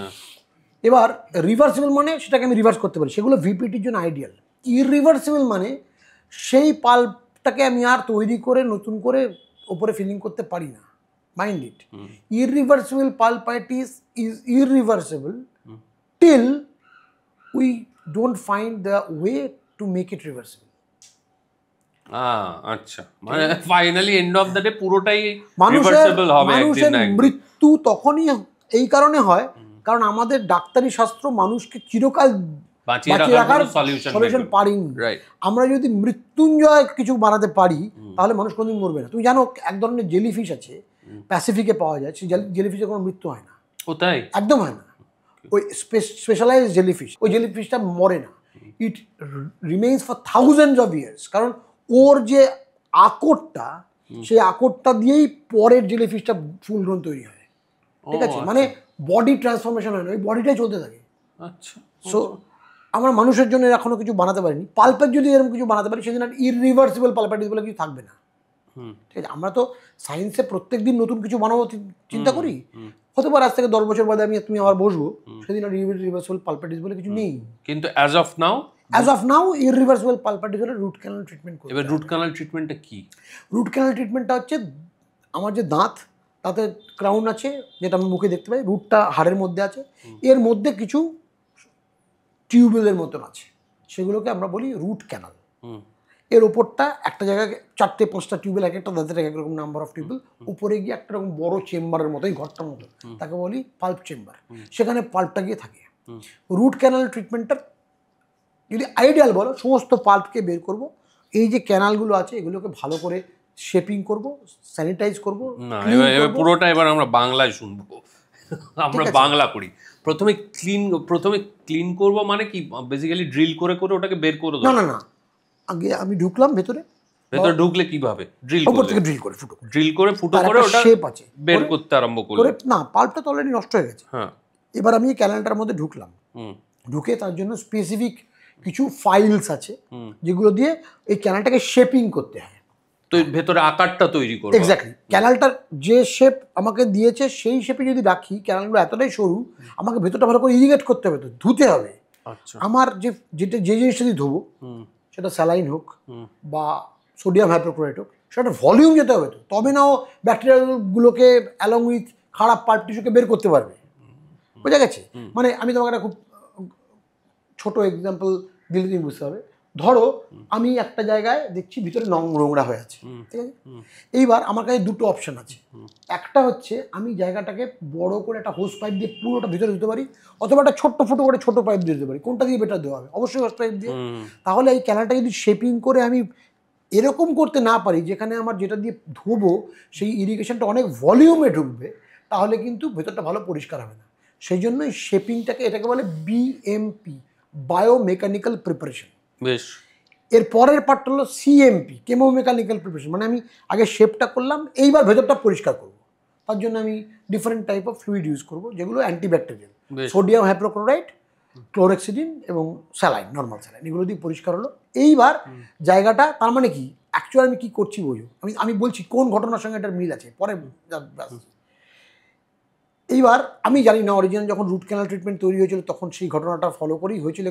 এবার রিভার্সিবল মানে সেটাকে আমি রিভার্স করতে পারি, সেগুলো ভিপিটির জন্য আইডিয়াল। ইররিভার্সিবল মানে সেই পাল্পটাকে আমি আর তৈরি করে নতুন করে ওপরে ফিলিং করতে পারি না। Mind it, irreversible pulpitis is irreversible till we don't find the way to make it reversible. আচ্ছা, মানে finally end of the day পুরোটাই মানুষের রিভার্সিবল হবে একদিন না একদিন। মৃত্যু তখনই এই কারণে হয় কারণ আমাদের ডাক্তারি শাস্ত্র মানুষকে চিরকাল বাঁচিয়ে রাখার সলিউশন পারিনি। রাইট, আমরা যদি মৃত্যুঞ্জয় কিছু বানাতে পারি তাহলে মানুষ কোনোদিন মরবে না। তুমি জানো এক ধরনের জেলিফিশ আছে প্যাসিফিকে পাওয়া যায়, সেই জেলিফিশের কোনো মৃত্যু হয় না। ও তাই? একদম হয় না। ওই স্পেশালাইজ জেলিফিশ, ওই জেলিফিশটা মরে না, it remains for thousands of years, কারণ ওর যে আকরটা, সেই আকরটা দিয়েই পরের জেলিফিশটা ফুল গ্রোন তৈরি হয়, ঠিক আছে। মানে বডি ট্রান্সফরমেশন হয় না, ওই বডিটাই চলতে থাকে। আচ্ছা, সো আমরা মানুষের জন্য এখনো কিছু বানাতে পারিনি। পাল্পের যদি এরকম কিছু বানাতে পারি সেদিন আর ইররিভার্সিবল পালপাইটিস বলে কিছু থাকবে না, ঠিক আছে। আমরা তো সায়েন্সে প্রত্যেক দিন নতুন কিছু বানাবো চিন্তা করি, হতে পারে আজ থেকে 10 বছর বাদে তুমি আবার বসবো, সেদিন আর ইররিভার্সিবল পালপাইটিস বলে কিছু নেই। কিন্তু অ্যাজ অফ নাও ইররিভার্সিবল পালপাইটিস হলে রুট ক্যানাল ট্রিটমেন্ট করতে। এবার রুট ক্যানাল ট্রিটমেন্টটা কি? রুট ক্যানাল ট্রিটমেন্টটা হচ্ছে আমার যে দাঁত, তাতে ক্রাউন আছে যেটা আমি মুখে দেখতে পাই, রুটটা হাড়ের মধ্যে আছে, এর মধ্যে কিছু টিউবেলের মতন আছে, সেগুলোকে আমরা বলি রুট ক্যানাল। এর ওপরটা একটা জায়গায় 4-5টা টিউবেল, এক একটা দাঁতের এক রকম নাম্বার অফ টিউবেল, উপরে গিয়ে একটা রকম বড় চেম্বারের মতো, এই ঘরটার মতো, তাকে বলি পাল্প চেম্বার। সেখানে পাল্পটা গিয়ে থাকে। রুট ক্যানাল ট্রিটমেন্টটার যদি আইডিয়াল বলো, সমস্ত পাল্পকে বের করব, এই যে ক্যানালগুলো আছে এগুলোকে ভালো করে শেপিং করব, স্যানিটাইজ করব। না, এবার পুরোটা এবার আমরা বাংলায় শুনবো, আমরা বাংলা করি। প্রথমে ক্লিন করব মানে কি? বেসিক্যালি ড্রিল করে করে ওটাকে বের করে দেব? না, আগে আমি ঢুকলাম ভেতরে ঢুকলে কিভাবে ড্রিল উপর থেকে ড্রিল করে ফুটো করে ওটা শেপ আছে বের করতে আরম্ভ করে। না, পাল্পটা তো অলরেডি নষ্ট হয়ে গেছে। হ্যাঁ, এবার আমি ক্যানালটার মধ্যে ঢুকলাম, ঢুকে তার জন্য স্পেসিফিক কিছু ফাইলস আছে যেগুলো দিয়ে এই ক্যানালটাকে শেপিং করতে হয়, তো ভেতরে আকারটা তৈরি করব। এক্স্যাক্টলি, ক্যানালটার যে শেপ আমাকে দিয়েছে সেই শেপে যদি রাখি, ক্যানালগুলো এতটাই সরু, আমাকে ভেতরটা ভালো করে ইরিগেট করতে হবে, তো ধুতে হবে। আচ্ছা, আমার যে জিনিসটা দিয়ে ধোবো সেটা স্যালাইন হোক বা সোডিয়াম হাইপোক্লোরাইট হোক, সেটা ভলিউম যেতে হবে, তো তবে না ও ব্যাকটেরিয়াগুলোকে অ্যালং উইথ খারাপ পাল্প টিস্যুকে বের করতে পারবে। বোঝা গেছে? মানে আমি তোমাকে একটা খুব ছোট এক্সাম্পল দিলে তুমি বুঝতে হবে। ধরো আমি একটা জায়গায় দেখছি ভিতরে নোংরা হয়ে আছে, ঠিক আছে? এইবার আমার কাছে দুটো অপশন আছে। একটা হচ্ছে আমি জায়গাটাকে বড় করে একটা হোস পাইপ দিয়ে পুরোটা ভিতরে দিতে পারি, অথবা একটা ছোট্ট ফুটো করে ছোট পাইপ দিয়ে দিতে পারি। কোনটা দিয়ে বেটার দেওয়া হবে? অবশ্যই হোস পাইপ দিয়ে। তাহলে এই ক্যানালটা যদি শেপিং করে আমি এরকম করতে না পারি যেখানে আমার যেটা দিয়ে ধোবো সেই ইরিগেশনটা অনেক ভলিউমে ঢুকবে, তাহলে কিন্তু ভেতরটা ভালো পরিষ্কার হবে না। সেই জন্যই শেপিংটাকে, এটাকে বলে বিএমপি, বায়োমেকানিক্যাল প্রিপারেশন। বেশ। এর পরের পার্টটা হলো সিএমপি, কেমোমেকানিক্যাল প্রিপারেশন। মানে আমি আগে শেপটা করলাম, এইবার ভেতরটা পরিষ্কার করব। তার জন্য আমি different type of fluid use করব, যেগুলো অ্যান্টিব্যাকটেরিয়াল, সোডিয়াম হাইপোক্লোরাইট, ক্লোরেক্সিডিন এবং স্যালাইন, নর্মাল স্যালাইন, এগুলো দিয়ে পরিষ্কার হলো। এইবার জায়গাটা, তার মানে কি অ্যাকচুয়ালি আমি কী করছি বোঝো, আমি বলছি কোন ঘটনার সঙ্গে এটার মিল আছে পরে। এইবার আমি জানি না অরিজিনাল যখন রুট ক্যানাল ট্রিটমেন্ট তৈরি হয়েছিল তখন সেই ঘটনাটা ফলো করেই হয়েছিল,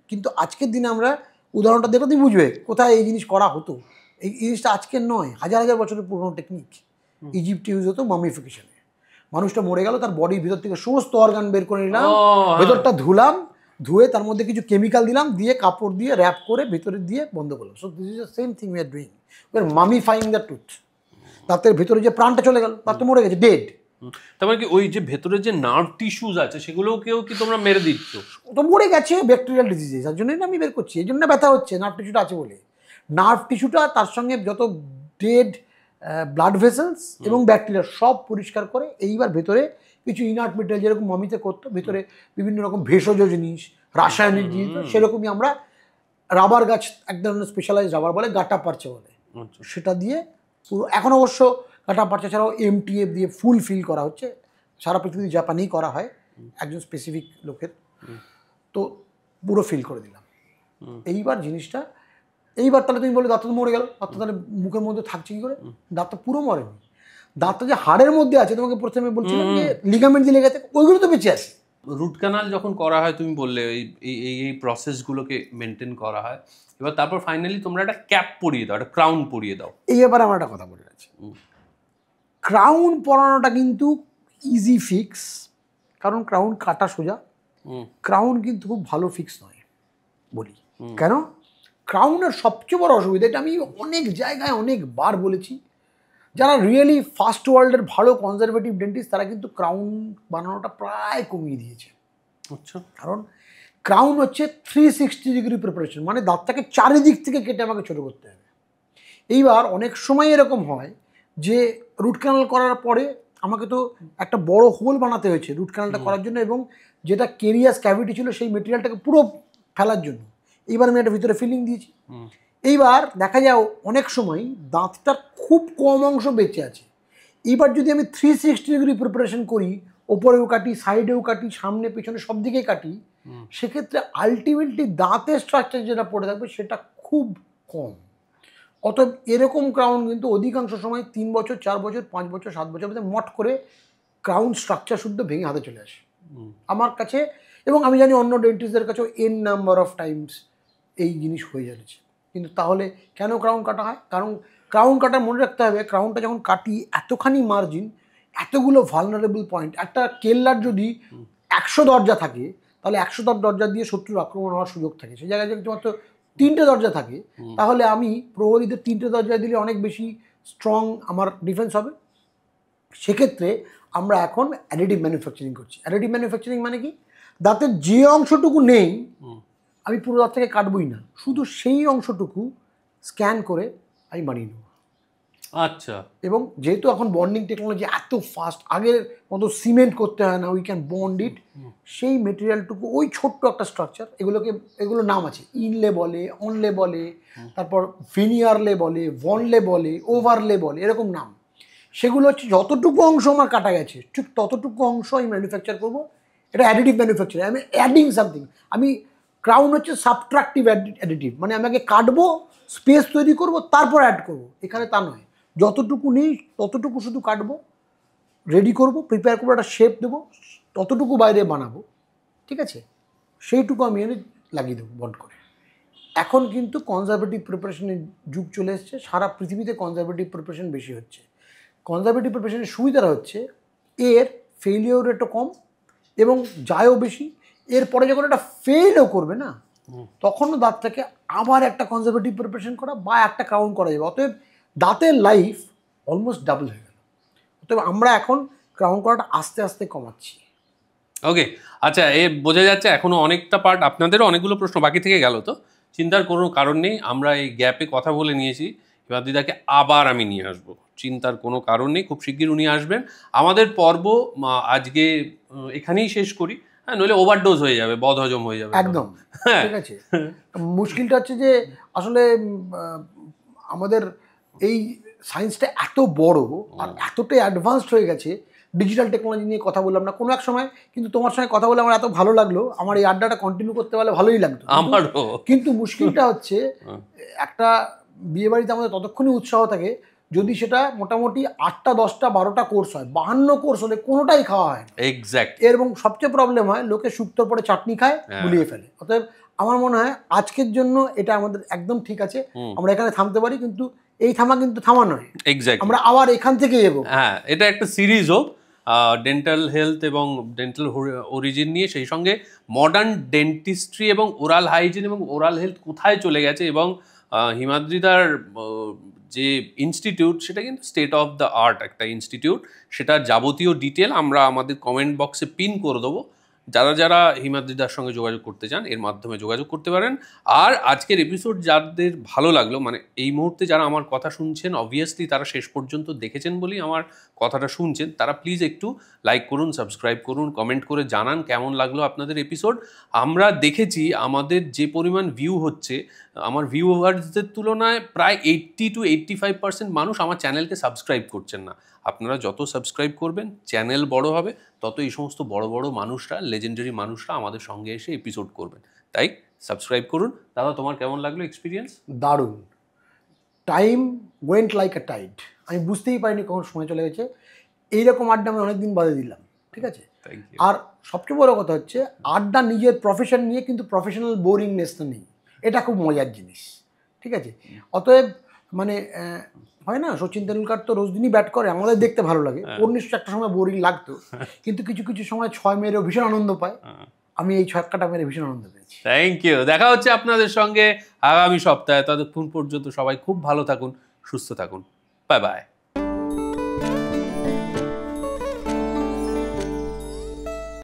কিন্তু আজকের দিনে আমরা উদাহরণটা দেখো, তুমি বুঝবে কোথায় এই জিনিস করা হতো। এই জিনিসটা আজকের নয়, হাজার হাজার বছরের পুরনো টেকনিক। ইজিপ্টে ইউজ হতো মামিফিকেশনে। মানুষটা মরে গেল, তার বডির ভিতর থেকে সমস্ত অর্গান বের করে নিলাম, ভেতরটা ধুলাম, ধুয়ে তার মধ্যে কিছু কেমিক্যাল দিলাম, দিয়ে কাপড় দিয়ে র্যাপ করে ভেতরে দিয়ে বন্ধ করলাম। So this is the same thing we are doing, we are mummifying the tooth. তার ভেতরে যে প্রাণটা চলে গেল, তার তো মরে গেছে, ডেড। তার মানে কি ওই যে ভেতরে যে নার্ভ টিস্যুজ আছে সেগুলোকেও কি তোমরা মেরে দিচ্ছ? তো মরে গেছে ব্যাকটেরিয়াল ডিজিজে, তার জন্যই আমি বের করছি। এই জন্য ব্যথা হচ্ছে, নার্ভ টিস্যুটা আছে বলে। নার্ভ টিস্যুটা তার সঙ্গে যত ডেড ব্লাড ভেসেলস এবং ব্যাকটেরিয়া সব পরিষ্কার করে। এইবার ভেতরে কিছু ইনার্ট মেটেরিয়াল যেরকম মমিতে করতো, ভেতরে বিভিন্ন রকম ভেষজ জিনিস, রাসায়নিক জিনিস, সেরকমই আমরা রাবার গাছ, এক ধরনের স্পেশালাইজ রাবার বলে, গাটা পারচে বলে, সেটা দিয়ে পুরো। এখন অবশ্য গাটা পারচা ছাড়াও এমটিএফ দিয়ে ফুল ফিল করা হচ্ছে, সারা পৃথিবী জাপানেই করা হয় একজন স্পেসিফিক লোকের। তো পুরো ফিল করে দিলাম। এইবার জিনিসটা, এইবার তাহলে তুমি বলে দাঁতটা তো মরে গেল, দাঁতটা তাহলে মুখের মধ্যে থাকছে কি করে? দাঁতটা পুরো মরেনি, দাঁতটা যে হাড়ের মধ্যে আছে, তোমাকে প্রথমে বলছিলাম যে লিগামেন্ট দিয়ে লেগে আছে, ওইগুলো তো বেঁচে আছে। রুট ক্যানাল যখন করা হয়, তুমি বললে এই প্রসেসগুলোকে মেনটেন করা হয়। এবার তারপর ফাইনালি তোমরা একটা ক্যাপ পরিয়ে দাও, একটা ক্রাউন পরিয়ে দাও। এই ব্যাপারে আমার একটা কথা বলে আছে, ক্রাউন পরানোটা কিন্তু ইজি ফিক্স, কারণ ক্রাউন কাটা সোজা। ক্রাউন কিন্তু খুব ভালো ফিক্স নয় বলি কেন? ক্রাউনের সবচেয়ে বড় অসুবিধা, এটা আমি অনেক জায়গায় অনেকবার বলেছি, যারা রিয়েলি ফার্স্ট ওয়ার্ল্ডের ভালো কনজারভেটিভ ডেন্টিস্ট তারা কিন্তু ক্রাউন বানানোটা প্রায় কমিয়ে দিয়েছে। আচ্ছা। কারণ ক্রাউন হচ্ছে 360 ডিগ্রি প্রিপারেশন, মানে দাঁতটাকে চারিদিক থেকে কেটে আমাকে ছোটো করতে হবে। এইবার অনেক সময় এরকম হয় যে রুট ক্যানাল করার পরে আমাকে তো একটা বড় হোল বানাতে হয়েছে রুট ক্যানালটা করার জন্য, এবং যেটা কেরিয়াস ক্যাভিটি ছিল সেই মেটেরিয়ালটাকে পুরো ফেলার জন্য। এইবার আমি একটা ভিতরে ফিলিং দিয়েছি। এইবার দেখা যায় অনেক সময় দাঁতটার খুব কম অংশ বেঁচে আছে। এইবার যদি আমি 360 ডিগ্রি প্রিপারেশন করি, ওপরেও কাটি, সাইডেও কাটি, সামনে পেছনে সব দিকেই কাটি, সেক্ষেত্রে আলটিমেটলি দাঁতের স্ট্রাকচার যেটা পড়ে থাকবে সেটা খুব কম। অতএব এরকম ক্রাউন কিন্তু অধিকাংশ সময় 3 বছর, 4 বছর, 5 বছর, 7 বছর মধ্যে মট করে ক্রাউন স্ট্রাকচার শুদ্ধ ভেঙে হাতে চলে আসে আমার কাছে। এবং আমি জানি অন্য ডেন্টিস্টদের কাছেও এন নাম্বার অফ টাইমস এই জিনিস হয়ে যাচ্ছে। কিন্তু তাহলে কেন ক্রাউন কাটা হয়? কারণ ক্রাউন কাটা মনে রাখতে হবে, ক্রাউনটা যখন কাটি এতখানি মার্জিন, এতগুলো ভালনারেবল পয়েন্ট। একটা কেল্লার যদি 100 দরজা থাকে, তাহলে 100 দরজা দিয়ে শত্রুর আক্রমণ হওয়ার সুযোগ থাকে। সেই জায়গায় যদি মাত্র 3টে দরজা থাকে, তাহলে আমি প্রহরীদের 3টে দরজা দিলে অনেক বেশি স্ট্রং আমার ডিফেন্স হবে। সেক্ষেত্রে আমরা এখন অ্যাডিটিভ ম্যানুফ্যাকচারিং করছি। অ্যাডিটিভ ম্যানুফ্যাকচারিং মানে কি? দাঁতের যে অংশটুকু নেই আমি পুরো দাঁত থেকে কাটবই না, শুধু সেই অংশটুকু স্ক্যান করে আমি বানিয়ে নেব। আচ্ছা। এবং যেহেতু এখন বন্ডিং টেকনোলজি এত ফাস্ট, আগের মতো সিমেন্ট করতে হয় না, উই ক্যান বন্ড ইট। সেই মেটেরিয়ালটুকু, ওই ছোট্ট একটা স্ট্রাকচার, এগুলো নাম আছে, ইনলে বলে, অনলে বলে, তারপর ভিনিয়ারলে বলে, ভনলে বলে, ওভারলে বলে, এরকম নাম। সেগুলো হচ্ছে যতটুকু অংশ আমার কাটা গেছে ঠিক ততটুকু অংশ আমি ম্যানুফ্যাকচার করবো। এটা অ্যাডিটিভ ম্যানুফ্যাকচারিং, আমি অ্যাডিং সামথিং। আমি ক্রাউন হচ্ছে সাবট্রাকটিভ অ্যাডিটিভ, মানে আমি আগে কাটবো, স্পেস তৈরি করব, তারপর অ্যাড করবো। এখানে তা নয়, যতটুকু নেই ততটুকু শুধু কাটবো, রেডি করব, প্রিপেয়ার করবো, একটা শেপ দেবো, ততটুকু বাইরে বানাবো, ঠিক আছে? সেইটুকু আমি এনে লাগিয়ে দেবো বন্ড করে। এখন কিন্তু কনজারভেটিভ প্রিপারেশনের যুগ চলে এসছে, সারা পৃথিবীতে কনজারভেটিভ প্রিপারেশন বেশি হচ্ছে। কনজারভেটিভ প্রিপারেশনের সুবিধাটা হচ্ছে এর ফেলিওর রেটও কম এবং যায়ও বেশি। এরপরে যখন একটা ফেলও করবে না, তখনও দাঁতটাকে আবার একটা কনজারভেটিভ প্রিপারেশন করা বা একটা ক্রাউন করা যাবে। অতএব দাঁতের লাইফ অলমোস্ট ডাবল হয়ে গেল। অতএব আমরা এখন ক্রাউন করাটা আস্তে আস্তে কমাচ্ছি। ওকে, আচ্ছা, এ বোঝা যাচ্ছে এখনো অনেকটা পার্ট, আপনাদেরও অনেকগুলো প্রশ্ন বাকি থেকে গেল। তো চিন্তার কোনো কারণ নেই, আমরা এই গ্যাপে কথা বলে নিয়েছি। হিমাদ্রিদাকে আবার আমি নিয়ে আসবো, চিন্তার কোনো কারণ নেই। খুব শিগগির উনি আসবেন। আমাদের পর্ব আজকে এখানেই শেষ করি, হ্যাঁ, নইলে ওভারডোজ হয়ে যাবে, বদহজম হয়ে যাবে একদম। ঠিক আছে, মুশকিলটা হচ্ছে যে আসলে আমাদের এই সায়েন্সটা এত বড় আর এতটাই অ্যাডভান্সড হয়ে গেছে, ডিজিটাল টেকনোলজি নিয়ে কথা বললাম না কোনো এক সময়, কিন্তু তোমার সঙ্গে কথা বলে আমার এত ভালো লাগলো, আমার এই আড্ডাটা কন্টিনিউ করতে পারলে ভালোই লাগতো। আমারও। কিন্তু মুশকিলটা হচ্ছে একটা বিয়ে বাড়িতে আমাদের ততক্ষণই উৎসাহ থাকে যদি সেটা মোটামুটি 8টা 10টা 12টা কোর্স হয়। 52 কোর্স হলে কোনোটাই খাওয়া হয় না। এক্স্যাক্ট। এবং সবচেয়ে প্রবলেম হয় লোকে শুক্তোর পরে চাটনি খায়, গুলিয়ে ফেলে। অতএব আমার মনে হয় আজকের জন্য এটা আমাদের একদম ঠিক আছে, আমরা এখানে থামতে পারি, কিন্তু এই থামা কিন্তু থামা নয়। এক্স্যাক্ট, আমরা আবার এখান থেকে এগো। হ্যাঁ, এটা একটা সিরিজ হোক ডেন্টাল হেলথ এবং ডেন্টাল অরিজিন নিয়ে, সেই সঙ্গে মডার্ন ডেন্টিস্ট্রি এবং ওরাল হাইজিন এবং ওরাল হেলথ কোথায় চলে গেছে, এবং হিমাদ্রিদার যে ইনস্টিটিউট সেটা কিন্তু স্টেট অফ দ্য আর্ট একটা ইনস্টিটিউট। সেটার যাবতীয় ডিটেল আমরা আমাদের কমেন্ট বক্সে পিন করে দেবো। যারা যারা হিমাদ্রিদার সঙ্গে যোগাযোগ করতে চান এর মাধ্যমে যোগাযোগ করতে পারেন। আর আজকের এপিসোড যাদের ভালো লাগলো, মানে এই মুহূর্তে যারা আমার কথা শুনছেন, অবভিয়াসলি তারা শেষ পর্যন্ত দেখেছেন বলেই আমার কথাটা শুনছেন, তারা প্লিজ একটু লাইক করুন, সাবস্ক্রাইব করুন, কমেন্ট করে জানান কেমন লাগলো আপনাদের এপিসোড। আমরা দেখেছি আমাদের যে পরিমাণ ভিউ হচ্ছে, আমার ভিউয়ার্সদের তুলনায় প্রায় 80 to 85% মানুষ আমার চ্যানেলকে সাবস্ক্রাইব করছেন না। আপনারা যত সাবস্ক্রাইব করবেন চ্যানেল বড় হবে, তত এই সমস্ত বড় বড় মানুষরা, লেজেন্ডারি মানুষরা আমাদের সঙ্গে এসে এপিসোড করবেন। তাই সাবস্ক্রাইব করুন। দাদা, তোমার কেমন লাগলো এক্সপিরিয়েন্স? দারুণ। Time went like a tide, আমি বুঝতেই পারিনি কখন সময় চলে গেছে। এইরকম আড্ডা আমি অনেকদিন বাদে দিলাম, ঠিক আছে। আর সবচেয়ে বড় কথা হচ্ছে আড্ডা নিজের প্রফেশন নিয়ে, কিন্তু প্রফেশনাল বোরিংনেসটা নেই, এটা খুব মজার জিনিস, ঠিক আছে। অতএব মানে হয় না, সচিন তেন্ডুলকার তো রোজ দিনই ব্যাট করে, আমাদের দেখতে ভালো লাগে। ওর নিশ্চয় একটা সময় বোরিং লাগতো, কিন্তু কিছু কিছু সময় 6 মেরেও ভীষণ আনন্দ পায়। আমি এই ছক্কাটা মেরে ভীষণ আনন্দ পেয়েছি। Thank you. দেখা হচ্ছে আপনাদের সঙ্গে আগামী সপ্তাহে। ততক্ষণ পর্যন্ত সবাই খুব ভালো থাকুন, সুস্থ থাকুন। Bye bye.